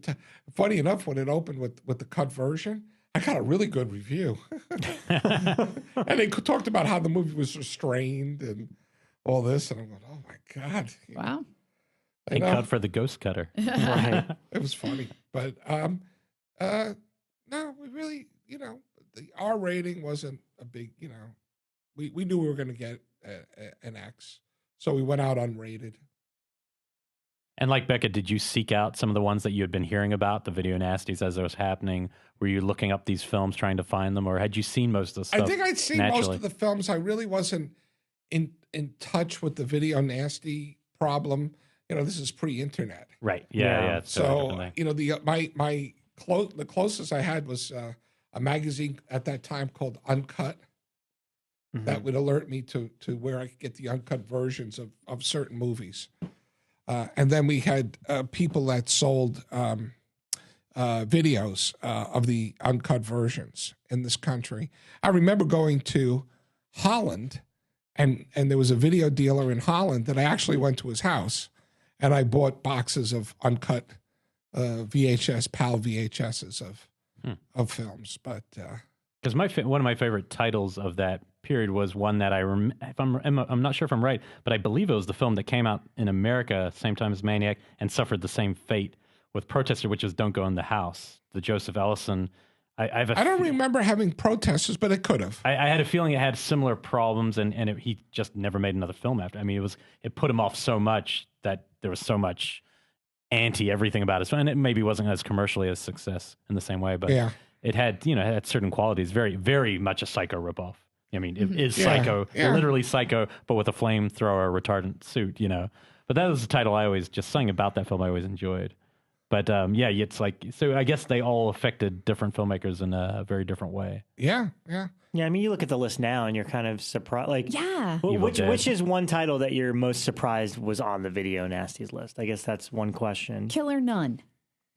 funny enough when it opened with the cut version. I got a really good review, and they talked about how the movie was restrained and all this, and I'm going, "Oh my god!" Wow! They cut for the ghost cutter. Right. It was funny, but no, we really, the R rating wasn't a big, we knew we were going to get an X, so we went out unrated. And like Bekah, did you seek out some of the ones that you had been hearing about, the video nasties, as it was happening? Were you looking up these films, trying to find them, or had you seen most of the stuff? I think I'd seen most of the films. I really wasn't in touch with the video nasty problem. This is pre-internet, right? Yeah. So the closest I had was a magazine at that time called Uncut. That would alert me to where I could get the uncut versions of certain movies. And then we had people that sold videos of the uncut versions in this country. I remember going to Holland, and there was a video dealer in Holland that I actually went to his house, and I bought boxes of uncut VHS, PAL VHSs of films. But because one of my favorite titles of that period was one that I'm not sure if I'm right, but I believe it was the film that came out in America same time as Maniac and suffered the same fate with Protester, which is Don't Go in the House, the Joseph Ellison. I don't remember having protesters, but it could have. I had a feeling it had similar problems, and he just never made another film after. I mean, it put him off so much that there was so much anti-everything about it. And it maybe wasn't as commercially a success in the same way, but it had certain qualities, very, very much a Psycho ripoff. I mean, it is Psycho, literally Psycho, but with a flamethrower retardant suit, But that was the title I always, just something about that film I always enjoyed. But it's like, so I guess they all affected different filmmakers in a very different way. Yeah. Yeah, I mean, you look at the list now and you're kind of surprised. Like, which is one title that you're most surprised was on the Video Nasties list? I guess that's one question. Killer Nun.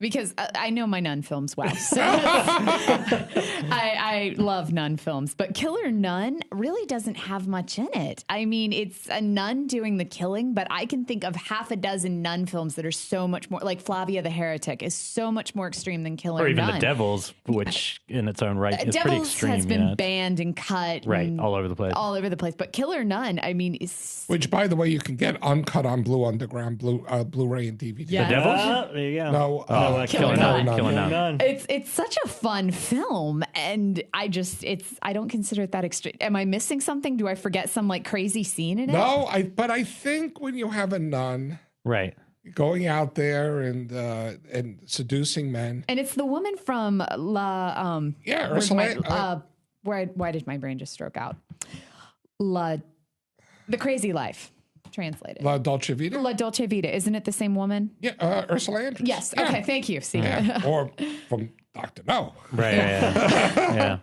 Because I know my nun films well. So I love nun films. But Killer Nun really doesn't have much in it. I mean, it's a nun doing the killing, but I can think of half a dozen nun films that are so much more, like Flavia the Heretic is so much more extreme than Killer Nun. Or even The Devils, which in its own right is pretty extreme. Devils has been banned and cut. Right, and all over the place. All over the place. But Killer Nun, I mean, is... Which, by the way, you can get uncut on Blue Underground, Blu-ray and DVD. Yeah. The Devils? There you go. No, Killer Nun. It's such a fun film, and I don't consider it that extreme. Am I missing something? Do I forget some like crazy scene in it? No, but I think when you have a nun, right, going out there and seducing men, and it's the woman from Ursula. Why did my brain just stroke out? The Crazy Life, translated. La Dolce Vita? La Dolce Vita. Isn't it the same woman? Yeah, Ursula Andress. Yes. Yeah. Okay, thank you. See. Yeah. Or from Dr. No. Right. Yeah.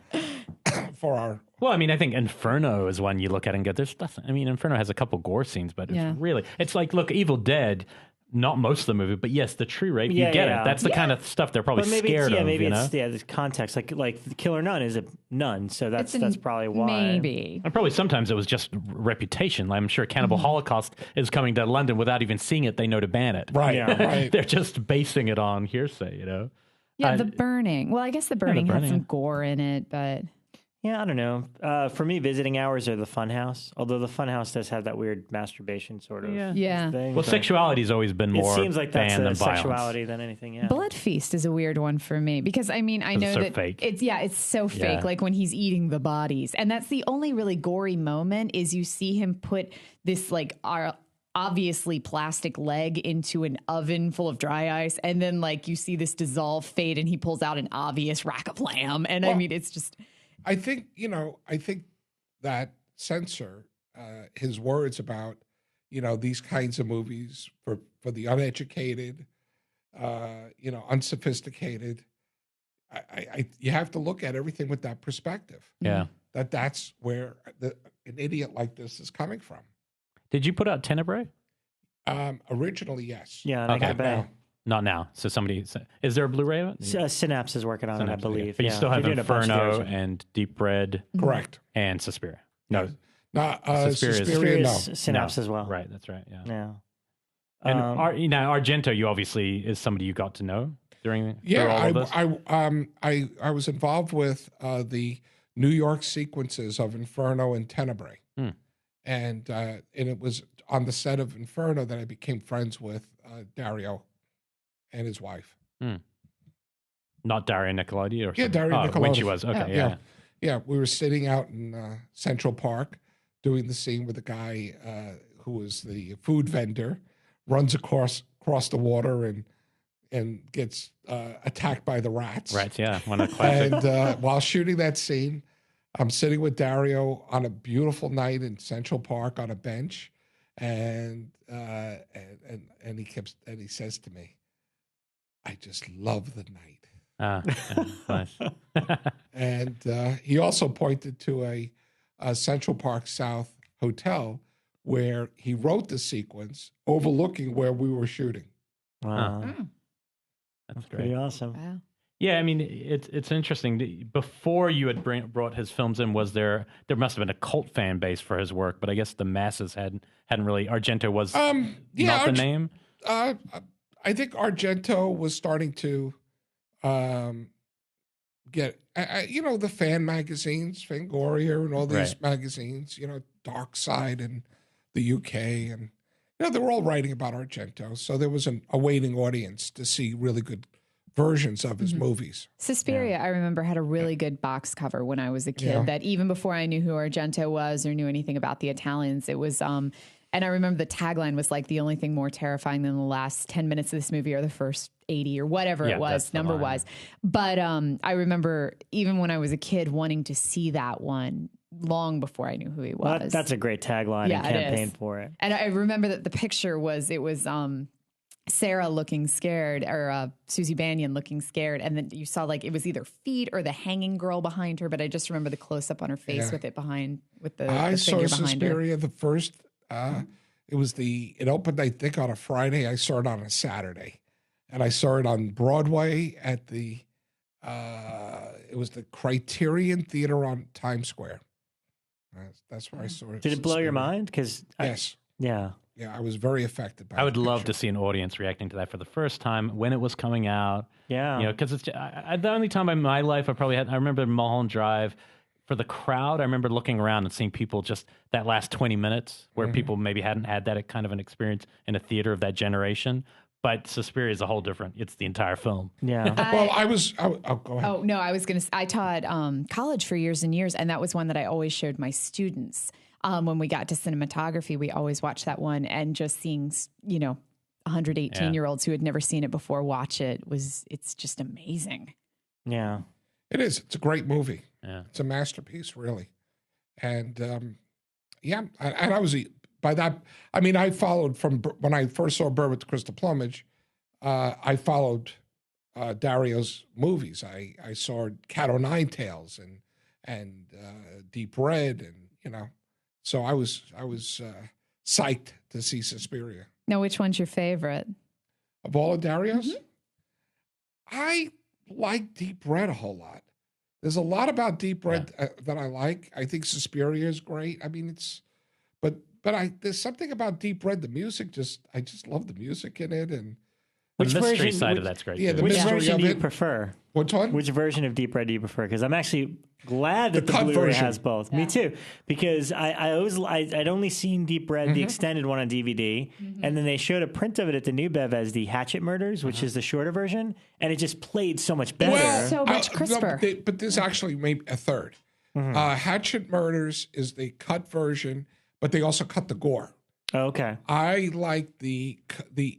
For our... Well, I mean, I think Inferno is one you look at and go, there's nothing. I mean, Inferno has a couple gore scenes, but it's like, look, Evil Dead, not most of the movie, but yes, the tree rape, you get it. That's the kind of stuff they're probably scared of. Maybe you know? It's the context. Like the killer nun is a nun, so that's probably why. Maybe. And probably sometimes it was just reputation. I'm sure Cannibal Holocaust is coming to London without even seeing it. They know to ban it. Right, right. They're just basing it on hearsay, you know? Yeah, The Burning. Well, I guess The Burning had some gore in it, but... Yeah, I don't know. For me, visiting hours are the Funhouse. Although the Funhouse does have that weird masturbation sort of thing. Well, sexuality has always been more it seems like that's than sexuality than anything. Yeah. Blood Feast is a weird one for me because I mean I know so that fake. It's so fake. Like when he's eating the bodies, and that's the only really gory moment is you see him put this like obviously plastic leg into an oven full of dry ice, and then like you see this dissolve fade, and he pulls out an obvious rack of lamb, and I mean it's just. I think that censor, his words about, these kinds of movies for the uneducated, unsophisticated. You have to look at everything with that perspective. Yeah. That's where an idiot like this is coming from. Did you put out Tenebrae? Originally, yes. Yeah, and I got back. Not now. So is there a Blu-ray of it? Synapse is working on it, I believe. But you still have Inferno and Deep Red. Correct. And Suspiria. No. Suspiria, no. Synapse as well. Right, that's right, yeah. Yeah. And Argento, you obviously is somebody you got to know through all of this? I was involved with the New York sequences of Inferno and Tenebrae. And it was on the set of Inferno that I became friends with Dario and his wife. Not Dario Nicolodi? Or Dario Nicolodi. When she was, okay, yeah. We were sitting out in Central Park doing the scene with the guy who was the food vendor, runs across the water and gets attacked by the rats. Rats, yeah, one of the classics. And while shooting that scene, I'm sitting with Dario on a beautiful night in Central Park on a bench, and he says to me, "I just love the night." Nice. And he also pointed to a Central Park South hotel where he wrote the sequence overlooking where we were shooting. Wow. That's great. Pretty awesome. Wow. Yeah, I mean, it's interesting. Before you had brought his films in, there must have been a cult fan base for his work, but I guess the masses hadn't really. Argento was not the name. I think Argento was starting to get, the fan magazines, Fangoria and all these magazines, Dark Side and the UK, and they were all writing about Argento, so there was a waiting audience to see really good versions of his movies. Suspiria, I remember, had a really good box cover when I was a kid, that even before I knew who Argento was or knew anything about the Italians, it was, and I remember the tagline was like, the only thing more terrifying than the last 10 minutes of this movie are the first 80 or whatever it was, number-wise. But I remember even when I was a kid wanting to see that one long before I knew who he was. Well, that's a great tagline and campaign for it. And I remember that the picture was, Sarah looking scared, or Susie Bannion looking scared, and then you saw like it was either feet or the hanging girl behind her, but I just remember the close up on her face with it behind, with the I finger behind saw Suspiria her. The first. It opened, I think, on a Friday. I saw it on a Saturday, and I saw it on Broadway at the. It was the Criterion Theater on Times Square. That's where I saw it. Did it blow your mind? Because yes, yeah. Yeah, I was very affected by it. I would love to see an audience reacting to that for the first time when it was coming out. Yeah. Because it's the only time in my life I remember Mulholland Drive. For the crowd, I remember looking around and seeing people just that last 20 minutes where people maybe hadn't had that kind of an experience in a theater of that generation. But Suspiria is a whole different, it's the entire film. Yeah. Well, go ahead. Oh, no, I taught college for years and years, and that was one that I always showed my students. When we got to cinematography, we always watched that one, and just seeing, 118-year-olds who had never seen it before watch it it's just amazing. Yeah. It is. It's a great movie. Yeah. It's a masterpiece, really. And and I was by that. I mean, I followed from when I first saw Bird with the Crystal Plumage. I followed Dario's movies. I saw Cat o' Nine Tails and Deep Red, and so I was psyched to see Suspiria. Now, which one's your favorite of all of Dario's? Mm-hmm. I like Deep Red a whole lot. There's a lot about Deep Red that I like. I think Suspiria is great. I mean, but there's something about Deep Red. The music I just love the music in it, and the mystery side of that's great. Yeah, which version do you prefer? Which one? Which version of Deep Red do you prefer? Because I'm actually glad that the Blu-ray has both. Yeah. Me too, because I'd only seen Deep Red, the extended one on DVD, and then they showed a print of it at the New Bev as the Hatchet Murders, which is the shorter version, and it just played so much better. Well, so much crisper. No, but this actually made a third. Hatchet Murders is the cut version, but they also cut the gore. Oh, okay. I like the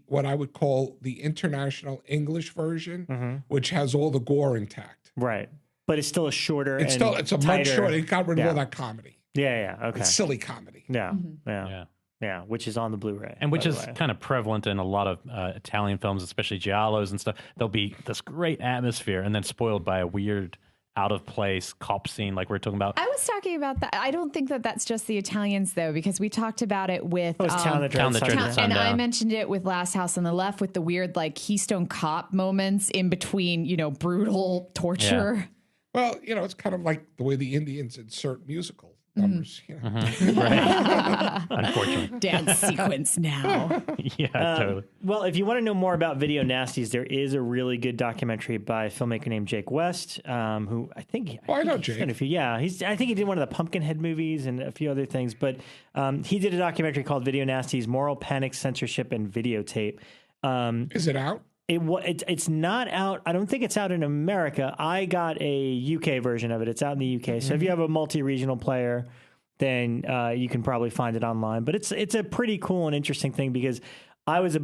what I would call the international English version, which has all the gore intact. Right. But it's still a shorter. It's a much shorter. It got rid of all that comedy. Yeah. Okay. It's silly comedy. Yeah. Which is on the Blu-ray, and which is kind of prevalent in a lot of Italian films, especially giallos and stuff. There'll be this great atmosphere, and then spoiled by a weird, out of place cop scene, like we're talking about. I was talking about that. I don't think that that's just the Italians, though, because we talked about it with Town That Dread Sundown. And I mentioned it with Last House on the Left, with the weird like Keystone Cop moments in between, brutal torture. Yeah. Well, it's kind of like the way the Indians insert musical numbers. Right. Unfortunately. Dance sequence now. Yeah, totally. Well, if you want to know more about Video Nasties, there is a really good documentary by a filmmaker named Jake West, who I think... I know Jake. I think he did one of the Pumpkinhead movies and a few other things, but he did a documentary called Video Nasties, Moral Panic, Censorship, and Videotape. Is it out? It's not out. I don't think it's out in America. I got a UK version of it. It's out in the UK. So if you have a multi-regional player, then you can probably find it online. But it's a pretty cool and interesting thing, because I was,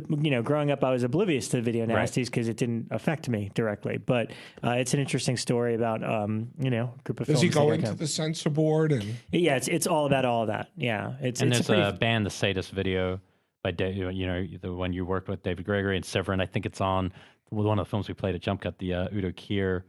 growing up, I was oblivious to Video Nasties because it didn't affect me directly. But it's an interesting story about, a group of films. Does he go into the censor board? Yeah, it's all about all of that. Yeah. There's a band, The Sadist Video, by the one you worked with, David Gregory and Severin. I think it's on one of the films we played at Jump Cut, the Udo Kier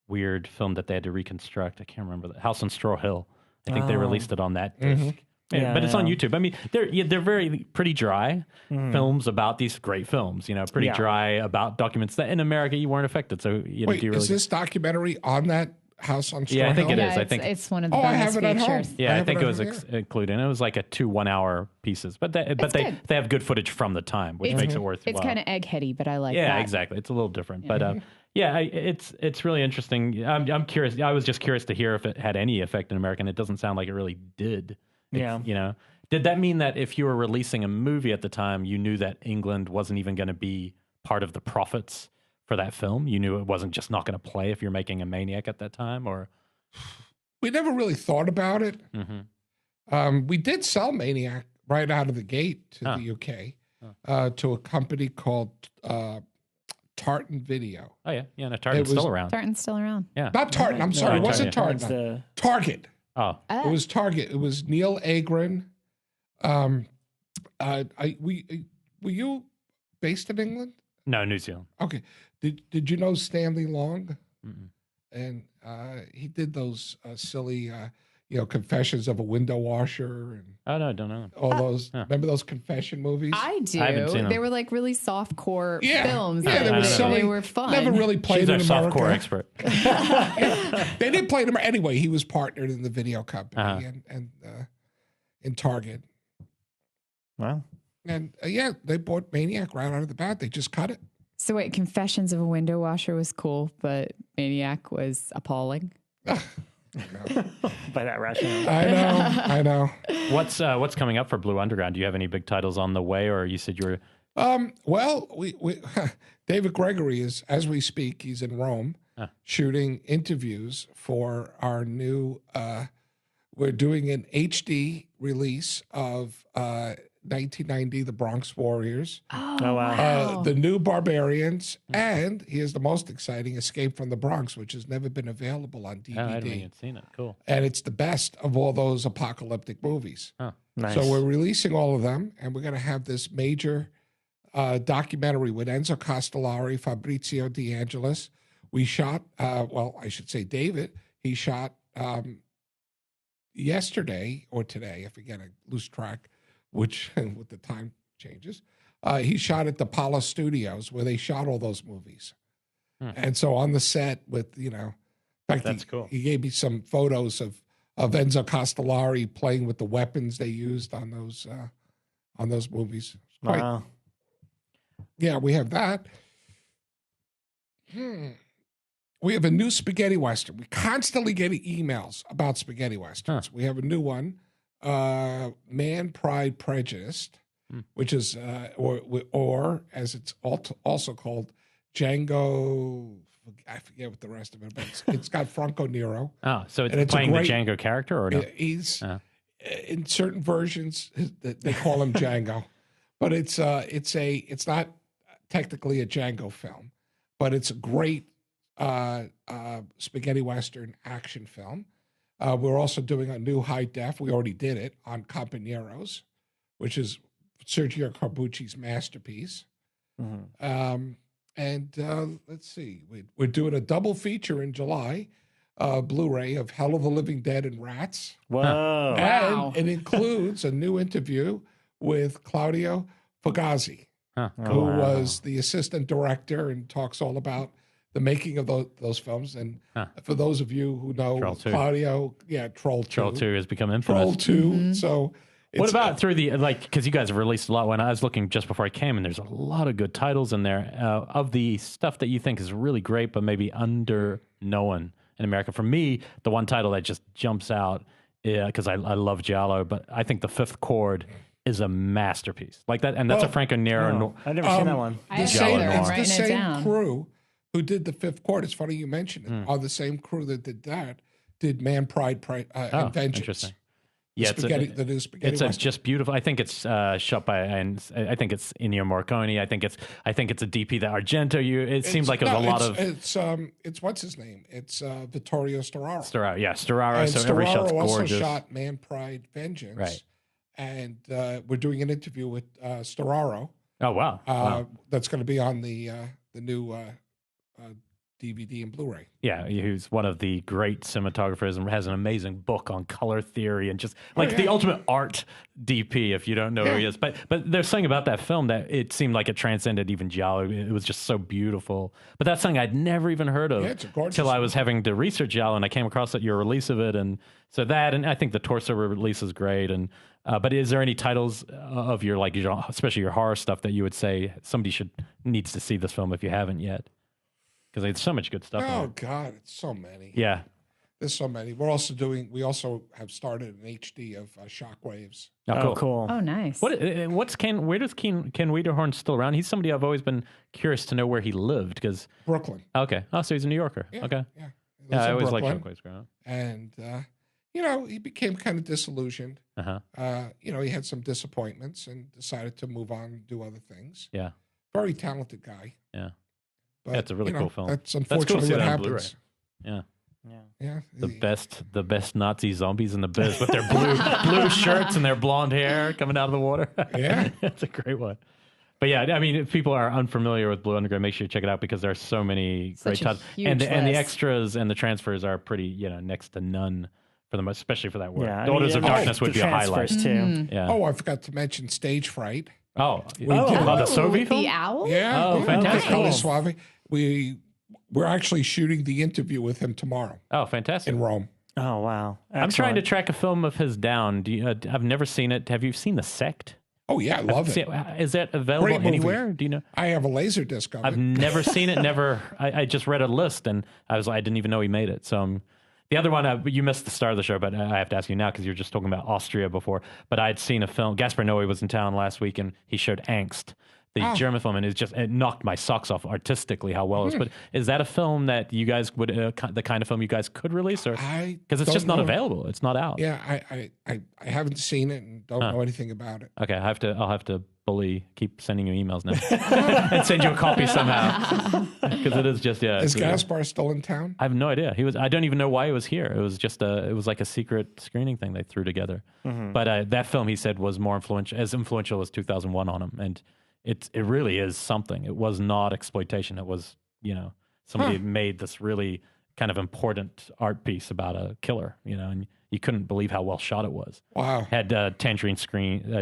weird film that they had to reconstruct. I can't remember. House on Straw Hill. I think they released it on that disc. But it's on YouTube. I mean, they're very pretty dry films about these great films. Pretty dry about documents that in America you weren't affected. So wait, is this documentary on that House on Straw Hill? I think it is. I think it's one of the bonus features. Yeah, I think it was included. And it was like a 2 1-hour pieces, but they have good footage from the time, which makes it worthwhile. It's kind of eggheady, but I like that. Yeah, exactly. It's a little different, but it's really interesting. I'm curious. I was just curious to hear if it had any effect in America, and it doesn't sound like it really did. Did that mean that if you were releasing a movie at the time, you knew that England wasn't even going to be part of the profits for that film? You knew it wasn't just not going to play if you're making a Maniac at that time, or? We never really thought about it. We did sell Maniac right out of the gate to the UK, to a company called Tartan Video. Oh, yeah. Yeah, no, Tartan's still around. Tartan's still around. Yeah. Not Tartan. I'm sorry. It wasn't Tartan. Target. Oh. It was Target. It was Neil Agron. Were you based in England? No, New Zealand. Okay. Did you know Stanley Long? And he did those silly, Confessions of a Window Washer, and don't know all those. Remember those confession movies? I do. I haven't seen them. They were like really softcore films. Yeah, they were silly. They were fun. Never really played in America. Softcore expert. They didn't play them anyway. He was partnered in the video company and in Target. Wow. And they bought Maniac right out of the bat. They just cut it. So wait, Confessions of a Window Washer was cool, but Maniac was appalling. By that rationale. I know. What's coming up for Blue Underground? Do you have any big titles on the way, or you said you were? Well, we David Gregory is, as we speak, he's in Rome shooting interviews for our new. We're doing an HD release of 1990, The Bronx Warriors. Oh, wow. The New Barbarians, and here's the most exciting, Escape from the Bronx, which has never been available on DVD. Oh, I haven't even seen it. Cool. And it's the best of all those apocalyptic movies. Huh. Nice. So we're releasing all of them, and we're going to have this major documentary with Enzo Castellari, Fabrizio De Angelis. We shot, I should say David, he shot yesterday or today, I forget, I lose track, which with the time changes. He shot at the Pala Studios where they shot all those movies. And so on the set with, in fact, That's cool. He gave me some photos of Enzo Castellari playing with the weapons they used on those movies. Wow. Yeah, we have that. We have a new spaghetti western. We constantly get emails about spaghetti westerns. We have a new one, Man, Pride, Prejudice, which is, or as it's also called, Django. I forget what the rest of it, but it's got Franco Nero. Oh, so it's playing the Django character, or no? He's in certain versions they call him Django, but it's not technically a Django film, but it's a great spaghetti western action film. We're also doing a new high def. We already did it on Companeros, which is Sergio Corbucci's masterpiece. Let's see, we're doing a double feature in July, Blu-ray of Hell of the Living Dead and Rats. Whoa. And it includes a new interview with Claudio Fugazi, who was the assistant director and talks all about the making of those films. And for those of you who know Claudio, Troll 2. Troll 2 has become infamous. Troll 2. So what about through the, because you guys have released a lot. When I was looking just before I came, and there's a lot of good titles in there of the stuff that you think is really great, but maybe under-known in America. For me, the one title that just jumps out, because I love Giallo, but I think The Fifth Chord is a masterpiece. Like that, and that's a Franco Nero. I've never seen that one. It's the same crew who did The Fifth Chord. It's funny you mentioned it. Are the same crew that did that, did Man, Pride, and Vengeance. Interesting. Yeah, the new spaghetti. It's just beautiful. I think it's shot by, and I think it's Ennio Morricone. I think it's a DP that Argento. It seems like it was a lot of. It's what's his name? It's Vittorio Storaro. Storaro. And so Storaro every shot's gorgeous. also shot Man, Pride, Vengeance. Right. And we're doing an interview with Storaro. Oh wow! That's going to be on the new DVD and Blu-ray. Yeah, he's one of the great cinematographers and has an amazing book on color theory and just the ultimate art DP, if you don't know who he is. But there's something about that film that it seemed like it transcended even Giallo. It was just so beautiful. But that's something I'd never even heard of until I was having to research Giallo, and I came across your release of it. And so that, and I think the Torso release is great. And but is there any titles of your, especially your horror stuff, that you would say somebody needs to see this film if you haven't yet? Because there's so much good stuff. Oh God, it's so many. Yeah, there's so many. We also have started an HD of Shockwaves. Oh, cool. Oh, nice. Where does Ken Wiederhorn still around? He's somebody I've always been curious to know where he lived. Because Brooklyn. Okay. Oh, so he's a New Yorker. Yeah, okay. Yeah. I always liked Shockwaves growing up. And he became kind of disillusioned. He had some disappointments and decided to move on and do other things. Yeah. Very talented guy. Yeah. But, that's a really cool film. That's unfortunately cool what happens. Yeah. Yeah. The best Nazi zombies in the biz with their blue shirts and their blonde hair coming out of the water. Yeah. That's a great one. But yeah, I mean, if people are unfamiliar with Blue Underground, make sure you check it out because there are so many great titles. And the extras and the transfers are pretty, next to none for them, especially for that work. Yeah, Daughters of Darkness would be a highlight. Too. Mm-hmm. Yeah. Oh, I forgot to mention Stage Fright. The Soviet film? The Owl? Yeah. Oh, fantastic. Suave. We're actually shooting the interview with him tomorrow. Oh, fantastic. In Rome. Oh, wow. Excellent. I'm trying to track a film of his down. I've never seen it. Have you seen The Sect? Oh, yeah, I love it. Is that available anywhere? Do you know? I have a laser disc of it. I've never seen it. I just read a list, and I didn't even know he made it. So the other one, you missed the start of the show, but I have to ask you now because you were just talking about Austria before. But I'd seen a film. Gaspar Noé was in town last week, and he showed Angst the German film, and it knocked my socks off artistically how well it was. But is that a film that you guys would the kind of film you guys could release, or because it's just not available, it's not out? Yeah, I haven't seen it and don't know anything about it. Okay, I'll have to keep sending you emails now and send you a copy somehow, because it is just Is Gaspar still in town? I have no idea. I don't even know why he was here. It was just it was like a secret screening thing they threw together. But that film, he said, was more influential as 2001 on him, and it really is something. It was not exploitation. It was, somebody had made this really kind of important art piece about a killer, and you couldn't believe how well shot it was. Wow. Had Tangerine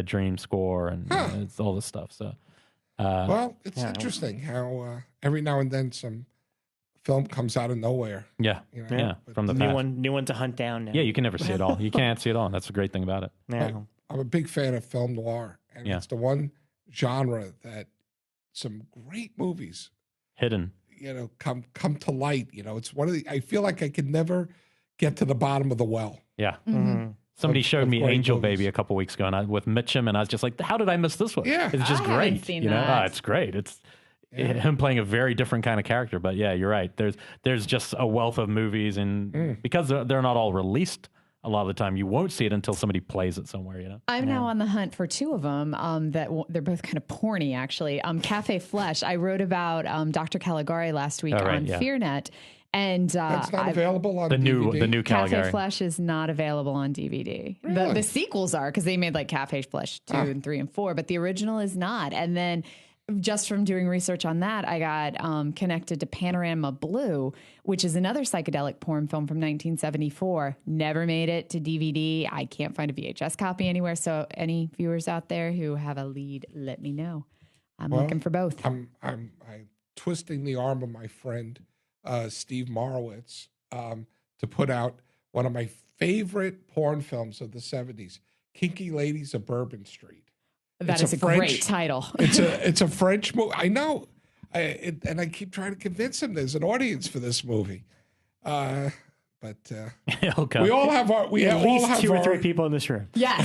Dream score and it's all this stuff. So, well, it's interesting how every now and then some film comes out of nowhere. Yeah. From the past. New one to hunt down now. Yeah, you can never see it all. You can't see it all. And that's the great thing about it. Yeah. I'm a big fan of film noir, and it's the one genre that some great movies hidden, come to light. It's one of I feel like I could never get to the bottom of the well. Yeah. Somebody showed me Angel Baby a couple weeks ago, and with Mitchum, and I was just like, "How did I miss this one?" Yeah, it's just great. It's great. It's him playing a very different kind of character. But yeah, you're right. There's just a wealth of movies, and because they're not all released, a lot of the time you won't see it until somebody plays it somewhere. I'm now on the hunt for two of them. That they're both kind of porny, actually. Cafe Flesh. I wrote about Dr. Caligari last week on FearNet. And that's not available on the DVD? new Caligari. Cafe Flesh is not available on DVD. Really? The sequels are, because they made like Cafe Flesh 2 and 3 and 4, but the original is not. And then just from doing research on that, I got connected to Panorama Blue, which is another psychedelic porn film from 1974. Never made it to DVD. I can't find a VHS copy anywhere. So any viewers out there who have a lead, let me know. I'm looking for both. I'm twisting the arm of my friend Steve Morowitz to put out one of my favorite porn films of the 70s, Kinky Ladies of Bourbon Street. That is a great title. It's a French movie. I know. And I keep trying to convince him there's an audience for this movie. But we all have our... At least two or three people in this room. Yes.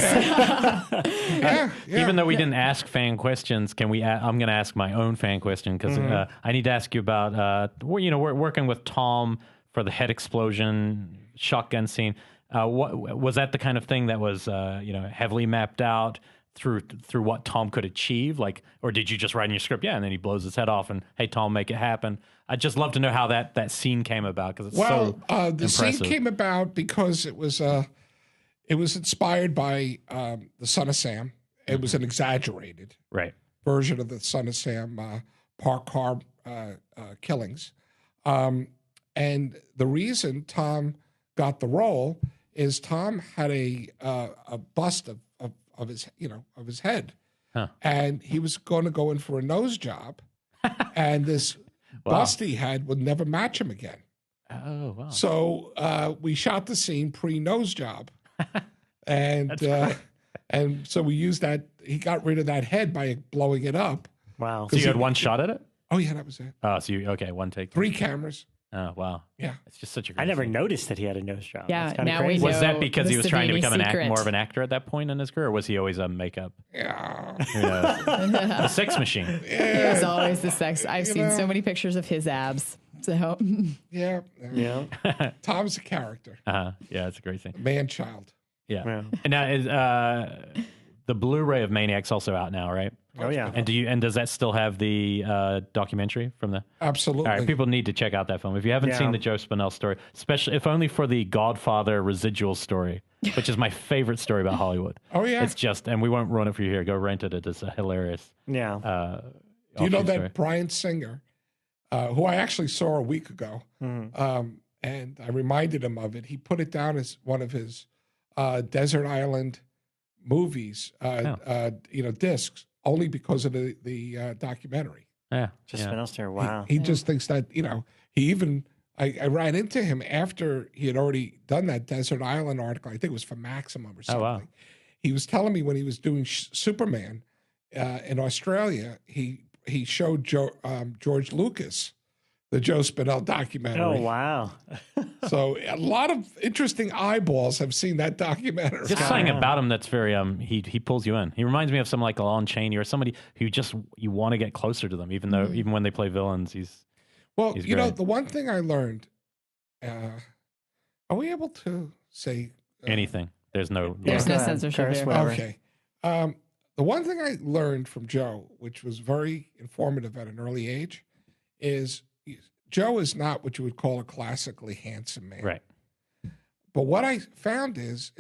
Even though we didn't ask fan questions, I'm going to ask my own fan question, because I need to ask you about, we're working with Tom for the head explosion shotgun scene. What was that the kind of thing that was, heavily mapped out through what Tom could achieve? Or did you just write in your script, and then he blows his head off and, hey, Tom, make it happen? I'd just love to know how that scene came about, because it's so the impressive. Scene came about because it was inspired by The Son of Sam. It was an exaggerated version of The Son of Sam park car killings. And the reason Tom got the role is Tom had a bust of his head, and he was going to go in for a nose job, and this bust he had would never match him again. Oh wow! So we shot the scene pre-nose job, and so we used that. He got rid of that head by blowing it up. Wow! So you had one shot at it? Oh yeah, that was it. Oh, so one take. 3 cameras. Oh wow! Yeah, it's just such a great I never scene. noticed that he had a nose job. Yeah, That's now crazy. we Was that because the he was trying to become more of an secret. actor at that point in his career, or was he always a makeup? Yeah. A sex machine. He's always the sex. I've seen so many pictures of his abs. So Yeah. Yeah. Tom's a character. Yeah, it's a great thing. Man-child. Yeah. And now is the Blu-ray of Maniac's also out now, right? Oh yeah. And does that still have the documentary from the? Absolutely. All right, people need to check out that film if you haven't seen the Joe Spinell story, especially if only for the Godfather residual story, which is my favorite story about Hollywood. Oh yeah. It's just, and we won't ruin it for you here. Go rent it. It is a hilarious. Yeah. Do you know that story. Bryan Singer, who I actually saw a week ago, and I reminded him of it. He put it down as one of his Desert Island movies, discs, only because of the documentary. Yeah. Just Spinell story. Wow. He just thinks that, he even, I ran into him after he had already done that Desert Island article. I think it was for Maximum or something. Oh, wow. He was telling me when he was doing Superman in Australia, he showed George Lucas the Joe Spinell documentary. Oh, wow. So a lot of interesting eyeballs have seen that documentary. Just something about him that's very he pulls you in. He reminds me of someone like Lon Chaney or somebody who just you want to get closer to them, even when they play villains. He's you know, the one thing I learned. Are we able to say anything? There's no censorship here. Okay. The one thing I learned from Joe, which was very informative at an early age, is Joe is not what you would call a classically handsome man. Right. But what I found is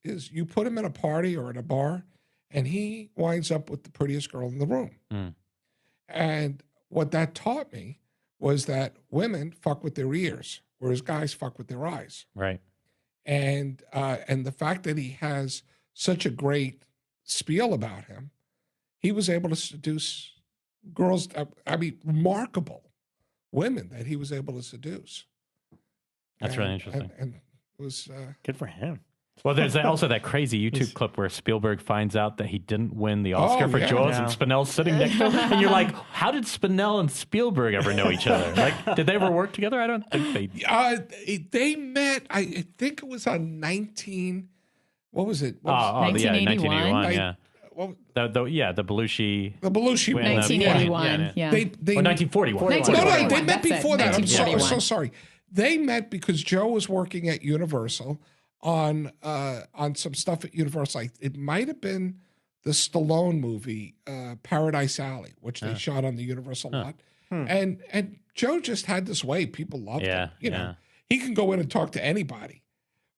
you put him in a party or in a bar, and he winds up with the prettiest girl in the room. Mm. And what that taught me was that women fuck with their ears, whereas guys fuck with their eyes. Right. And the fact that he has such a great spiel about him, he was able to seduce girls. Remarkable women that he was able to seduce. That's really interesting. And it was good for him. Well, there's also that crazy YouTube clip where Spielberg finds out that he didn't win the Oscar for Jaws, and Spinell's sitting next to him, and you're like, how did Spinell and Spielberg ever know each other? Like, did they ever work together? I don't think they. They met. I think it was on 19. What was it? 1981. Yeah. The Belushi. The Belushi. 1981. Yeah. They 1941. No, they met before that. I'm so sorry. They met because Joe was working at Universal on some stuff at Universal. It might have been the Stallone movie, Paradise Alley, which they shot on the Universal lot. And Joe just had this way. People loved him. You know, he can go in and talk to anybody.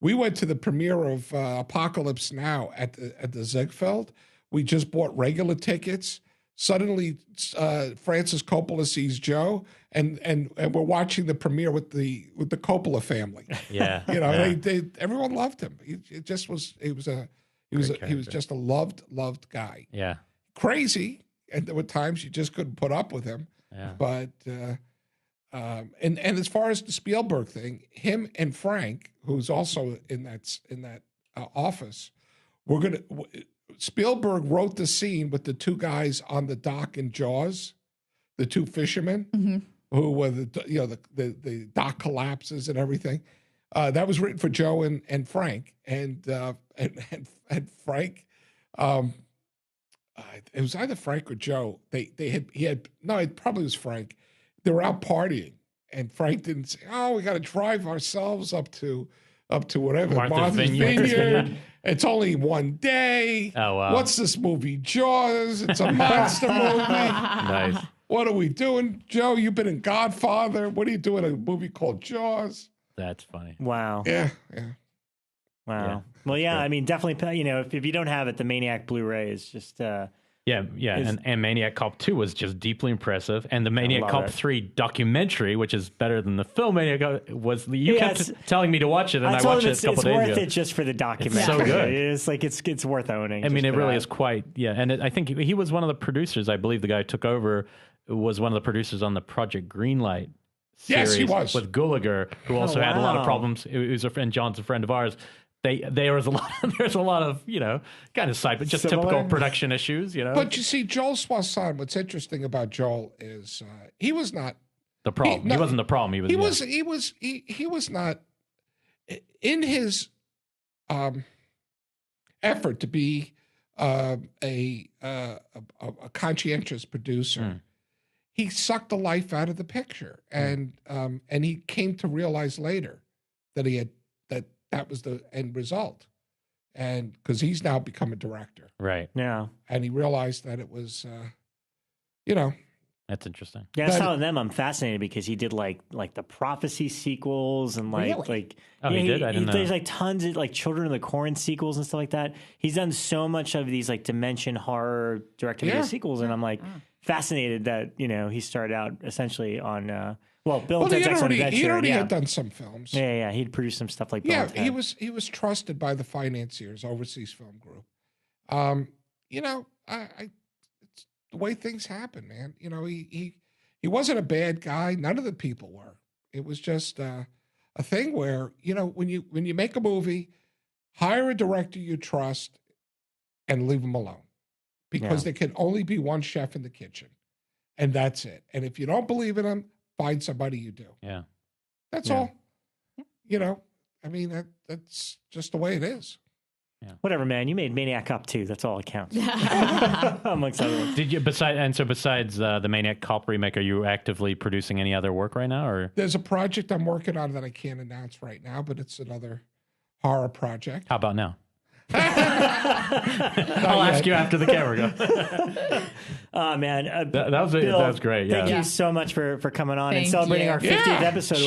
We went to the premiere of Apocalypse Now at the Ziegfeld. We just bought regular tickets. Suddenly, Francis Coppola sees Joe, and we're watching the premiere with the Coppola family. Yeah, you know, everyone loved him. He was just a loved guy. Yeah, crazy, and there were times you just couldn't put up with him. Yeah, but and as far as the Spielberg thing, him and Frank, who's also in that office, Spielberg wrote the scene with the two guys on the dock in Jaws, the two fishermen who were the dock collapses and everything. That was written for Joe and Frank, and Frank. It was either Frank or Joe. It probably was Frank. They were out partying, and Frank didn't say, "Oh, we got to drive ourselves up to whatever Martha's Vineyard. It's only one day. Oh, wow. What's this movie, Jaws? It's a monster movie. Nice. What are we doing, Joe? You've been in Godfather. What are you doing in a movie called Jaws?" That's funny. Wow. Yeah. Wow. Yeah. Well, yeah. I mean, definitely. You know, if you don't have it, the Maniac Blu-ray is just. And Maniac Cop 2 was just deeply impressive, and the Maniac Cop 3 documentary, which is better than the film Maniac Cop, was kept telling me to watch it, and I watched it a couple days ago. It's worth it just for the documentary. It's so good. It's like it's worth owning. I mean, it really is quite and I think he was one of the producers. I believe the guy who took over was one of the producers on the Project Greenlight series. Yes, he was with Gulager, who also had a lot of problems. It was a friend. John's a friend of ours. There's a lot of, kind of side, but just typical production issues, But you see, Joel Soisson, what's interesting about Joel is he was not the problem. He wasn't the problem. He was not in his effort to be a conscientious producer. He sucked the life out of the picture, and he came to realize later that that was the end result. And because he's now become a director. Right. Yeah. And he realized that it was, That's interesting. Yeah, that's how I'm fascinated because he did like the Prophecy sequels and he did? I didn't know. There's like tons of like Children of the Corn sequels and stuff like that. He's done so much of these like Dimension horror direct-to-video sequels, and I'm like fascinated that, he started out essentially on Bill and Ted's Excellent Adventure. He already had done some films. Yeah. He'd produced some stuff like Bill and Ted. he was trusted by the financiers, Overseas Film Group. It's the way things happen, man. He wasn't a bad guy. None of the people were. It was just a thing where, when you make a movie, hire a director you trust and leave them alone, because there can only be one chef in the kitchen, and that's it. And if you don't believe in him, find somebody you do. Yeah. That's all. You know, I mean, that's just the way it is. Yeah. Whatever, man. You made Maniac Cop 2. That's all that counts. Amongst other ones. Did you besides the Maniac Cop remake, are you actively producing any other work right now? Or there's a project I'm working on that I can't announce right now, but it's another horror project. How about now? I'll ask you after the camera goes. Oh man, that was great. Yeah. Thank you so much for coming on Thank and celebrating you. our 50th episode.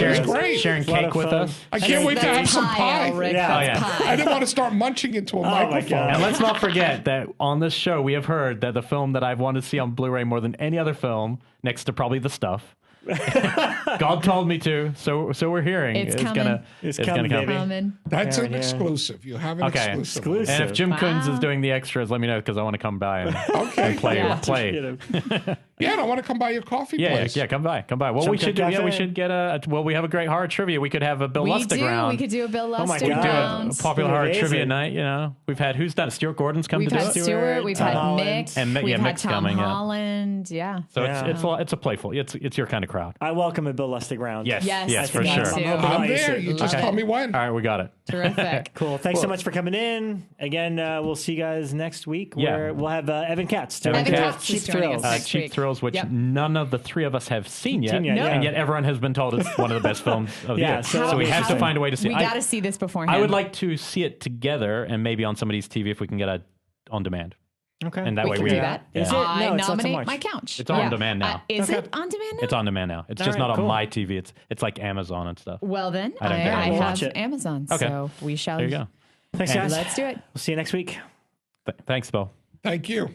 Sharing cake with us. I can't wait to have some pie. Elric, Yeah. I didn't want to start munching into a microphone. And let's not forget that on this show we have heard that the film that I've wanted to see on Blu-ray more than any other film, next to probably The Stuff. God told me to, so we're hearing It's coming. Gonna come. Coming. That's an exclusive. You have an exclusive. And if Jim Coons is doing the extras, let me know because I want to come by and play. Yeah, I want to come by your coffee place. Yeah, come by. Well, we should get we have a great horror trivia. We could have a Bill Lustig round. We could do a Bill Lustig my God. round. We could do a popular horror trivia night. You know, we've had who's done it? Stuart Gordon's come We've to do had it. Stuart. We've had Mick. And we've had Mick's Tom coming, Holland. Yeah. So it's a playful. It's your kind of crowd. I welcome a Bill Lustig round. Yes, I for think sure. so. I'm there. You just tell me when. All right, we got it. Terrific. Cool. Thanks so much for coming in. Again, we'll see you guys next week where we'll have Evan Katz. Evan Katz Cheap is joining us Thrills. next Cheap week. Thrills, which none of the three of us have seen yet, Nope. and yet everyone has been told it's one of the best films of the year. so we have to find a way to see it. We got to see this beforehand. I would like to see it together and maybe on somebody's TV if we can get it on demand. Okay. And that we way can do that. Is it? I No, it's not so nominate much. my couch. It's on demand now. Is it on demand now? It's on demand now. It's All just right, not cool. on my TV. It's like Amazon and stuff. Well, then I don't care. I We'll have watch it. Amazon, Okay. so we shall. There you go. Thanks, guys. Let's do it. We'll see you next week. Thanks, Bill. Thank you.